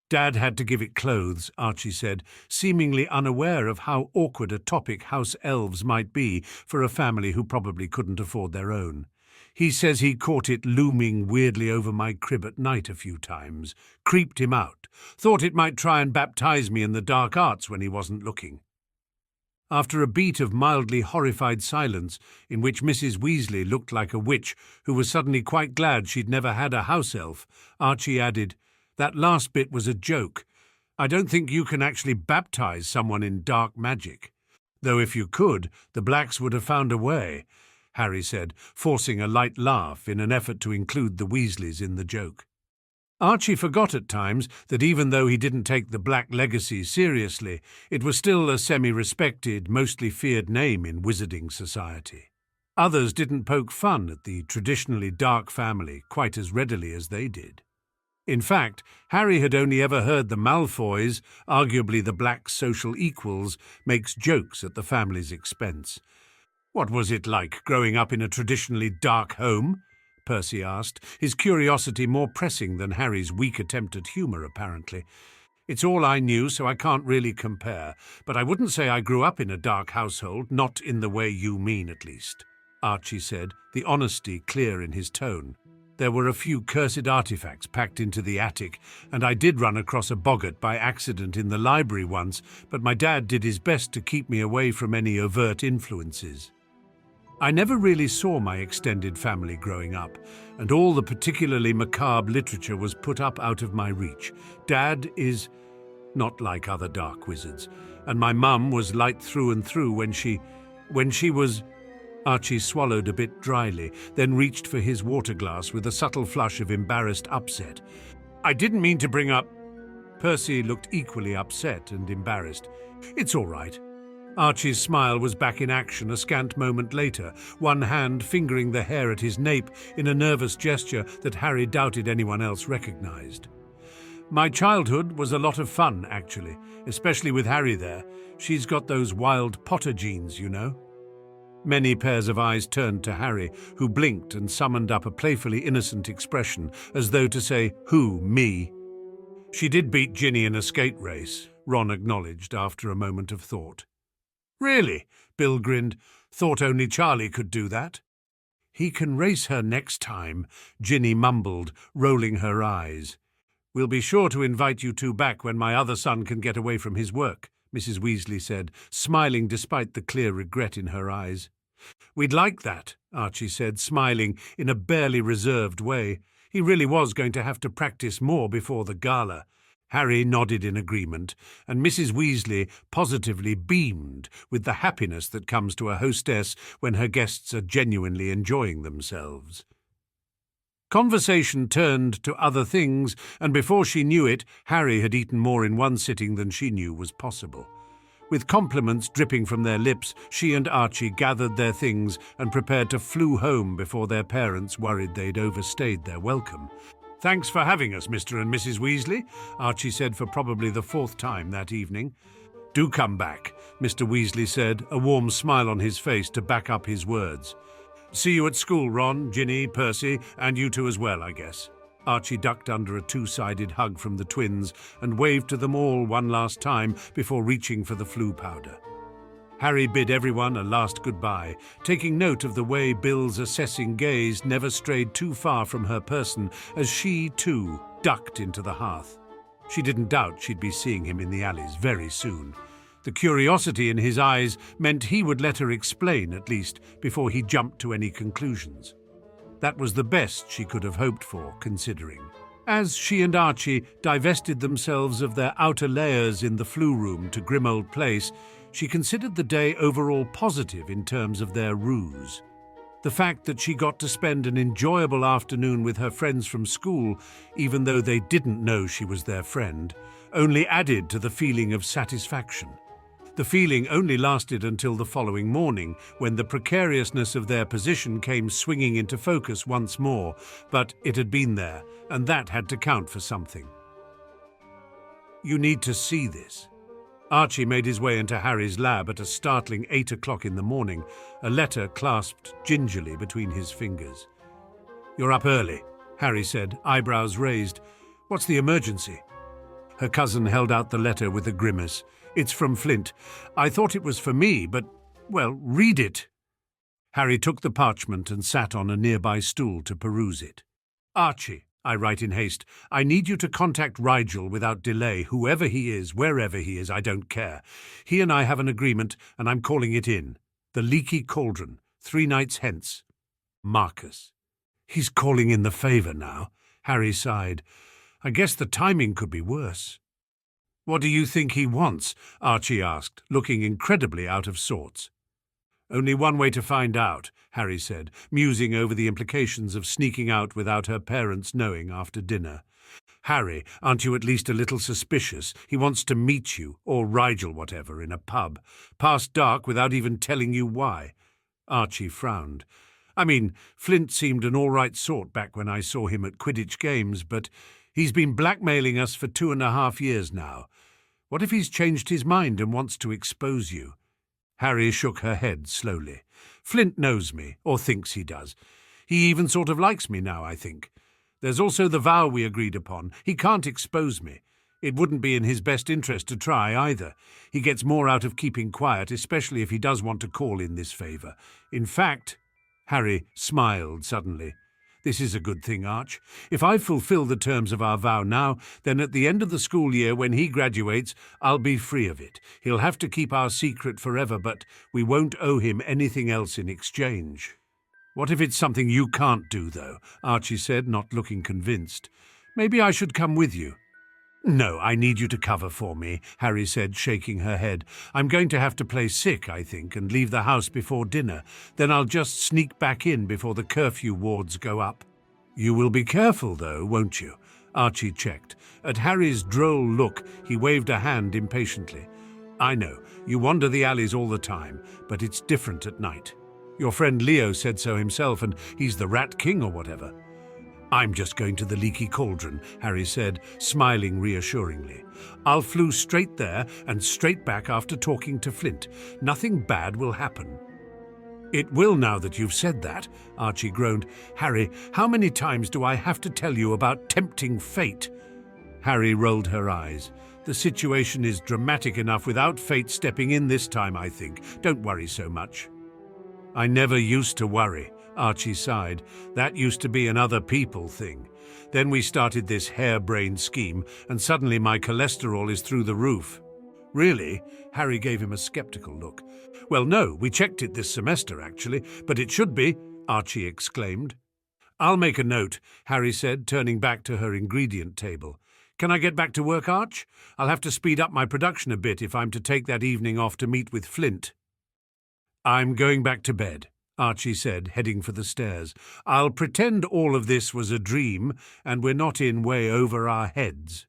A: "Dad had to give it clothes," Archie said, seemingly unaware of how awkward a topic house elves might be for a family who probably couldn't afford their own. "He says he caught it looming weirdly over my crib at night a few times, creeped him out, thought it might try and baptize me in the dark arts when he wasn't looking." After a beat of mildly horrified silence, in which Mrs. Weasley looked like a witch who was suddenly quite glad she'd never had a house elf, Archie added, "That last bit was a joke. I don't think you can actually baptize someone in dark magic. Though if you could, the Blacks would have found a way," Harry said, forcing a light laugh in an effort to include the Weasleys in the joke. Archie forgot at times that even though he didn't take the Black legacy seriously, it was still a semi-respected, mostly feared name in wizarding society. Others didn't poke fun at the traditionally dark family quite as readily as they did. In fact, Harry had only ever heard the Malfoys, arguably the Black social equals, make jokes at the family's expense. "What was it like growing up in a traditionally dark home?" Percy asked, his curiosity more pressing than Harry's weak attempt at humour, apparently. "It's all I knew, so I can't really compare, but I wouldn't say I grew up in a dark household, not in the way you mean, at least," Archie said, the honesty clear in his tone. "There were a few cursed artifacts packed into the attic, and I did run across a boggart by accident in the library once, but my dad did his best to keep me away from any overt influences. I never really saw my extended family growing up, and all the particularly macabre literature was put up out of my reach. Dad is not like other dark wizards, and my mum was light through and through when she was—" Archie swallowed a bit dryly, then reached for his water glass with a subtle flush of embarrassed upset. "I didn't mean to bring up—" Percy looked equally upset and embarrassed. "It's all right." Archie's smile was back in action a scant moment later, one hand fingering the hair at his nape in a nervous gesture that Harry doubted anyone else recognized. "My childhood was a lot of fun, actually, especially with Harry there. She's got those wild Potter genes, you know." Many pairs of eyes turned to Harry, who blinked and summoned up a playfully innocent expression, as though to say, "Who, me?" "She did beat Ginny in a skate race," Ron acknowledged after a moment of thought. "Really?" Bill grinned. "Thought only Charlie could do that." "He can race her next time," Ginny mumbled, rolling her eyes. "We'll be sure to invite you two back when my other son can get away from his work," Mrs. Weasley said, smiling despite the clear regret in her eyes. "We'd like that," Archie said, smiling in a barely reserved way. He really was going to have to practice more before the gala. Harry nodded in agreement, and Mrs. Weasley positively beamed with the happiness that comes to a hostess when her guests are genuinely enjoying themselves. Conversation turned to other things, and before she knew it, Harry had eaten more in one sitting than she knew was possible. With compliments dripping from their lips, she and Archie gathered their things and prepared to flew home before their parents worried they'd overstayed their welcome. "Thanks for having us, Mr. and Mrs. Weasley," Archie said for probably the fourth time that evening. "Do come back," Mr. Weasley said, a warm smile on his face to back up his words. "See you at school, Ron, Ginny, Percy, and you two as well, I guess." Archie ducked under a two-sided hug from the twins and waved to them all one last time before reaching for the flu powder. Harry bid everyone a last goodbye, taking note of the way Bill's assessing gaze never strayed too far from her person as she, too, ducked into the hearth. She didn't doubt she'd be seeing him in the alleys very soon. The curiosity in his eyes meant he would let her explain, at least, before he jumped to any conclusions. That was the best she could have hoped for, considering. As she and Archie divested themselves of their outer layers in the flu room to Grimold Place, she considered the day overall positive in terms of their ruse. The fact that she got to spend an enjoyable afternoon with her friends from school, even though they didn't know she was their friend, only added to the feeling of satisfaction. The feeling only lasted until the following morning, when the precariousness of their position came swinging into focus once more, but it had been there, and that had to count for something. "You need to see this." Archie made his way into Harry's lab at a startling 8 o'clock in the morning, a letter clasped gingerly between his fingers. "You're up early," Harry said, eyebrows raised. "What's the emergency?" Her cousin held out the letter with a grimace. "It's from Flint. I thought it was for me, but, well, read it." Harry took the parchment and sat on a nearby stool to peruse it. "Archie, I write in haste, I need you to contact Rigel without delay, whoever he is, wherever he is, I don't care. He and I have an agreement, and I'm calling it in. The Leaky Cauldron, 3 nights hence. Marcus." "He's calling in the favor now," Harry sighed. "I guess the timing could be worse." "What do you think he wants?" Archie asked, looking incredibly out of sorts. "Only one way to find out," Harry said, musing over the implications of sneaking out without her parents knowing after dinner. "Harry, aren't you at least a little suspicious? He wants to meet you, or Rigel whatever, in a pub, past dark without even telling you why." Archie frowned. "I mean, Flint seemed an all-right sort back when I saw him at Quidditch games, but he's been blackmailing us for 2.5 years now. What if he's changed his mind and wants to expose you?" Harry shook her head slowly. "Flint knows me, or thinks he does. He even sort of likes me now, I think. There's also the vow we agreed upon. He can't expose me. It wouldn't be in his best interest to try, either. He gets more out of keeping quiet, especially if he does want to call in this favor. In fact—" Harry smiled suddenly. "This is a good thing, Arch. If I fulfill the terms of our vow now, then at the end of the school year, when he graduates, I'll be free of it. He'll have to keep our secret forever, but we won't owe him anything else in exchange." "What if it's something you can't do, though?" Archie said, not looking convinced. "Maybe I should come with you." "No, I need you to cover for me," Harry said, shaking her head. "I'm going to have to play sick, I think, and leave the house before dinner. Then I'll just sneak back in before the curfew wards go up." "You will be careful, though, won't you?" Archie checked. At Harry's droll look, he waved a hand impatiently. "I know, you wander the alleys all the time, but it's different at night. Your friend Leo said so himself, and he's the Rat King or whatever." "I'm just going to the Leaky Cauldron," Harry said, smiling reassuringly. "I'll flew straight there and straight back after talking to Flint. Nothing bad will happen." "It will now that you've said that," Archie groaned. "Harry, how many times do I have to tell you about tempting fate?" Harry rolled her eyes. "The situation is dramatic enough without fate stepping in this time, I think. Don't worry so much." "I never used to worry," Archie sighed. "That used to be an other people thing. Then we started this harebrained scheme, and suddenly my cholesterol is through the roof." "Really?" Harry gave him a skeptical look. "Well, no, we checked it this semester, actually, but it should be," Archie exclaimed. "I'll make a note," Harry said, turning back to her ingredient table. "Can I get back to work, Arch? I'll have to speed up my production a bit if I'm to take that evening off to meet with Flint." "I'm going back to bed," Archie said, heading for the stairs. "I'll pretend all of this was a dream, and we're not in way over our heads."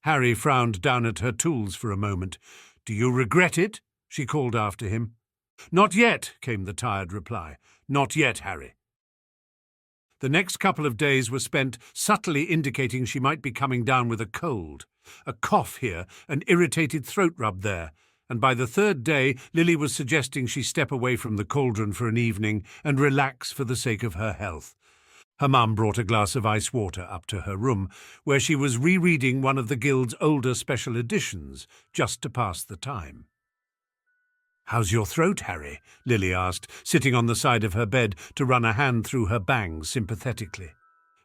A: Harry frowned down at her tools for a moment. "Do you regret it?" she called after him. "Not yet," came the tired reply. "Not yet, Harry." The next couple of days were spent subtly indicating she might be coming down with a cold. A cough here, an irritated throat rub there. And by the third day, Lily was suggesting she step away from the cauldron for an evening and relax for the sake of her health. Her mum brought a glass of ice water up to her room, where she was rereading one of the guild's older special editions, just to pass the time. "How's your throat, Harry?" Lily asked, sitting on the side of her bed to run a hand through her bangs sympathetically.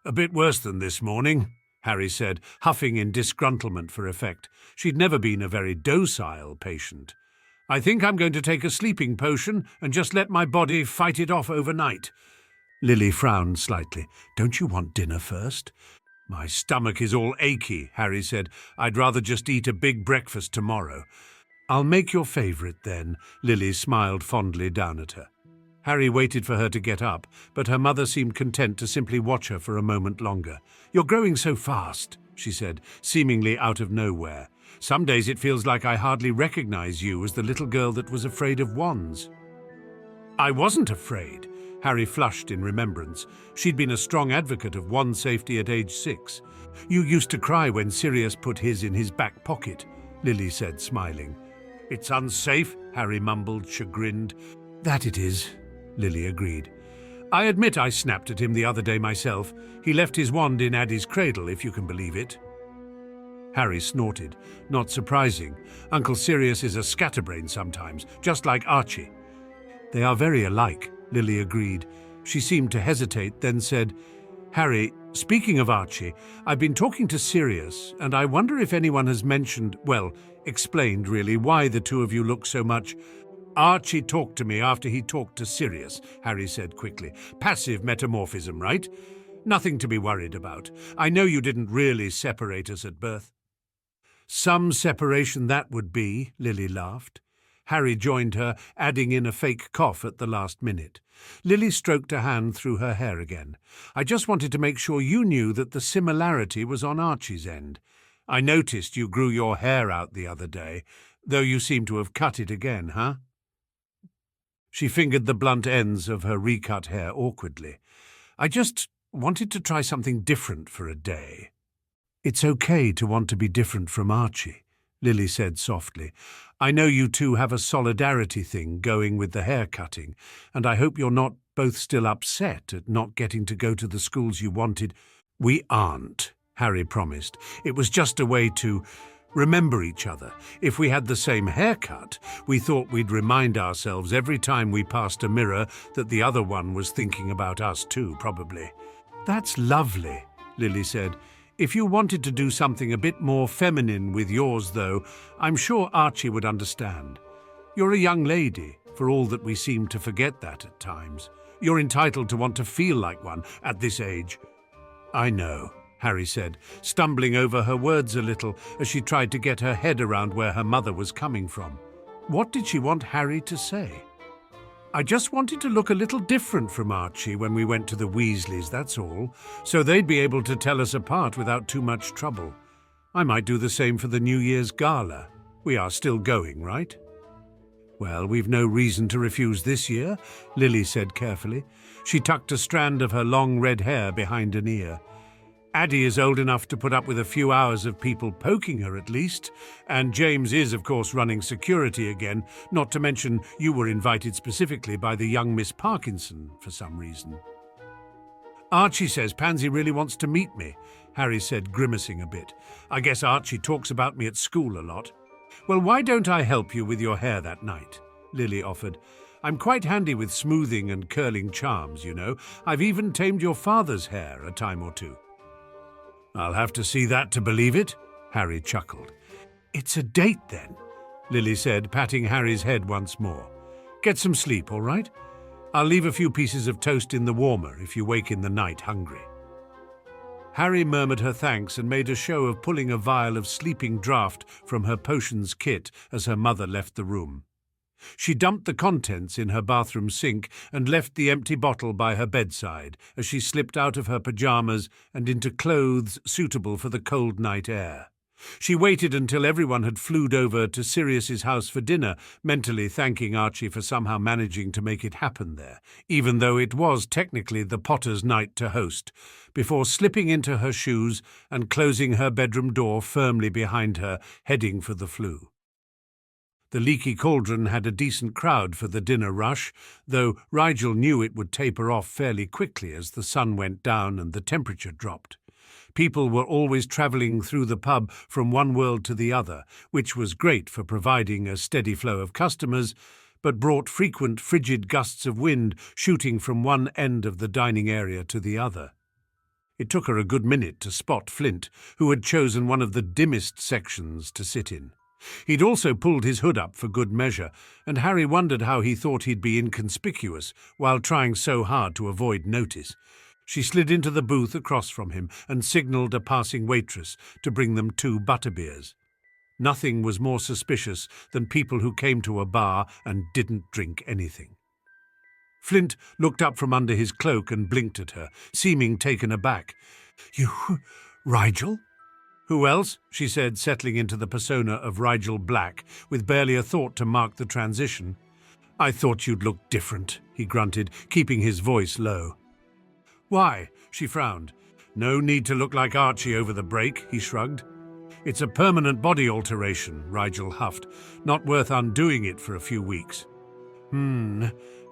A: "A bit worse than this morning," Harry said, huffing in disgruntlement for effect. She'd never been a very docile patient. "I think I'm going to take a sleeping potion and just let my body fight it off overnight." Lily frowned slightly. "Don't you want dinner first?" "My stomach is all achy," Harry said. "I'd rather just eat a big breakfast tomorrow." "I'll make your favourite then," Lily smiled fondly down at her. Harry waited for her to get up, but her mother seemed content to simply watch her for a moment longer. "You're growing so fast," she said, seemingly out of nowhere. "Some days it feels like I hardly recognise you as the little girl that was afraid of wands." "I wasn't afraid." Harry flushed in remembrance. She'd been a strong advocate of wand safety at age 6. "You used to cry when Sirius put his in his back pocket," Lily said, smiling. "It's unsafe," Harry mumbled, chagrined. "That it is," Lily agreed. "I admit I snapped at him the other day myself. He left his wand in Addie's cradle, if you can believe it." Harry snorted. "Not surprising. Uncle Sirius is a scatterbrain sometimes, just like Archie." "They are very alike," Lily agreed. She seemed to hesitate, then said, "Harry, speaking of Archie, I've been talking to Sirius, and I wonder if anyone has explained really why the two of you look so much—" "Archie talked to me after he talked to Sirius," Harry said quickly. "Passive metamorphism, right? Nothing to be worried about. I know you didn't really separate us at birth." "Some separation that would be," Lily laughed. Harry joined her, adding in a fake cough at the last minute. Lily stroked a hand through her hair again. "I just wanted to make sure you knew that the similarity was on Archie's end. I noticed you grew your hair out the other day, though you seem to have cut it again, huh?" She fingered the blunt ends of her recut hair awkwardly. "I just wanted to try something different for a day." "It's okay to want to be different from Archie," Lily said softly. "I know you two have a solidarity thing going with the hair cutting, and I hope you're not both still upset at not getting to go to the schools you wanted." "We aren't," Harry promised. "It was just a way to remember each other. If we had the same haircut, we thought we'd remind ourselves every time we passed a mirror that the other one was thinking about us too, probably." "That's lovely," Lily said. "If you wanted to do something a bit more feminine with yours, though, I'm sure Archie would understand. You're a young lady, for all that we seem to forget that at times. You're entitled to want to feel like one at this age." "I know," Harry said, stumbling over her words a little as she tried to get her head around where her mother was coming from. What did she want Harry to say? "I just wanted to look a little different from Archie when we went to the Weasleys, that's all, so they'd be able to tell us apart without too much trouble. I might do the same for the New Year's gala. We are still going, right?" "Well, we've no reason to refuse this year," Lily said carefully. She tucked a strand of her long red hair behind an ear. "Addie is old enough to put up with a few hours of people poking her at least, and James is, of course, running security again, not to mention you were invited specifically by the young Miss Parkinson for some reason." "Archie says Pansy really wants to meet me," Harry said, grimacing a bit. "I guess Archie talks about me at school a lot." "Well, why don't I help you with your hair that night?" Lily offered. "I'm quite handy with smoothing and curling charms, you know. I've even tamed your father's hair a time or two." "I'll have to see that to believe it," Harry chuckled. "It's a date, then," Lily said, patting Harry's head once more. "Get some sleep, all right? I'll leave a few pieces of toast in the warmer if you wake in the night hungry." Harry murmured her thanks and made a show of pulling a vial of sleeping draught from her potions kit as her mother left the room. She dumped the contents in her bathroom sink and left the empty bottle by her bedside as she slipped out of her pyjamas and into clothes suitable for the cold night air. She waited until everyone had flued over to Sirius's house for dinner, mentally thanking Archie for somehow managing to make it happen there, even though it was technically the Potter's night to host, before slipping into her shoes and closing her bedroom door firmly behind her, heading for the flue. The Leaky Cauldron had a decent crowd for the dinner rush, though Rigel knew it would taper off fairly quickly as the sun went down and the temperature dropped. People were always travelling through the pub from one world to the other, which was great for providing a steady flow of customers, but brought frequent frigid gusts of wind shooting from one end of the dining area to the other. It took her a good minute to spot Flint, who had chosen one of the dimmest sections to sit in. He'd also pulled his hood up for good measure, and Harry wondered how he thought he'd be inconspicuous while trying so hard to avoid notice. She slid into the booth across from him and signalled a passing waitress to bring them 2 butterbeers. Nothing was more suspicious than people who came to a bar and didn't drink anything. Flint looked up from under his cloak and blinked at her, seeming taken aback. "You, Rigel?" "Who else?" she said, settling into the persona of Rigel Black, with barely a thought to mark the transition. "I thought you'd look different," he grunted, keeping his voice low. "Why?" she frowned. "No need to look like Archie over the break," he shrugged. "It's a permanent body alteration," Rigel huffed. "Not worth undoing it for a few weeks."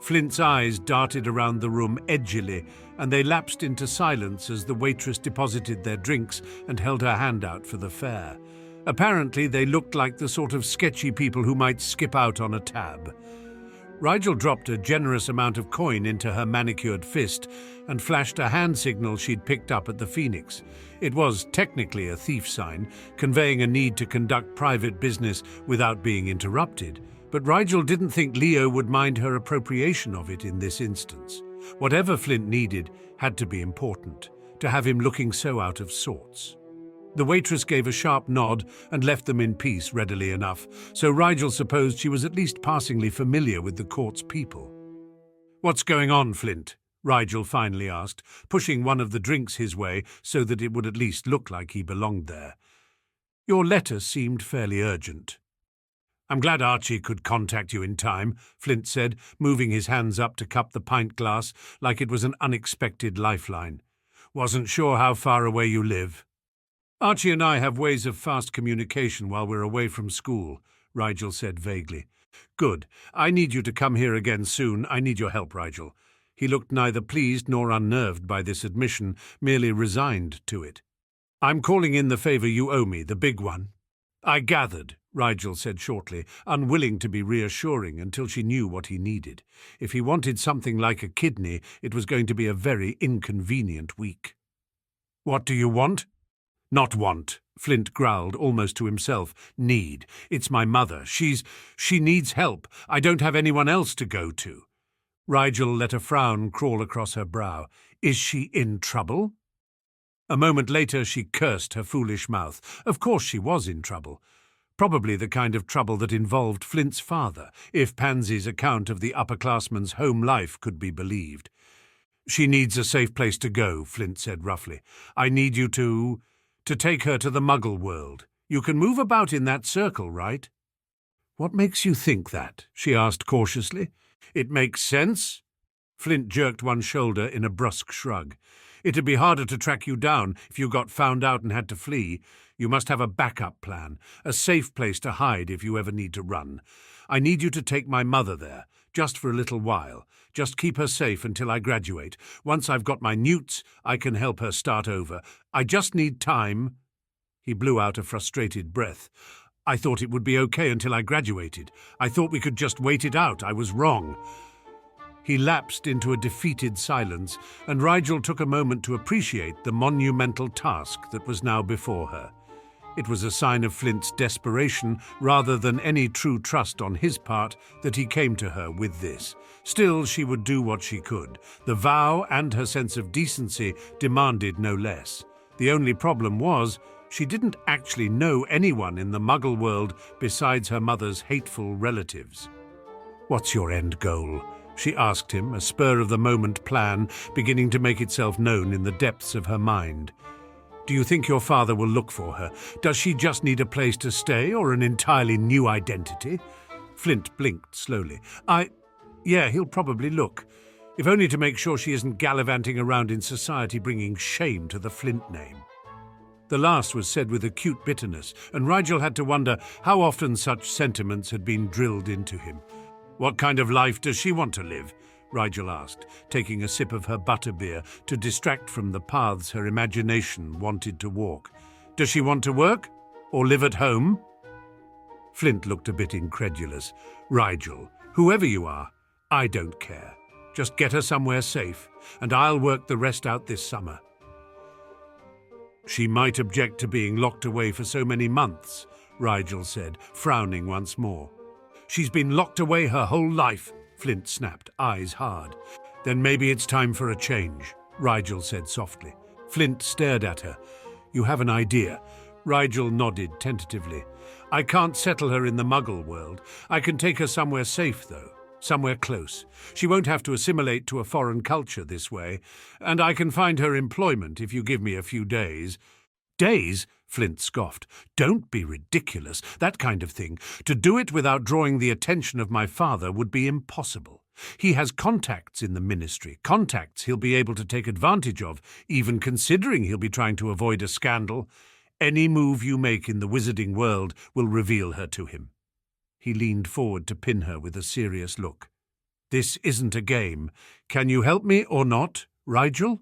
A: Flint's eyes darted around the room edgily, and they lapsed into silence as the waitress deposited their drinks and held her hand out for the fare. Apparently, they looked like the sort of sketchy people who might skip out on a tab. Rigel dropped a generous amount of coin into her manicured fist and flashed a hand signal she'd picked up at the Phoenix. It was technically a thief sign, conveying a need to conduct private business without being interrupted. But Rigel didn't think Leo would mind her appropriation of it in this instance. Whatever Flint needed had to be important, to have him looking so out of sorts. The waitress gave a sharp nod and left them in peace readily enough, so Rigel supposed she was at least passingly familiar with the court's people. "What's going on, Flint?" Rigel finally asked, pushing one of the drinks his way so that it would at least look like he belonged there. "Your letter seemed fairly urgent." "I'm glad Archie could contact you in time," Flint said, moving his hands up to cup the pint glass like it was an unexpected lifeline. "Wasn't sure how far away you live." "Archie and I have ways of fast communication while we're away from school," Rigel said vaguely. "Good. I need you to come here again soon. I need your help, Rigel." He looked neither pleased nor unnerved by this admission, merely resigned to it. "I'm calling in the favor you owe me, the big one." "I gathered," Rigel said shortly, unwilling to be reassuring until she knew what he needed. If he wanted something like a kidney, it was going to be a very inconvenient week. "What do you want?" "Not want," Flint growled almost to himself. "Need. It's my mother. She needs help. I don't have anyone else to go to." Rigel let a frown crawl across her brow. "Is she in trouble?" A moment later she cursed her foolish mouth. Of course she was in trouble. Probably the kind of trouble that involved Flint's father, if Pansy's account of the upperclassman's home life could be believed. "She needs a safe place to go," Flint said roughly. "I need you to take her to the Muggle world. You can move about in that circle, right?" "What makes you think that?" she asked cautiously. "It makes sense." Flint jerked one shoulder in a brusque shrug. "It'd be harder to track you down if you got found out and had to flee. You must have a backup plan, a safe place to hide if you ever need to run. I need you to take my mother there, just for a little while. Just keep her safe until I graduate. Once I've got my newts, I can help her start over. I just need time." He blew out a frustrated breath. "I thought it would be okay until I graduated. I thought we could just wait it out. I was wrong." He lapsed into a defeated silence, and Rigel took a moment to appreciate the monumental task that was now before her. It was a sign of Flint's desperation, rather than any true trust on his part, that he came to her with this. Still, she would do what she could. The vow and her sense of decency demanded no less. The only problem was, she didn't actually know anyone in the Muggle world besides her mother's hateful relatives. "What's your end goal?" she asked him, a spur-of-the-moment plan beginning to make itself known in the depths of her mind. "Do you think your father will look for her? Does she just need a place to stay or an entirely new identity?" Flint blinked slowly. Yeah, he'll probably look. If only to make sure she isn't gallivanting around in society bringing shame to the Flint name." The last was said with acute bitterness, and Rigel had to wonder how often such sentiments had been drilled into him. "What kind of life does she want to live?" Rigel asked, taking a sip of her butterbeer to distract from the paths her imagination wanted to walk. "Does she want to work? Or live at home?" Flint looked a bit incredulous. "Rigel, Whoever you are, I don't care. Just get her somewhere safe, and I'll work the rest out this summer." "She might object to being locked away for so many months," Rigel said, frowning once more. "She's been locked away her whole life," Flint snapped, eyes hard. "Then maybe it's time for a change," Rigel said softly. Flint stared at her. "You have an idea?" Rigel nodded tentatively. "I can't settle her in the Muggle world. I can take her somewhere safe, though. Somewhere close. She won't have to assimilate to a foreign culture this way, and I can find her employment if you give me a few days." "Days?" Flint scoffed. "Don't be ridiculous. That kind of thing. To do it without drawing the attention of my father would be impossible. He has contacts in the ministry, contacts he'll be able to take advantage of, even considering he'll be trying to avoid a scandal. Any move you make in the wizarding world will reveal her to him." He leaned forward to pin her with a serious look. "This isn't a game. Can you help me or not, Rigel?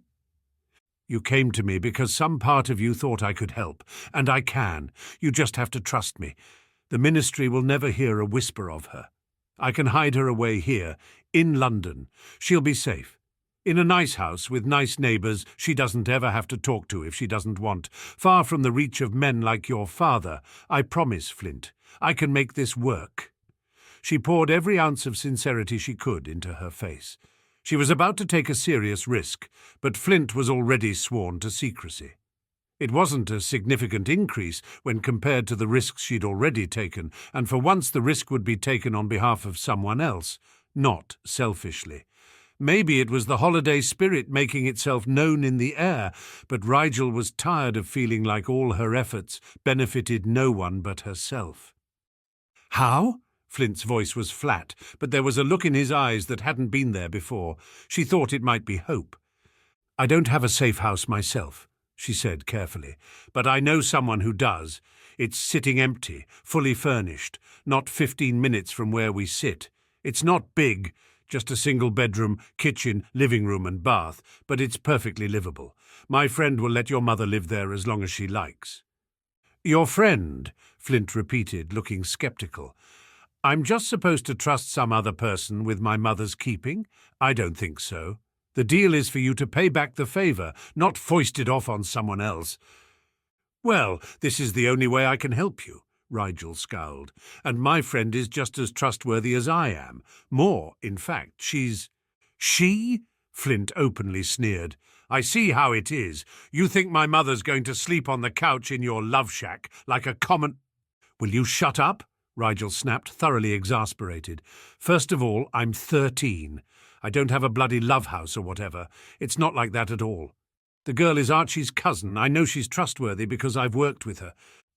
A: You came to me because some part of you thought I could help, and I can. You just have to trust me. The ministry will never hear a whisper of her. I can hide her away here, in London. She'll be safe. In a nice house with nice neighbours she doesn't ever have to talk to if she doesn't want. Far from the reach of men like your father. I promise, Flint. I can make this work." She poured every ounce of sincerity she could into her face. She was about to take a serious risk, but Flint was already sworn to secrecy. It wasn't a significant increase when compared to the risks she'd already taken, and for once the risk would be taken on behalf of someone else, not selfishly. Maybe it was the holiday spirit making itself known in the air, but Rigel was tired of feeling like all her efforts benefited no one but herself. "How?" Flint's voice was flat, but there was a look in his eyes that hadn't been there before. She thought it might be hope. "I don't have a safe house myself," she said carefully, "but I know someone who does. It's sitting empty, fully furnished, not 15 minutes from where we sit. It's not big, just a single bedroom, kitchen, living room and bath, but it's perfectly livable. My friend will let your mother live there as long as she likes." "Your friend?" Flint repeated, looking skeptical. "I'm just supposed to trust some other person with my mother's keeping? I don't think so. The deal is for you to pay back the favour, not foist it off on someone else." "Well, this is the only way I can help you," Rigel scowled. "And my friend is just as trustworthy as I am. More, in fact, she's—" "She?" Flint openly sneered. "I see how it is. You think my mother's going to sleep on the couch in your love shack like a common—" "Will you shut up?" Rigel snapped, thoroughly exasperated. "First of all, I'm 13. I don't have a bloody love house or whatever. It's not like that at all. The girl is Archie's cousin. I know she's trustworthy because I've worked with her."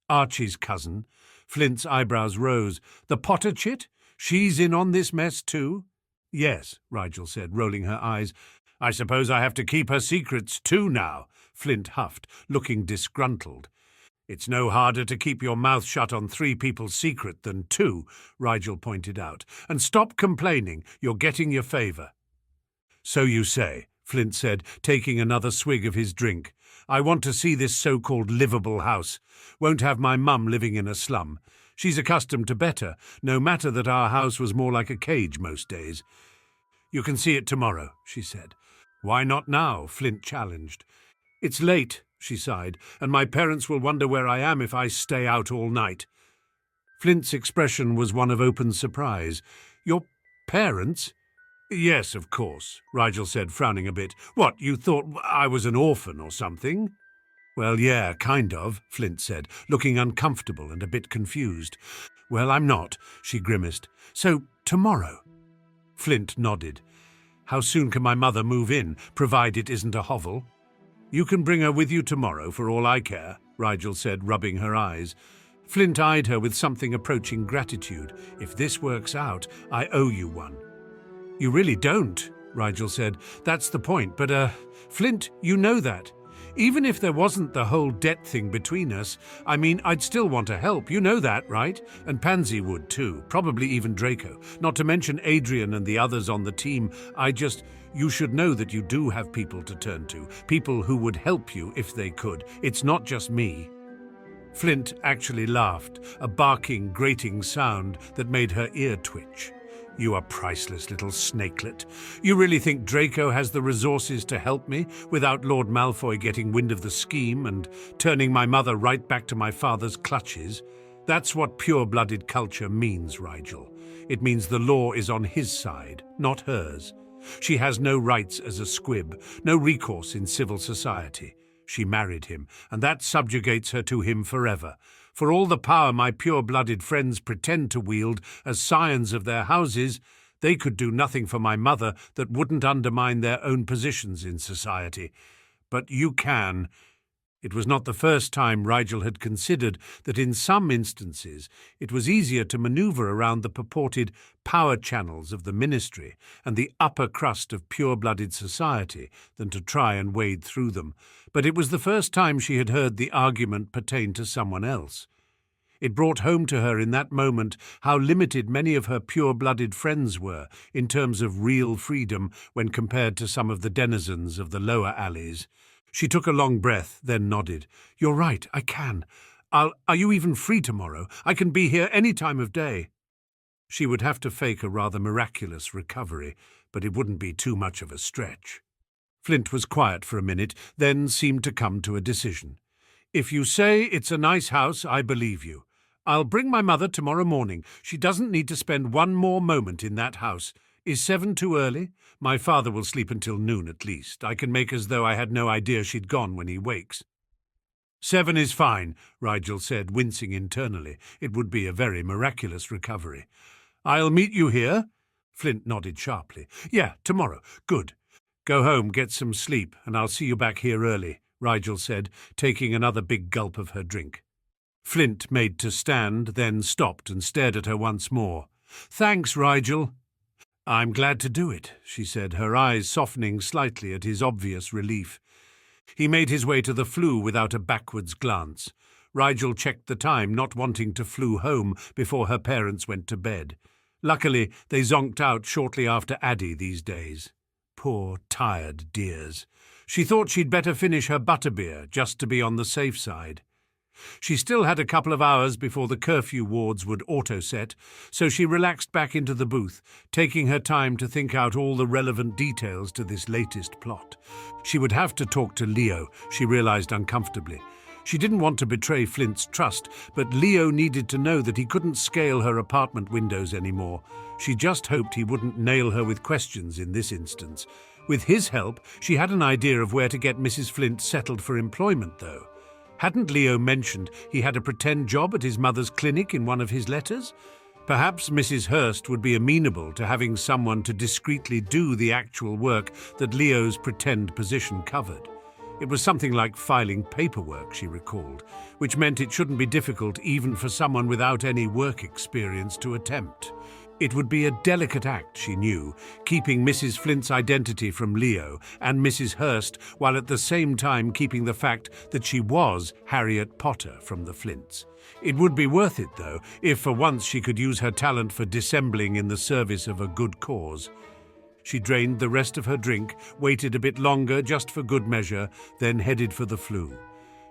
A: "Archie's cousin?" Flint's eyebrows rose. "The Potter chit? She's in on this mess too?" "Yes," Rigel said, rolling her eyes. "I suppose I have to keep her secrets too now," Flint huffed, looking disgruntled. "It's no harder to keep your mouth shut on 3 people's secret than 2, Rigel pointed out. "And stop complaining. You're getting your favour." "So you say," Flint said, taking another swig of his drink. "I want to see this so-called livable house. Won't have my mum living in a slum. She's accustomed to better, no matter that our house was more like a cage most days." "You can see it tomorrow," she said. "Why not now?" Flint challenged. "It's late," she sighed, "and my parents will wonder where I am if I stay out all night." Flint's expression was one of open surprise. "Your parents?" "Yes, of course," Rigel said, frowning a bit. "What, you thought I was an orphan or something?" "Well, yeah, kind of," Flint said, looking uncomfortable and a bit confused. "Well, I'm not," she grimaced. "So, tomorrow?" Flint nodded. "How soon can my mother move in, provided it isn't a hovel?" "You can bring her with you tomorrow, for all I care," Rigel said, rubbing her eyes. Flint eyed her with something approaching gratitude. "If this works out, I owe you one." "You really don't," Rigel said. "That's the point, but, Flint, you know that. Even if there wasn't the whole debt thing between us, I mean, I'd still want to help. You know that, right? And Pansy would too, probably even Draco. Not to mention Adrian and the others on the team. You should know that you do have people to turn to, people who would help you if they could. It's not just me." Flint actually laughed, a barking, grating sound that made her ear twitch. You are priceless little snakelet. You really think Draco has the resources to help me without Lord Malfoy getting wind of the scheme and turning my mother right back to my father's clutches? That's what pure-blooded culture means, Rigel. It means the law is on his side, not hers. She has no rights as a squib, no recourse in civil society. She married him, and that subjugates her to him forever. For all the power my pure-blooded friends pretend to wield as scions of their houses, they could do nothing for my mother that wouldn't undermine their own positions in society. But you can. It was not the first time Rigel had considered that in some instances it was easier to maneuver around the purported power channels of the ministry and the upper crust of pure-blooded society than to try and wade through them. But it was the first time she had heard the argument pertain to someone else. It brought home to her in that moment how limited many of her pure-blooded friends were in terms of real freedom when compared to some of the denizens of the lower alleys. She took a long breath, then nodded. "You're right, I can. Are you even free tomorrow? I can be here any time of day." She would have to fake a rather miraculous recovery, but it wouldn't be too much of a stretch. Flint was quiet for a minute, then seemed to come to a decision. "If you say it's a nice house, I believe you. I'll bring my mother tomorrow morning. She doesn't need to spend one more moment in that house. Is 7 too early? My father will sleep until noon at least. I can make as though I had no idea she'd gone when he wakes." 7 is fine, Rigel said, wincing internally. It would be a very miraculous recovery. "I'll meet you here?" Flint nodded sharply. "Yeah, tomorrow. Good. Go home, get some sleep, and I'll see you back here early," Rigel said, taking another big gulp of her drink. Flint made to stand, then stopped and stared at her once more. "Thanks, Rigel." "I'm glad to do it," she said, her eyes softening slightly at his obvious relief. He made his way to the flue without a backwards glance. Rigel checked the time, not wanting to flue home before her parents went to bed. Luckily, they zonked out shortly after Addie these days. Poor, tired dears. She thought she'd better finish her butterbeer, just to be on the safe side. She still had a couple of hours before the curfew wards would auto-set, so she relaxed back into the booth, taking her time to think out all the relevant details to this latest plot. She would have to talk to Leo, she realized uncomfortably. She didn't want to betray Flint's trust, but Leo needed to know that he couldn't scale her apartment windows anymore. She just hoped he wouldn't nail her with questions in this instance. With his help, she had an idea of where to get Mrs. Flint settled for employment, though. Hadn't Leo mentioned he had a pretend job at his mother's clinic in one of his letters? Perhaps Mrs. Hurst would be amenable to having someone to discreetly do the actual work that Leo's pretend position covered. It was something like filing paperwork, she recalled, which meant it shouldn't be difficult even for someone without any work experience to attempt. It would be a delicate act, she knew, keeping Mrs. Flint's identity from Leo and Mrs. Hurst while at the same time keeping the fact that she was Harriet Potter from the Flints. It would be worth it, though, if for once she could use her talent for dissembling in the service of a good cause. She drained the rest of her drink, waited a bit longer just for good measure, then headed for the flue.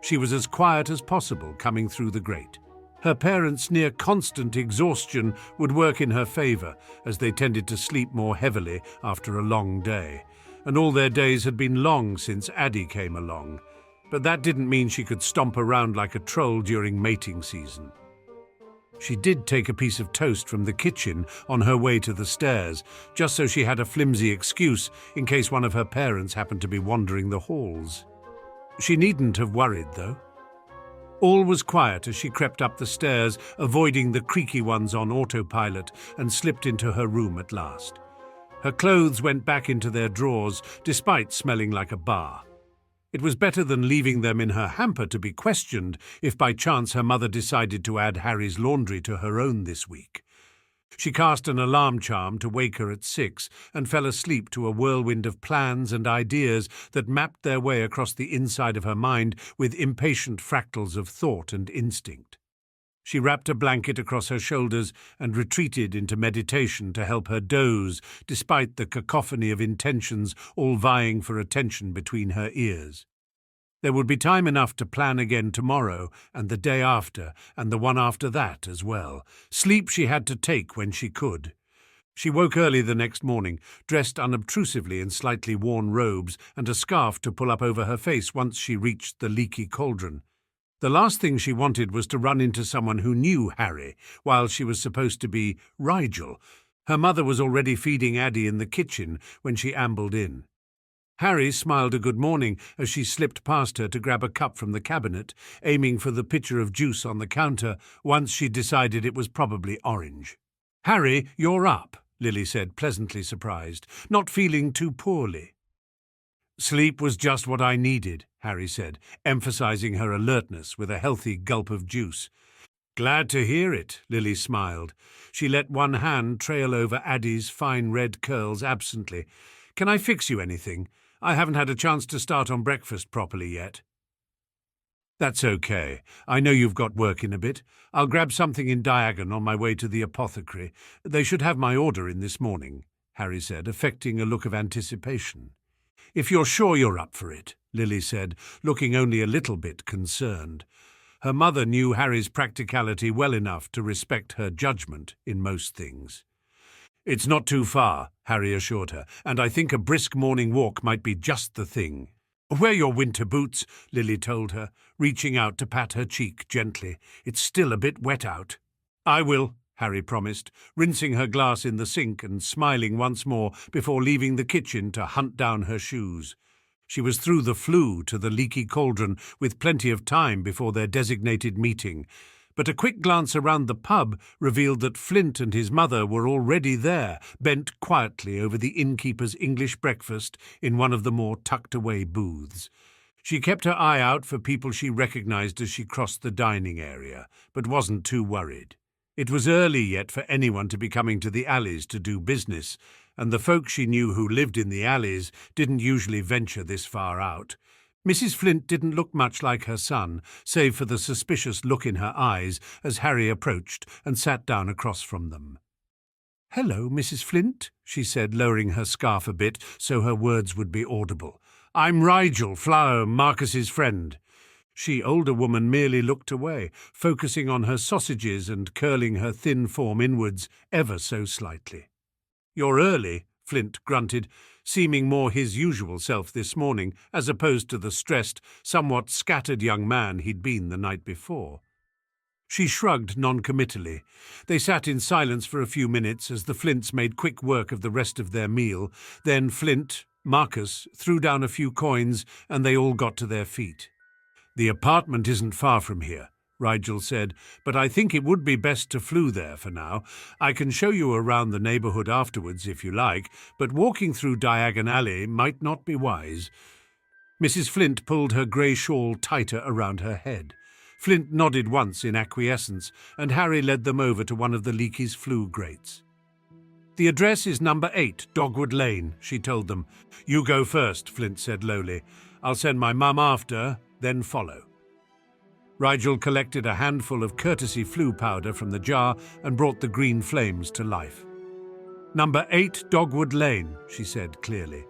A: She was as quiet as possible coming through the grate. Her parents' near-constant exhaustion would work in her favor, as they tended to sleep more heavily after a long day, and all their days had been long since Addie came along. But that didn't mean she could stomp around like a troll during mating season. She did take a piece of toast from the kitchen on her way to the stairs, just so she had a flimsy excuse in case one of her parents happened to be wandering the halls. She needn't have worried, though. All was quiet as she crept up the stairs, avoiding the creaky ones on autopilot, and slipped into her room at last. Her clothes went back into their drawers, despite smelling like a bar. It was better than leaving them in her hamper to be questioned if by chance her mother decided to add Harry's laundry to her own this week. She cast an alarm charm to wake her at 6 and fell asleep to a whirlwind of plans and ideas that mapped their way across the inside of her mind with impatient fractals of thought and instinct. She wrapped a blanket across her shoulders and retreated into meditation to help her doze, despite the cacophony of intentions all vying for attention between her ears. There would be time enough to plan again tomorrow and the day after and the one after that as well. Sleep she had to take when she could. She woke early the next morning, dressed unobtrusively in slightly worn robes and a scarf to pull up over her face once she reached the leaky cauldron. The last thing she wanted was to run into someone who knew Harry, while she was supposed to be Rigel. Her mother was already feeding Addie in the kitchen when she ambled in. Harry smiled a good morning as she slipped past her to grab a cup from the cabinet, aiming for the pitcher of juice on the counter once she decided it was probably orange. "Harry, you're up," Lily said, pleasantly surprised, "not feeling too poorly." "Sleep was just what I needed," Harry said, emphasizing her alertness with a healthy gulp of juice. "Glad to hear it," Lily smiled. She let one hand trail over Addie's fine red curls absently. "Can I fix you anything? I haven't had a chance to start on breakfast properly yet." "That's okay. I know you've got work in a bit. I'll grab something in Diagon on my way to the apothecary. They should have my order in this morning," Harry said, affecting a look of anticipation. "If you're sure you're up for it," Lily said, looking only a little bit concerned. Her mother knew Harry's practicality well enough to respect her judgment in most things. "It's not too far," Harry assured her, "and I think a brisk morning walk might be just the thing." "Wear your winter boots," Lily told her, reaching out to pat her cheek gently. "It's still a bit wet out." "I will," Harry promised, rinsing her glass in the sink and smiling once more before leaving the kitchen to hunt down her shoes. She was through the flue to the leaky cauldron with plenty of time before their designated meeting, but a quick glance around the pub revealed that Flint and his mother were already there, bent quietly over the innkeeper's English breakfast in one of the more tucked-away booths. She kept her eye out for people she recognized as she crossed the dining area, but wasn't too worried. It was early yet for anyone to be coming to the alleys to do business, and the folk she knew who lived in the alleys didn't usually venture this far out. Mrs. Flint didn't look much like her son, save for the suspicious look in her eyes as Harry approached and sat down across from them. "Hello, Mrs. Flint," she said, lowering her scarf a bit so her words would be audible. "I'm Rigel, Flower, Marcus's friend." She, older woman, merely looked away, focusing on her sausages and curling her thin form inwards ever so slightly. "You're early," Flint grunted, seeming more his usual self this morning, as opposed to the stressed, somewhat scattered young man he'd been the night before. She shrugged noncommittally. They sat in silence for a few minutes as the Flints made quick work of the rest of their meal. Then Flint, Marcus, threw down a few coins and they all got to their feet. "The apartment isn't far from here," Rigel said, "but I think it would be best to flew there for now. I can show you around the neighbourhood afterwards if you like, but walking through Diagon Alley might not be wise." Mrs. Flint pulled her grey shawl tighter around her head. Flint nodded once in acquiescence, and Harry led them over to one of the leaky's flue grates. "The address is number 8, Dogwood Lane," she told them. "You go first," Flint said lowly. "I'll send my mum after, then follow." Rigel collected a handful of courtesy flue powder from the jar and brought the green flames to life. "Number 8 Dogwood Lane," she said clearly.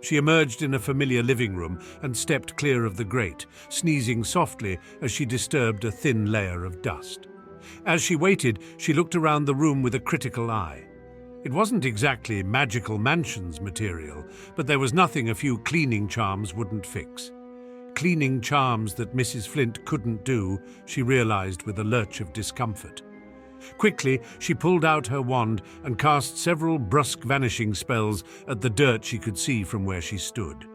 A: She emerged in a familiar living room and stepped clear of the grate, sneezing softly as she disturbed a thin layer of dust. As she waited, she looked around the room with a critical eye. It wasn't exactly magical mansions material, but there was nothing a few cleaning charms wouldn't fix. Cleaning charms that Mrs. Flint couldn't do, she realized with a lurch of discomfort. Quickly, she pulled out her wand and cast several brusque vanishing spells at the dirt she could see from where she stood.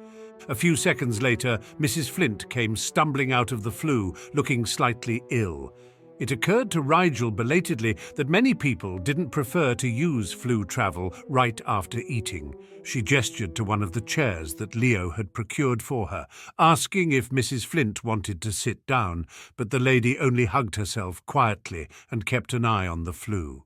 A: A few seconds later, Mrs. Flint came stumbling out of the flue, looking slightly ill. It occurred to Rigel belatedly that many people didn't prefer to use flue travel right after eating. She gestured to one of the chairs that Leo had procured for her, asking if Mrs. Flint wanted to sit down, but the lady only hugged herself quietly and kept an eye on the flue.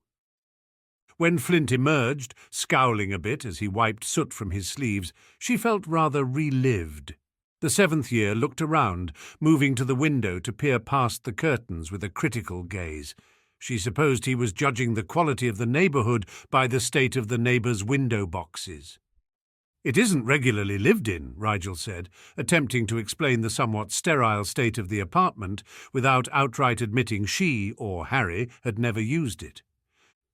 A: When Flint emerged, scowling a bit as he wiped soot from his sleeves, she felt rather relived. The 7th year looked around, moving to the window to peer past the curtains with a critical gaze. She supposed he was judging the quality of the neighbourhood by the state of the neighbours' window boxes. "It isn't regularly lived in," Rigel said, attempting to explain the somewhat sterile state of the apartment without outright admitting she, or Harry, had never used it.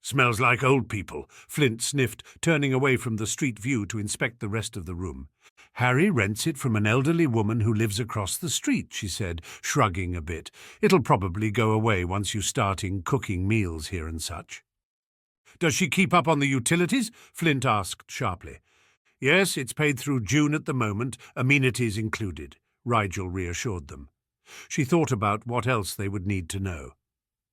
A: Smells like old people, Flint sniffed, turning away from the street view to inspect the rest of the room. Harry rents it from an elderly woman who lives across the street, she said, shrugging a bit. It'll probably go away once you start in cooking meals here and such. Does she keep up on the utilities? Flint asked sharply. Yes, it's paid through June at the moment, amenities included, Rigel reassured them. She thought about what else they would need to know.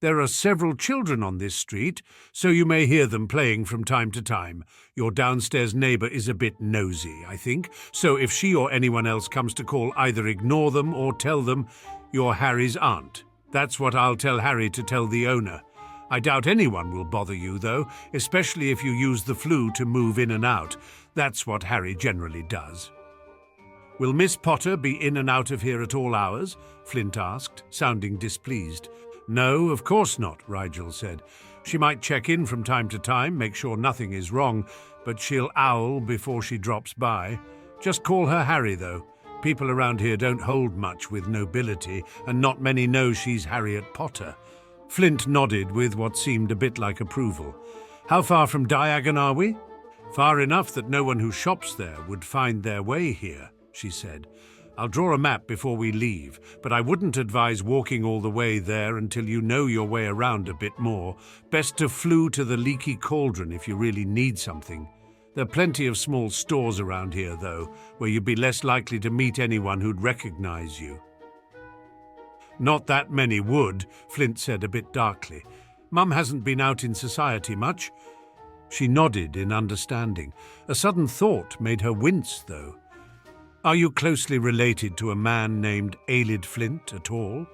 A: There are several children on this street, so you may hear them playing from time to time. Your downstairs neighbour is a bit nosy, I think, so if she or anyone else comes to call, either ignore them or tell them you're Harry's aunt. That's what I'll tell Harry to tell the owner. I doubt anyone will bother you, though, especially if you use the flue to move in and out. That's what Harry generally does. Will Miss Potter be in and out of here at all hours? Flint asked, sounding displeased. No, of course not, Rigel said. She might check in from time to time, make sure nothing is wrong, but she'll owl before she drops by. Just call her Harry, though. People around here don't hold much with nobility, and not many know she's Harriet Potter. Flint nodded with what seemed a bit like approval. How far from Diagon are we? Far enough that no one who shops there would find their way here, she said. I'll draw a map before we leave, but I wouldn't advise walking all the way there until you know your way around a bit more. Best to flue to the Leaky Cauldron if you really need something. There are plenty of small stores around here, though, where you'd be less likely to meet anyone who'd recognize you. Not that many would, Flint said a bit darkly. Mum hasn't been out in society much. She nodded in understanding. A sudden thought made her wince, though. Are you closely related to a man named Aelid Flint at all?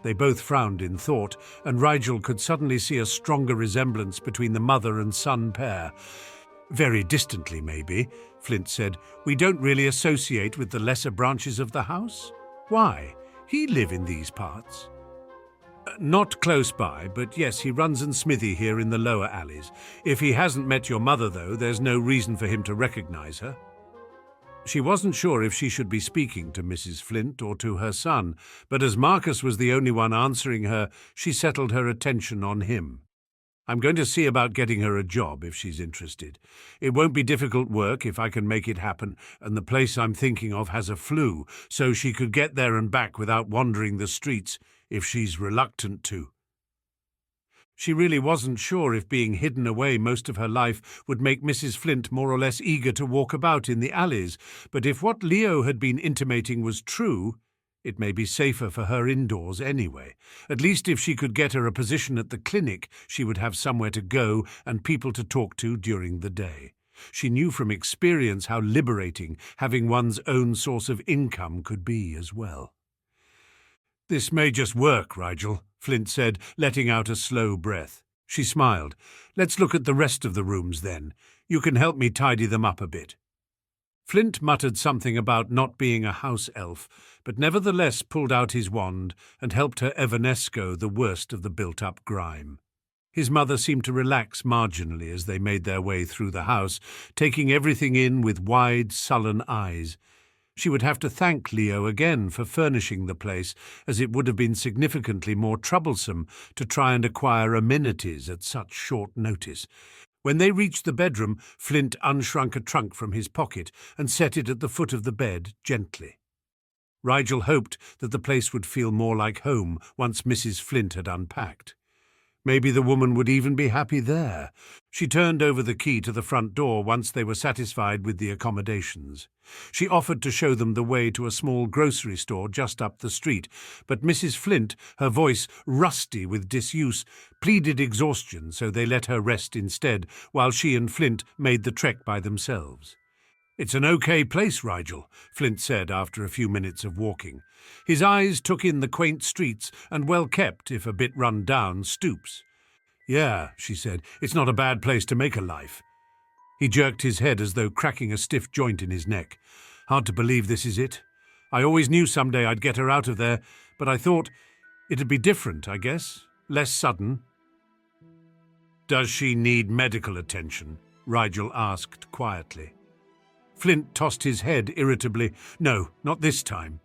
A: They both frowned in thought, and Rigel could suddenly see a stronger resemblance between the mother and son pair. Very distantly, maybe, Flint said. We don't really associate with the lesser branches of the house. Why? He live in these parts. Not close by, but yes, he runs an smithy here in the lower alleys. If he hasn't met your mother, though, there's no reason for him to recognize her. She wasn't sure if she should be speaking to Mrs. Flint or to her son, but as Marcus was the only one answering her, she settled her attention on him. I'm going to see about getting her a job if she's interested. It won't be difficult work if I can make it happen, and the place I'm thinking of has a flue, so she could get there and back without wandering the streets if she's reluctant to. She really wasn't sure if being hidden away most of her life would make Mrs. Flint more or less eager to walk about in the alleys, but if what Leo had been intimating was true, it may be safer for her indoors anyway. At least if she could get her a position at the clinic, she would have somewhere to go and people to talk to during the day. She knew from experience how liberating having one's own source of income could be as well. This may just work, Rigel, Flint said, letting out a slow breath. She smiled. Let's look at the rest of the rooms then. You can help me tidy them up a bit. Flint muttered something about not being a house elf, but nevertheless pulled out his wand and helped her evanesco the worst of the built-up grime. His mother seemed to relax marginally as they made their way through the house, taking everything in with wide, sullen eyes. She would have to thank Leo again for furnishing the place, as it would have been significantly more troublesome to try and acquire amenities at such short notice. When they reached the bedroom, Flint unshrunk a trunk from his pocket and set it at the foot of the bed gently. Rigel hoped that the place would feel more like home once Mrs. Flint had unpacked. Maybe the woman would even be happy there. She turned over the key to the front door once they were satisfied with the accommodations. She offered to show them the way to a small grocery store just up the street, but Mrs. Flint, her voice rusty with disuse, pleaded exhaustion, so they let her rest instead, while she and Flint made the trek by themselves. It's an okay place, Rigel, Flint said after a few minutes of walking. His eyes took in the quaint streets and well-kept, if a bit run-down, stoops. Yeah, she said, it's not a bad place to make a life. He jerked his head as though cracking a stiff joint in his neck. Hard to believe this is it. I always knew someday I'd get her out of there, but I thought it'd be different, I guess. Less sudden. Does she need medical attention? Rigel asked quietly. Flint tossed his head irritably. No, not this time.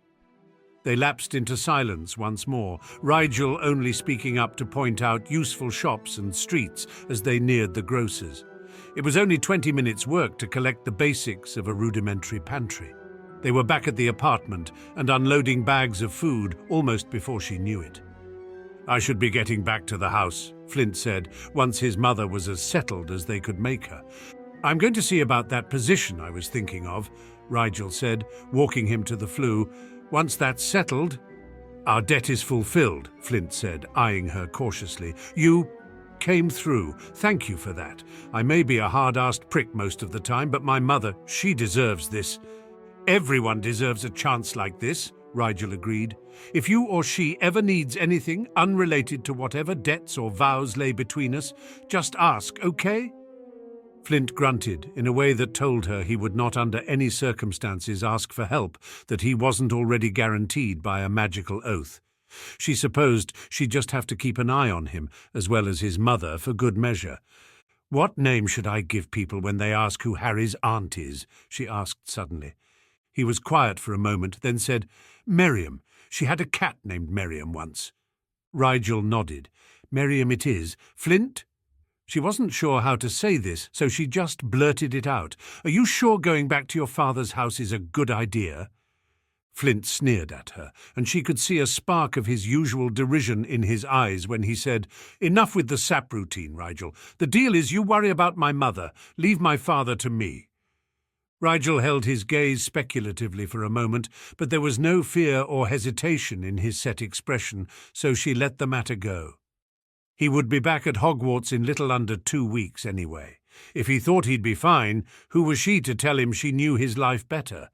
A: They lapsed into silence once more, Rigel only speaking up to point out useful shops and streets as they neared the grocer's. It was only 20 minutes' work to collect the basics of a rudimentary pantry. They were back at the apartment and unloading bags of food almost before she knew it. "I should be getting back to the house," Flint said, once his mother was as settled as they could make her. "I'm going to see about that position I was thinking of," Rigel said, walking him to the flue. "Once that's settled—" "Our debt is fulfilled," Flint said, eyeing her cautiously. "You came through. Thank you for that. I may be a hard-assed prick most of the time, but my mother, she deserves this." "Everyone deserves a chance like this," Rigel agreed. "If you or she ever needs anything unrelated to whatever debts or vows lay between us, just ask, okay?" Flint grunted in a way that told her he would not under any circumstances ask for help that he wasn't already guaranteed by a magical oath. She supposed she'd just have to keep an eye on him, as well as his mother, for good measure. "What name should I give people when they ask who Harry's aunt is?" she asked suddenly. He was quiet for a moment, then said, "Miriam. She had a cat named Miriam once." Rigel nodded. "Miriam it is. Flint?" She wasn't sure how to say this, so she just blurted it out. "Are you sure going back to your father's house is a good idea?" Flint sneered at her, and she could see a spark of his usual derision in his eyes when he said, "Enough with the sap routine, Rigel. The deal is you worry about my mother. Leave my father to me." Rigel held his gaze speculatively for a moment, but there was no fear or hesitation in his set expression, so she let the matter go. He would be back at Hogwarts in little under 2 weeks anyway. If he thought he'd be fine, who was she to tell him she knew his life better?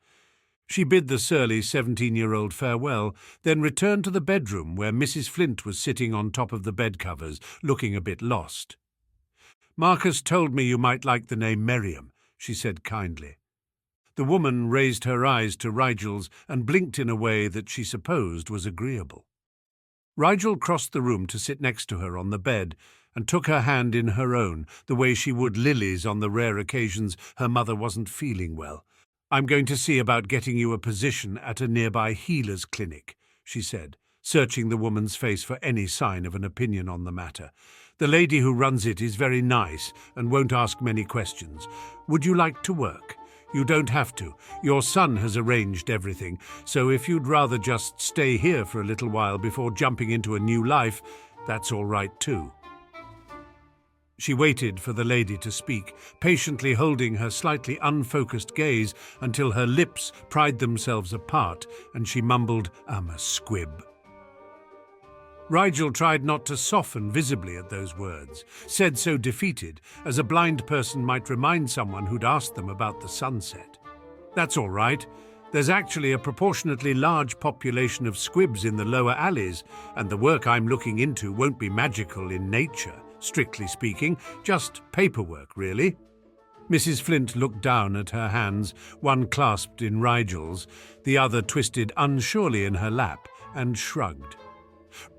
A: She bid the surly 17-year-old farewell, then returned to the bedroom where Mrs. Flint was sitting on top of the bedcovers, looking a bit lost. "Marcus told me you might like the name Miriam," she said kindly. The woman raised her eyes to Rigel's and blinked in a way that she supposed was agreeable. Rigel crossed the room to sit next to her on the bed and took her hand in her own, the way she would Lily's on the rare occasions her mother wasn't feeling well. "I'm going to see about getting you a position at a nearby healer's clinic," she said, searching the woman's face for any sign of an opinion on the matter. "The lady who runs it is very nice and won't ask many questions. Would you like to work? You don't have to. Your son has arranged everything, so if you'd rather just stay here for a little while before jumping into a new life, that's all right too." She waited for the lady to speak, patiently holding her slightly unfocused gaze until her lips pried themselves apart and she mumbled, "I'm a squib." Rigel tried not to soften visibly at those words, said so defeated, as a blind person might remind someone who'd asked them about the sunset. "That's all right. There's actually a proportionately large population of squibs in the lower alleys, and the work I'm looking into won't be magical in nature, strictly speaking, just paperwork, really." Mrs. Flint looked down at her hands, one clasped in Rigel's, the other twisted unsurely in her lap, and shrugged.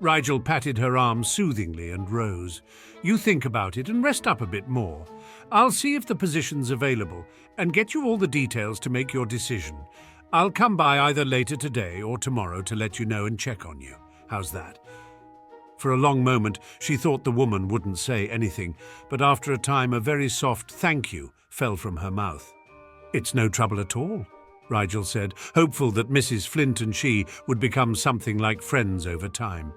A: Rigel patted her arm soothingly and rose. "You think about it and rest up a bit more. I'll see if the position's available and get you all the details to make your decision. I'll come by either later today or tomorrow to let you know and check on you. How's that?" For a long moment she thought the woman wouldn't say anything, but after a time a very soft "thank you" fell from her mouth. "It's no trouble at all," Rigel said, hopeful that Mrs. Flint and she would become something like friends over time.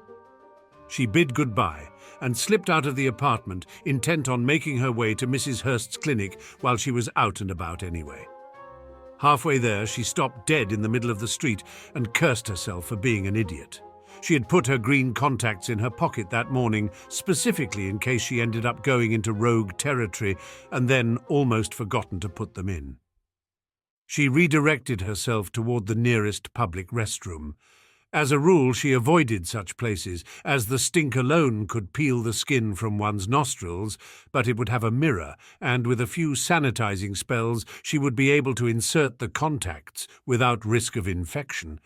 A: She bid goodbye and slipped out of the apartment, intent on making her way to Mrs. Hurst's clinic while she was out and about anyway. Halfway there, she stopped dead in the middle of the street and cursed herself for being an idiot. She had put her green contacts in her pocket that morning, specifically in case she ended up going into rogue territory, and then almost forgotten to put them in. She redirected herself toward the nearest public restroom. As a rule, she avoided such places, as the stink alone could peel the skin from one's nostrils, but it would have a mirror, and with a few sanitizing spells she would be able to insert the contacts without risk of infection.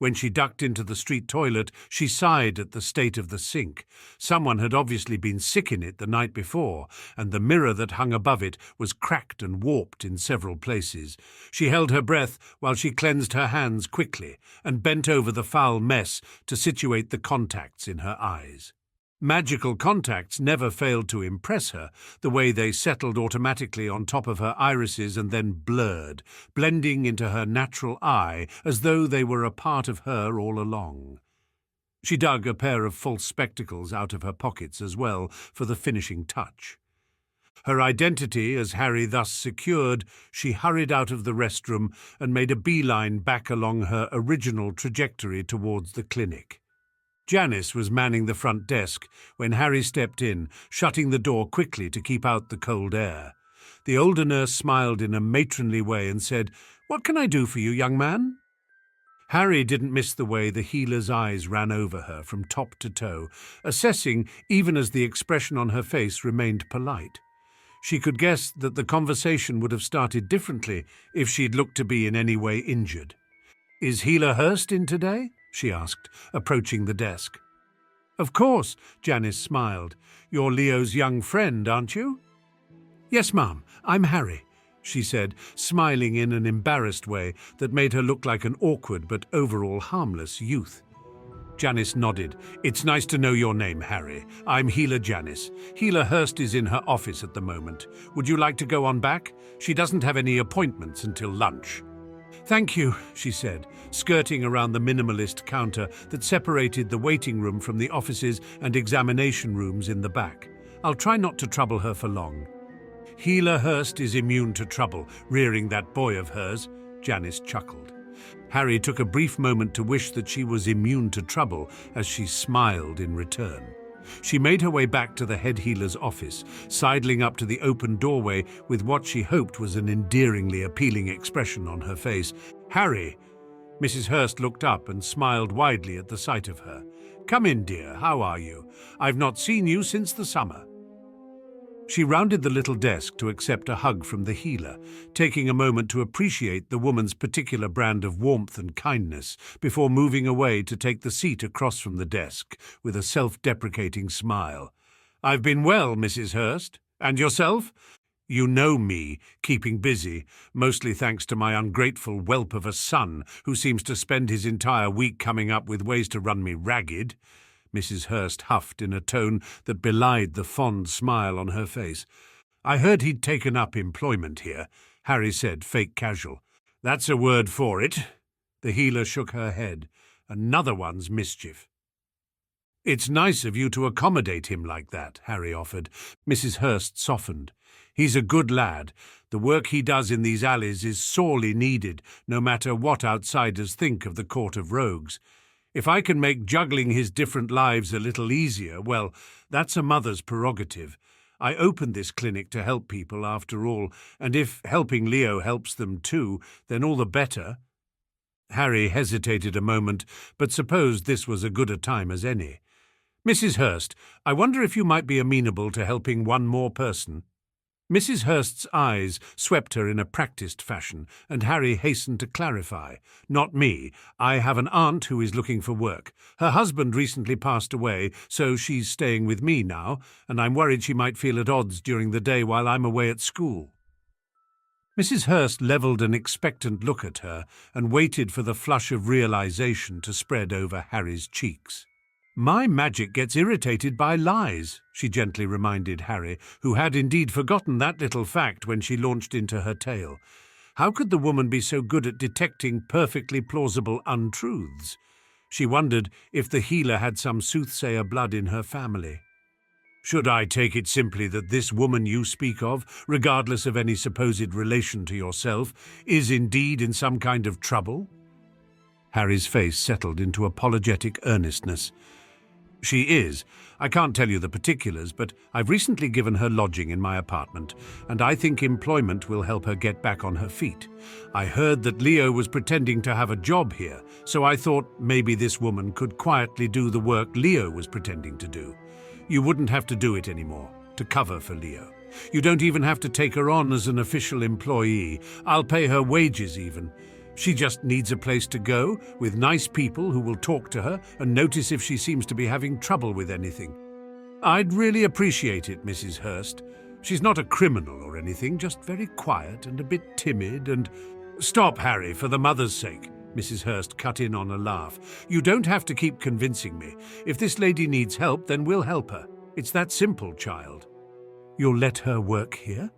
A: When she ducked into the street toilet, she sighed at the state of the sink. Someone had obviously been sick in it the night before, and the mirror that hung above it was cracked and warped in several places. She held her breath while she cleansed her hands quickly and bent over the foul mess to situate the contacts in her eyes. Magical contacts never failed to impress her, the way they settled automatically on top of her irises and then blurred, blending into her natural eye as though they were a part of her all along. She dug a pair of false spectacles out of her pockets as well for the finishing touch. Her identity as Harry thus secured, she hurried out of the restroom and made a beeline back along her original trajectory towards the clinic. Janice was manning the front desk when Harry stepped in, shutting the door quickly to keep out the cold air. The older nurse smiled in a matronly way and said, "What can I do for you, young man?" Harry didn't miss the way the healer's eyes ran over her from top to toe, assessing even as the expression on her face remained polite. She could guess that the conversation would have started differently if she'd looked to be in any way injured. "Is Healer Hurst in today?" she asked, approaching the desk. "Of course," Janice smiled. "You're Leo's young friend, aren't you?" "Yes, ma'am, I'm Harry," she said, smiling in an embarrassed way that made her look like an awkward but overall harmless youth. Janice nodded. "It's nice to know your name, Harry. I'm Healer Janice. Healer Hurst is in her office at the moment. Would you like to go on back? She doesn't have any appointments until lunch." "Thank you," she said, skirting around the minimalist counter that separated the waiting room from the offices and examination rooms in the back. "I'll try not to trouble her for long." "Healer Hurst is immune to trouble, rearing that boy of hers," Janice chuckled. Harry took a brief moment to wish that she was immune to trouble as she smiled in return. She made her way back to the head healer's office, sidling up to the open doorway with what she hoped was an endearingly appealing expression on her face. "Harry!" Mrs. Hurst looked up and smiled widely at the sight of her. "Come in, dear. How are you? I've not seen you since the summer." She rounded the little desk to accept a hug from the healer, taking a moment to appreciate the woman's particular brand of warmth and kindness before moving away to take the seat across from the desk with a self-deprecating smile. "I've been well, Mrs. Hurst. And yourself?" "You know me, keeping busy, mostly thanks to my ungrateful whelp of a son who seems to spend his entire week coming up with ways to run me ragged." Mrs. Hurst huffed in a tone that belied the fond smile on her face. "I heard he'd taken up employment here," Harry said, fake casual. "That's a word for it." The healer shook her head. "Another one's mischief." "It's nice of you to accommodate him like that," Harry offered. Mrs. Hurst softened. "He's a good lad. The work he does in these alleys is sorely needed, no matter what outsiders think of the Court of Rogues. If I can make juggling his different lives a little easier, well, that's a mother's prerogative. I opened this clinic to help people, after all, and if helping Leo helps them too, then all the better." Harry hesitated a moment, but supposed this was as good a time as any. "Mrs. Hurst, I wonder if you might be amenable to helping one more person?" Mrs. Hurst's eyes swept her in a practiced fashion, and Harry hastened to clarify. "Not me. I have an aunt who is looking for work. Her husband recently passed away, so she's staying with me now, and I'm worried she might feel at odds during the day while I'm away at school." Mrs. Hurst levelled an expectant look at her and waited for the flush of realization to spread over Harry's cheeks. "My magic gets irritated by lies," she gently reminded Harry, who had indeed forgotten that little fact when she launched into her tale. How could the woman be so good at detecting perfectly plausible untruths? She wondered if the healer had some soothsayer blood in her family. "Should I take it simply that this woman you speak of, regardless of any supposed relation to yourself, is indeed in some kind of trouble?" Harry's face settled into apologetic earnestness. "She is. I can't tell you the particulars, but I've recently given her lodging in my apartment, and I think employment will help her get back on her feet. I heard that Leo was pretending to have a job here, so I thought maybe this woman could quietly do the work Leo was pretending to do. You wouldn't have to do it anymore, to cover for Leo. You don't even have to take her on as an official employee. I'll pay her wages even. She just needs a place to go, with nice people who will talk to her and notice if she seems to be having trouble with anything. I'd really appreciate it, Mrs. Hurst. She's not a criminal or anything, just very quiet and a bit timid and— Stop, Harry, for the mother's sake. Mrs. Hurst cut in on a laugh. You don't have to keep convincing me. If this lady needs help, then we'll help her. It's that simple, child. You'll let her work here?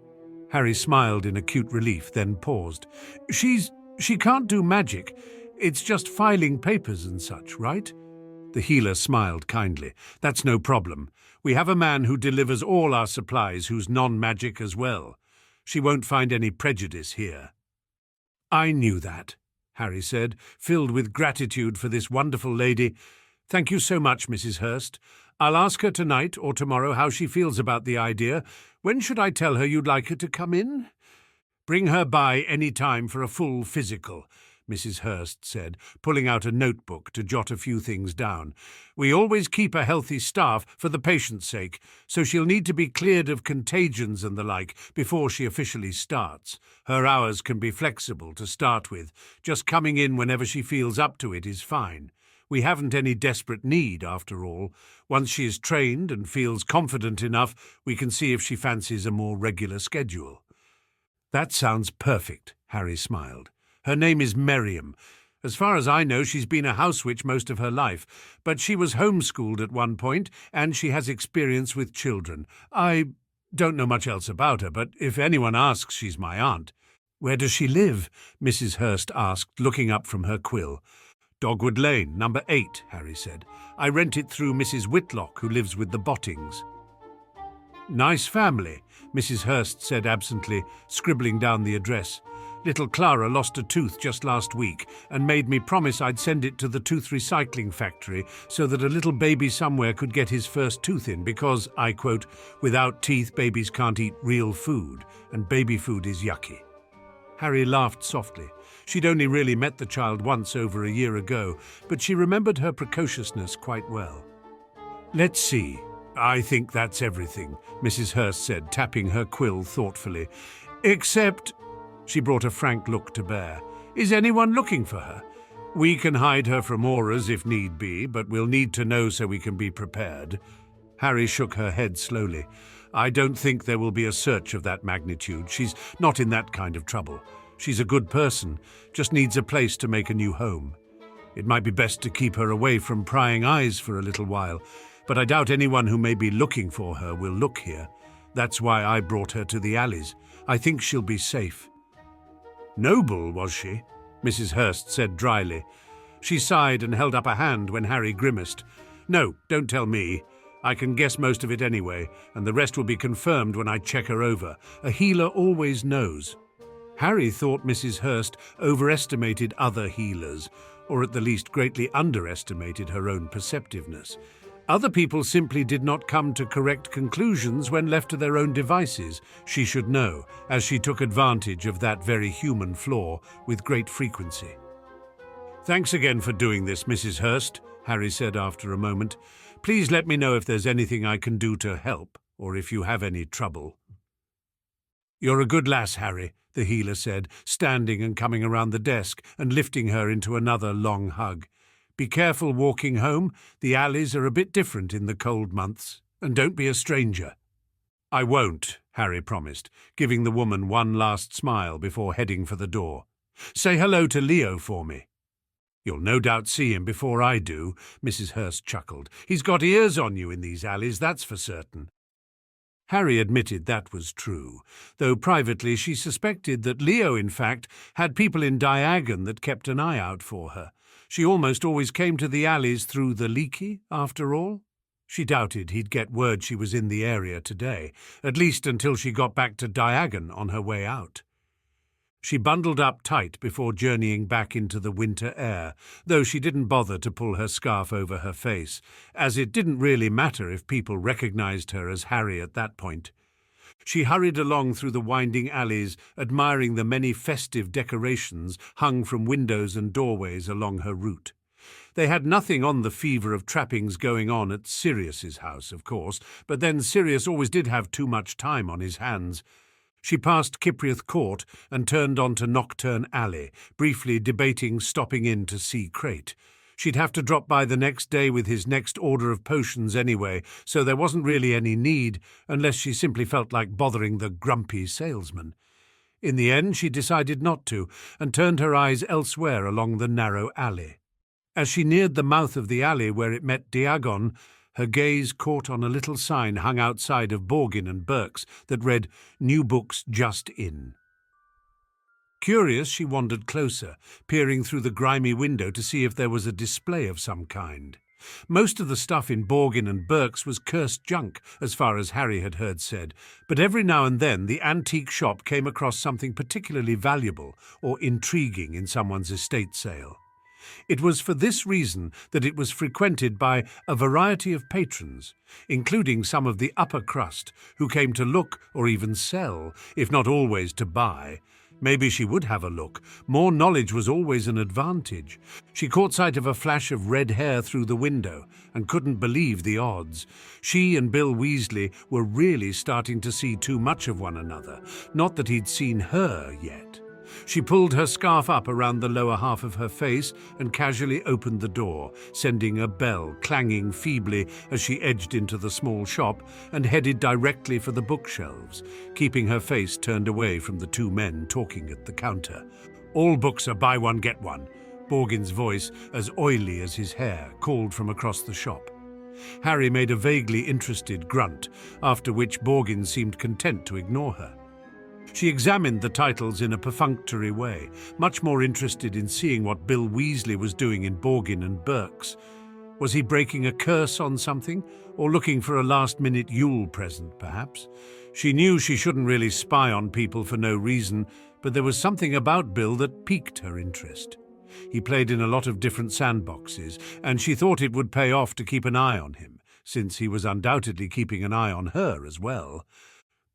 A: Harry smiled in acute relief, then paused. She can't do magic. It's just filing papers and such, right? The healer smiled kindly. That's no problem. We have a man who delivers all our supplies who's non-magic as well. She won't find any prejudice here. I knew that, Harry said, filled with gratitude for this wonderful lady. Thank you so much, Mrs. Hurst. I'll ask her tonight or tomorrow how she feels about the idea. When should I tell her you'd like her to come in? Bring her by any time for a full physical, Mrs. Hurst said, pulling out a notebook to jot a few things down. We always keep a healthy staff for the patient's sake, so she'll need to be cleared of contagions and the like before she officially starts. Her hours can be flexible to start with. Just coming in whenever she feels up to it is fine. We haven't any desperate need, after all. Once she is trained and feels confident enough, we can see if she fancies a more regular schedule. That sounds perfect, Harry smiled. Her name is Miriam. As far as I know, she's been a house witch most of her life, but she was homeschooled at one point, and she has experience with children. I don't know much else about her, but if anyone asks, she's my aunt. Where does she live? Mrs. Hurst asked, looking up from her quill. Dogwood Lane, number 8, Harry said. I rent it through Mrs. Whitlock, who lives with the Bottings. Nice family, Mrs. Hurst said absently, scribbling down the address. Little Clara lost a tooth just last week and made me promise I'd send it to the tooth recycling factory so that a little baby somewhere could get his first tooth in because, I quote, without teeth babies can't eat real food and baby food is yucky. Harry laughed softly. She'd only really met the child once over a year ago, but she remembered her precociousness quite well. Let's see. I think that's everything, Mrs. Hurst said, tapping her quill thoughtfully. Except— She brought a frank look to bear. Is anyone looking for her? We can hide her from auras if need be, but we'll need to know so we can be prepared. Harry shook her head slowly. I don't think there will be a search of that magnitude. She's not in that kind of trouble. She's a good person, just needs a place to make a new home. It might be best to keep her away from prying eyes for a little while, but I doubt anyone who may be looking for her will look here. That's why I brought her to the alleys. I think she'll be safe. Noble, was she? Mrs. Hurst said dryly. She sighed and held up a hand when Harry grimaced. No, don't tell me. I can guess most of it anyway, and the rest will be confirmed when I check her over. A healer always knows. Harry thought Mrs. Hurst overestimated other healers, or at the least greatly underestimated her own perceptiveness. Other people simply did not come to correct conclusions when left to their own devices, she should know, as she took advantage of that very human flaw with great frequency. Thanks again for doing this, Mrs. Hurst, Harry said after a moment. Please let me know if there's anything I can do to help, or if you have any trouble. You're a good lass, Harry, the healer said, standing and coming around the desk and lifting her into another long hug. Be careful walking home. The alleys are a bit different in the cold months. And don't be a stranger. I won't, Harry promised, giving the woman one last smile before heading for the door. Say hello to Leo for me. You'll no doubt see him before I do, Mrs. Hurst chuckled. He's got ears on you in these alleys, that's for certain. Harry admitted that was true, though privately she suspected that Leo, in fact, had people in Diagon that kept an eye out for her. She almost always came to the alleys through the Leaky, after all. She doubted he'd get word she was in the area today, at least until she got back to Diagon on her way out. She bundled up tight before journeying back into the winter air, though she didn't bother to pull her scarf over her face, as it didn't really matter if people recognized her as Harry at that point. She hurried along through the winding alleys, admiring the many festive decorations hung from windows and doorways along her route. They had nothing on the fever of trappings going on at Sirius's house, of course, but then Sirius always did have too much time on his hands. She passed Cypriot Court and turned onto Nocturne Alley, briefly debating stopping in to see Crate. She'd have to drop by the next day with his next order of potions anyway, so there wasn't really any need, unless she simply felt like bothering the grumpy salesman. In the end, she decided not to, and turned her eyes elsewhere along the narrow alley. As she neared the mouth of the alley where it met Diagon, her gaze caught on a little sign hung outside of Borgin and Burke's that read, "New books just in." Curious, she wandered closer, peering through the grimy window to see if there was a display of some kind. Most of the stuff in Borgin and Burke's was cursed junk, as far as Harry had heard said, but every now and then the antique shop came across something particularly valuable or intriguing in someone's estate sale. It was for this reason that it was frequented by a variety of patrons, including some of the upper crust, who came to look or even sell, if not always to buy. Maybe she would have a look. More knowledge was always an advantage. She caught sight of a flash of red hair through the window and couldn't believe the odds. She and Bill Weasley were really starting to see too much of one another. Not that he'd seen her yet. She pulled her scarf up around the lower half of her face and casually opened the door, sending a bell clanging feebly as she edged into the small shop and headed directly for the bookshelves, keeping her face turned away from the two men talking at the counter. "All books are buy one, get one," Borgin's voice, as oily as his hair, called from across the shop. Harry made a vaguely interested grunt, after which Borgin seemed content to ignore her. She examined the titles in a perfunctory way, much more interested in seeing what Bill Weasley was doing in Borgin and Burke's. Was he breaking a curse on something, or looking for a last-minute Yule present, perhaps? She knew she shouldn't really spy on people for no reason, but there was something about Bill that piqued her interest. He played in a lot of different sandboxes, and she thought it would pay off to keep an eye on him, since he was undoubtedly keeping an eye on her as well.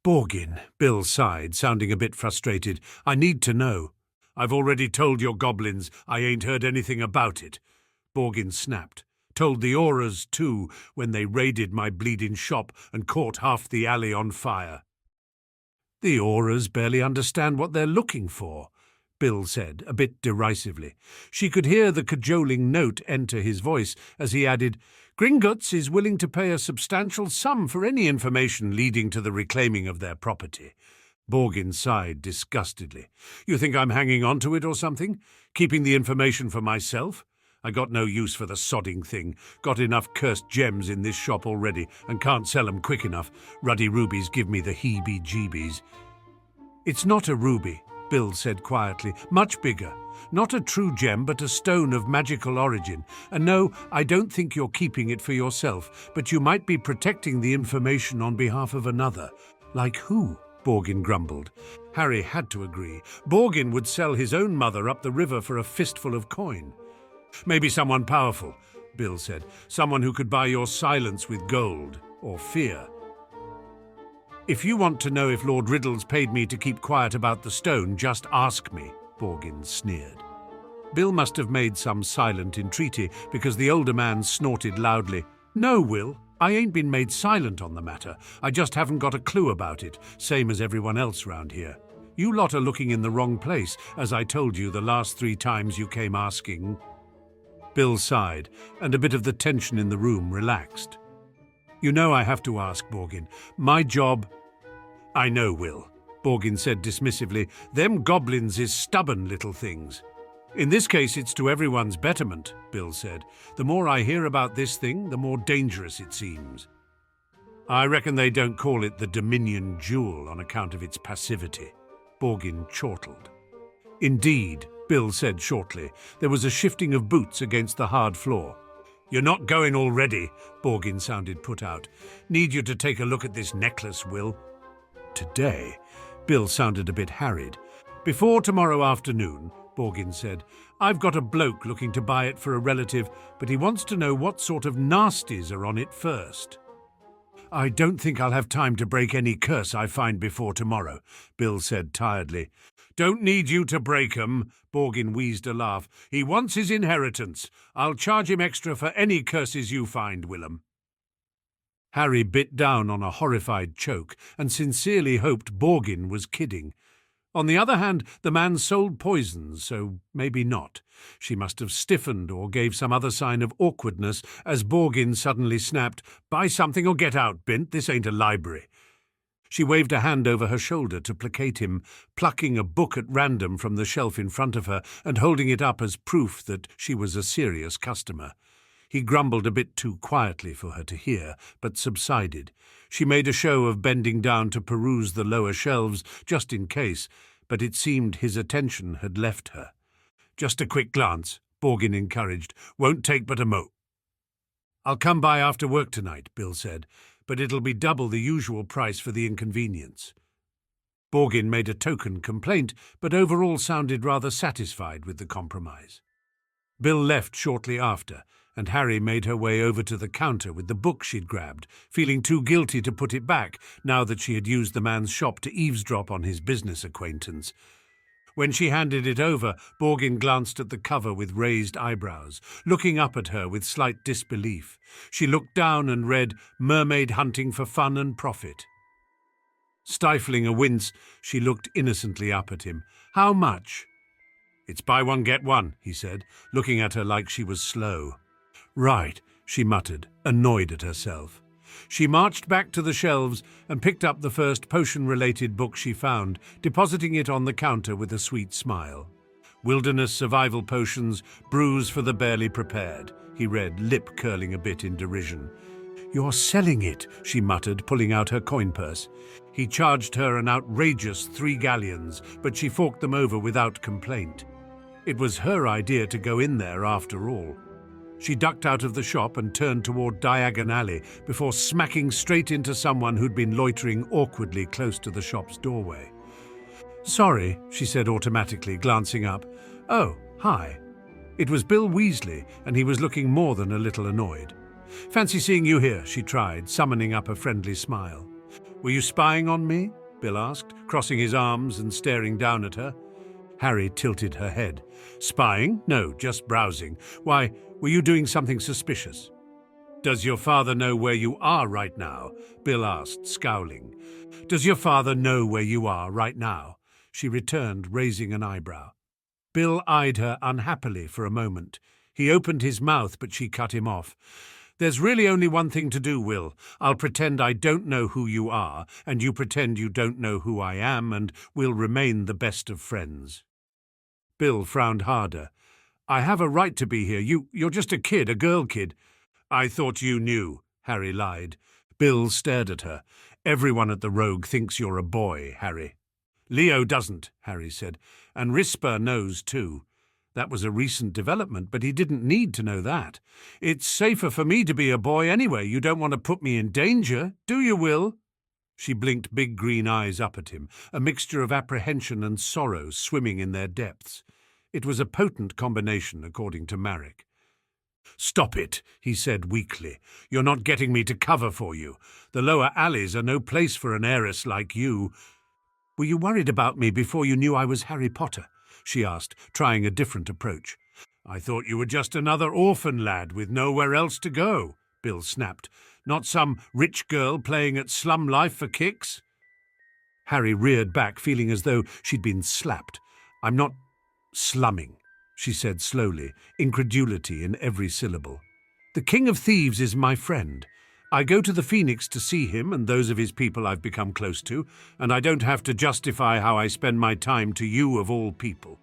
A: "Borgin," Bill sighed, sounding a bit frustrated. "I need to know." "I've already told your goblins I ain't heard anything about it," Borgin snapped. "Told the Auras, too, when they raided my bleeding shop and caught half the alley on fire." "The Auras barely understand what they're looking for," Bill said, a bit derisively. She could hear the cajoling note enter his voice as he added, "Gringotts is willing to pay a substantial sum for any information leading to the reclaiming of their property." Borgin sighed disgustedly. "You think I'm hanging on to it or something? Keeping the information for myself? I got no use for the sodding thing. Got enough cursed gems in this shop already and can't sell 'em quick enough. Ruddy rubies give me the heebie-jeebies." "It's not a ruby," Bill said quietly. "Much bigger. Not a true gem, but a stone of magical origin. And no, I don't think you're keeping it for yourself, but you might be protecting the information on behalf of another." "Like who?" Borgin grumbled. Harry had to agree. Borgin would sell his own mother up the river for a fistful of coin. "Maybe someone powerful," Bill said. "Someone who could buy your silence with gold, or fear." "If you want to know if Lord Riddles paid me to keep quiet about the stone, just ask me," Borgin sneered. Bill must have made some silent entreaty, because the older man snorted loudly. "No, Will, I ain't been made silent on the matter. I just haven't got a clue about it, same as everyone else round here. You lot are looking in the wrong place, as I told you the last 3 times you came asking." Bill sighed, and a bit of the tension in the room relaxed. "You know I have to ask, Borgin. My job—" "I know, Will," Borgin said dismissively. "Them goblins is stubborn little things." "In this case, it's to everyone's betterment," Bill said. "The more I hear about this thing, the more dangerous it seems." "I reckon they don't call it the Dominion Jewel on account of its passivity," Borgin chortled. "Indeed," Bill said shortly. There was a shifting of boots against the hard floor. "You're not going already," Borgin sounded put out. "Need you to take a look at this necklace, Will." "Today?" Bill sounded a bit harried. "Before tomorrow afternoon," Borgin said. "I've got a bloke looking to buy it for a relative, but he wants to know what sort of nasties are on it first." "I don't think I'll have time to break any curse I find before tomorrow," Bill said tiredly. "Don't need you to break 'em," Borgin wheezed a laugh. "He wants his inheritance. I'll charge him extra for any curses you find, Willem." Harry bit down on a horrified choke and sincerely hoped Borgin was kidding. On the other hand, the man sold poisons, so maybe not. She must have stiffened or gave some other sign of awkwardness as Borgin suddenly snapped, "Buy something or get out, Bint, this ain't a library." She waved a hand over her shoulder to placate him, plucking a book at random from the shelf in front of her and holding it up as proof that she was a serious customer. He grumbled a bit too quietly for her to hear, but subsided. She made a show of bending down to peruse the lower shelves, just in case, but it seemed his attention had left her. "Just a quick glance," Borgin encouraged. "Won't take but a mo." "I'll come by after work tonight," Bill said, "but it'll be double the usual price for the inconvenience." Borgin made a token complaint, but overall sounded rather satisfied with the compromise. Bill left shortly after, and Harry made her way over to the counter with the book she'd grabbed, feeling too guilty to put it back now that she had used the man's shop to eavesdrop on his business acquaintance. When she handed it over, Borgin glanced at the cover with raised eyebrows, looking up at her with slight disbelief. She looked down and read, "Mermaid Hunting for Fun and Profit." Stifling a wince, she looked innocently up at him. "How much?" "It's buy one, get one," he said, looking at her like she was slow. "Right," she muttered, annoyed at herself. She marched back to the shelves and picked up the first potion-related book she found, depositing it on the counter with a sweet smile. "Wilderness Survival Potions, Brews for the Barely Prepared," he read, lip curling a bit in derision. "You're selling it," she muttered, pulling out her coin purse. He charged her an outrageous 3 galleons, but she forked them over without complaint. It was her idea to go in there after all. She ducked out of the shop and turned toward Diagon Alley before smacking straight into someone who'd been loitering awkwardly close to the shop's doorway. "Sorry," she said automatically, glancing up. "Oh, hi." It was Bill Weasley, and he was looking more than a little annoyed. "Fancy seeing you here," she tried, summoning up a friendly smile. "Were you spying on me?" Bill asked, crossing his arms and staring down at her. Harry tilted her head. "Spying? No, just browsing. Why, were you doing something suspicious?" "Does your father know where you are right now?" Bill asked, scowling. "Does your father know where you are right now?" She returned, raising an eyebrow. Bill eyed her unhappily for a moment. He opened his mouth, but she cut him off. "There's really only one thing to do, Will. I'll pretend I don't know who you are, and you pretend you don't know who I am, and we'll remain the best of friends." Bill frowned harder. "I have a right to be here. You're just a kid, a girl kid." "I thought you knew," Harry lied. Bill stared at her. "Everyone at the Rogue thinks you're a boy, Harry." "Leo doesn't," Harry said, "and Risper knows too." That was a recent development, but he didn't need to know that. "It's safer for me to be a boy anyway. You don't want to put me in danger, do you, Will?" She blinked big green eyes up at him, a mixture of apprehension and sorrow swimming in their depths. It was a potent combination, according to Marek. "Stop it," he said weakly. "You're not getting me to cover for you. The lower alleys are no place for an heiress like you." "Were you worried about me before you knew I was Harry Potter?" she asked, trying a different approach. "I thought you were just another orphan lad with nowhere else to go," Bill snapped. "Not some rich girl playing at Slum Life for kicks." Harry reared back, feeling as though she'd been slapped. "I'm not slumming," she said slowly, incredulity in every syllable. "The King of Thieves is my friend. I go to the Phoenix to see him and those of his people I've become close to, and I don't have to justify how I spend my time to you of all people."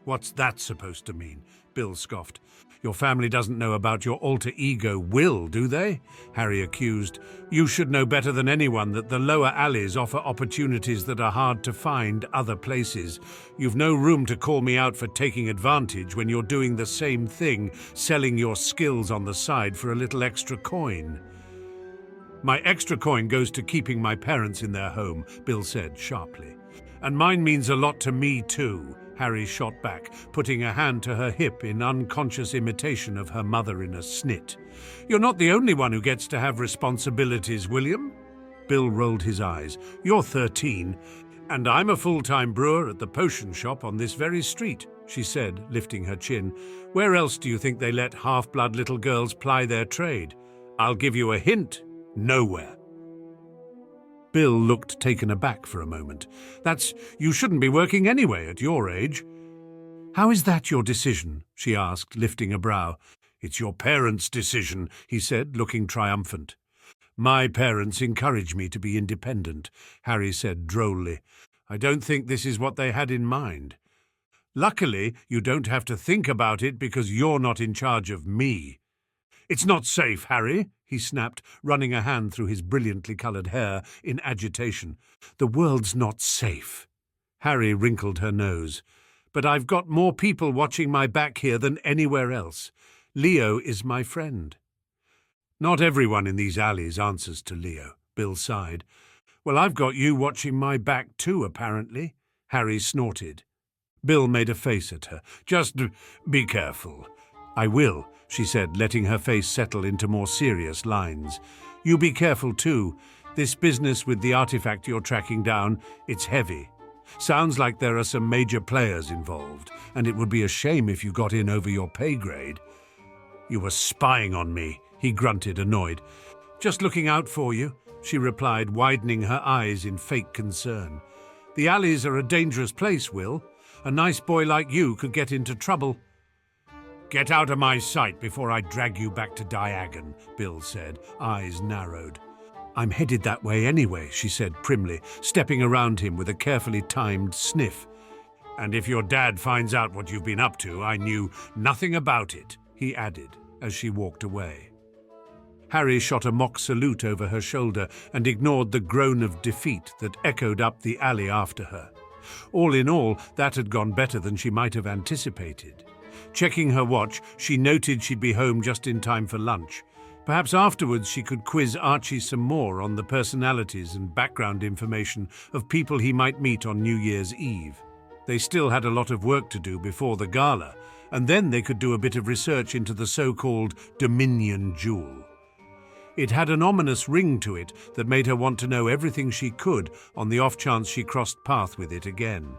A: "What's that supposed to mean?" Bill scoffed. "Your family doesn't know about your alter ego, Will, do they?" Harry accused. "You should know better than anyone that the lower alleys offer opportunities that are hard to find other places. You've no room to call me out for taking advantage when you're doing the same thing, selling your skills on the side for a little extra coin." "My extra coin goes to keeping my parents in their home," Bill said sharply. "And mine means a lot to me too," Harry shot back, putting a hand to her hip in unconscious imitation of her mother in a snit. "You're not the only one who gets to have responsibilities, William." Bill rolled his eyes. "You're 13, and I'm a full-time brewer at the potion shop on this very street," she said, lifting her chin. "Where else do you think they let half-blood little girls ply their trade? I'll give you a hint. Nowhere. Bill looked taken aback for a moment. You shouldn't be working anyway at your age. How is that your decision? She asked, lifting a brow. It's your parents' decision, he said, looking triumphant. My parents encourage me to be independent, Harry said drolly. I don't think this is what they had in mind. Luckily, you don't have to think about it because you're not in charge of me. It's not safe, Harry, he snapped, running a hand through his brilliantly coloured hair in agitation. The world's not safe. Harry wrinkled her nose. But I've got more people watching my back here than anywhere else. Leo is my friend. Not everyone in these alleys answers to Leo, Bill sighed. Well, I've got you watching my back too, apparently. Harry snorted. Bill made a face at her. Just be careful. I will, she said, letting her face settle into more serious lines. You be careful too. This business with the artifact you're tracking down, it's heavy. Sounds like there are some major players involved, and it would be a shame if you got in over your pay grade. You were spying on me, he grunted, annoyed. Just looking out for you, she replied, widening her eyes in fake concern. The alleys are a dangerous place, Will. A nice boy like you could get into trouble. Get out of my sight before I drag you back to Diagon, Bill said, eyes narrowed. I'm headed that way anyway, she said primly, stepping around him with a carefully timed sniff. And if your dad finds out what you've been up to, I knew nothing about it, he added as she walked away. Harry shot a mock salute over her shoulder and ignored the groan of defeat that echoed up the alley after her. All in all, that had gone better than she might have anticipated. Checking her watch, she noted she'd be home just in time for lunch. Perhaps afterwards she could quiz Archie some more on the personalities and background information of people he might meet on New Year's Eve. They still had a lot of work to do before the gala, and then they could do a bit of research into the so-called Dominion Jewel. It had an ominous ring to it that made her want to know everything she could on the off chance she crossed paths with it again.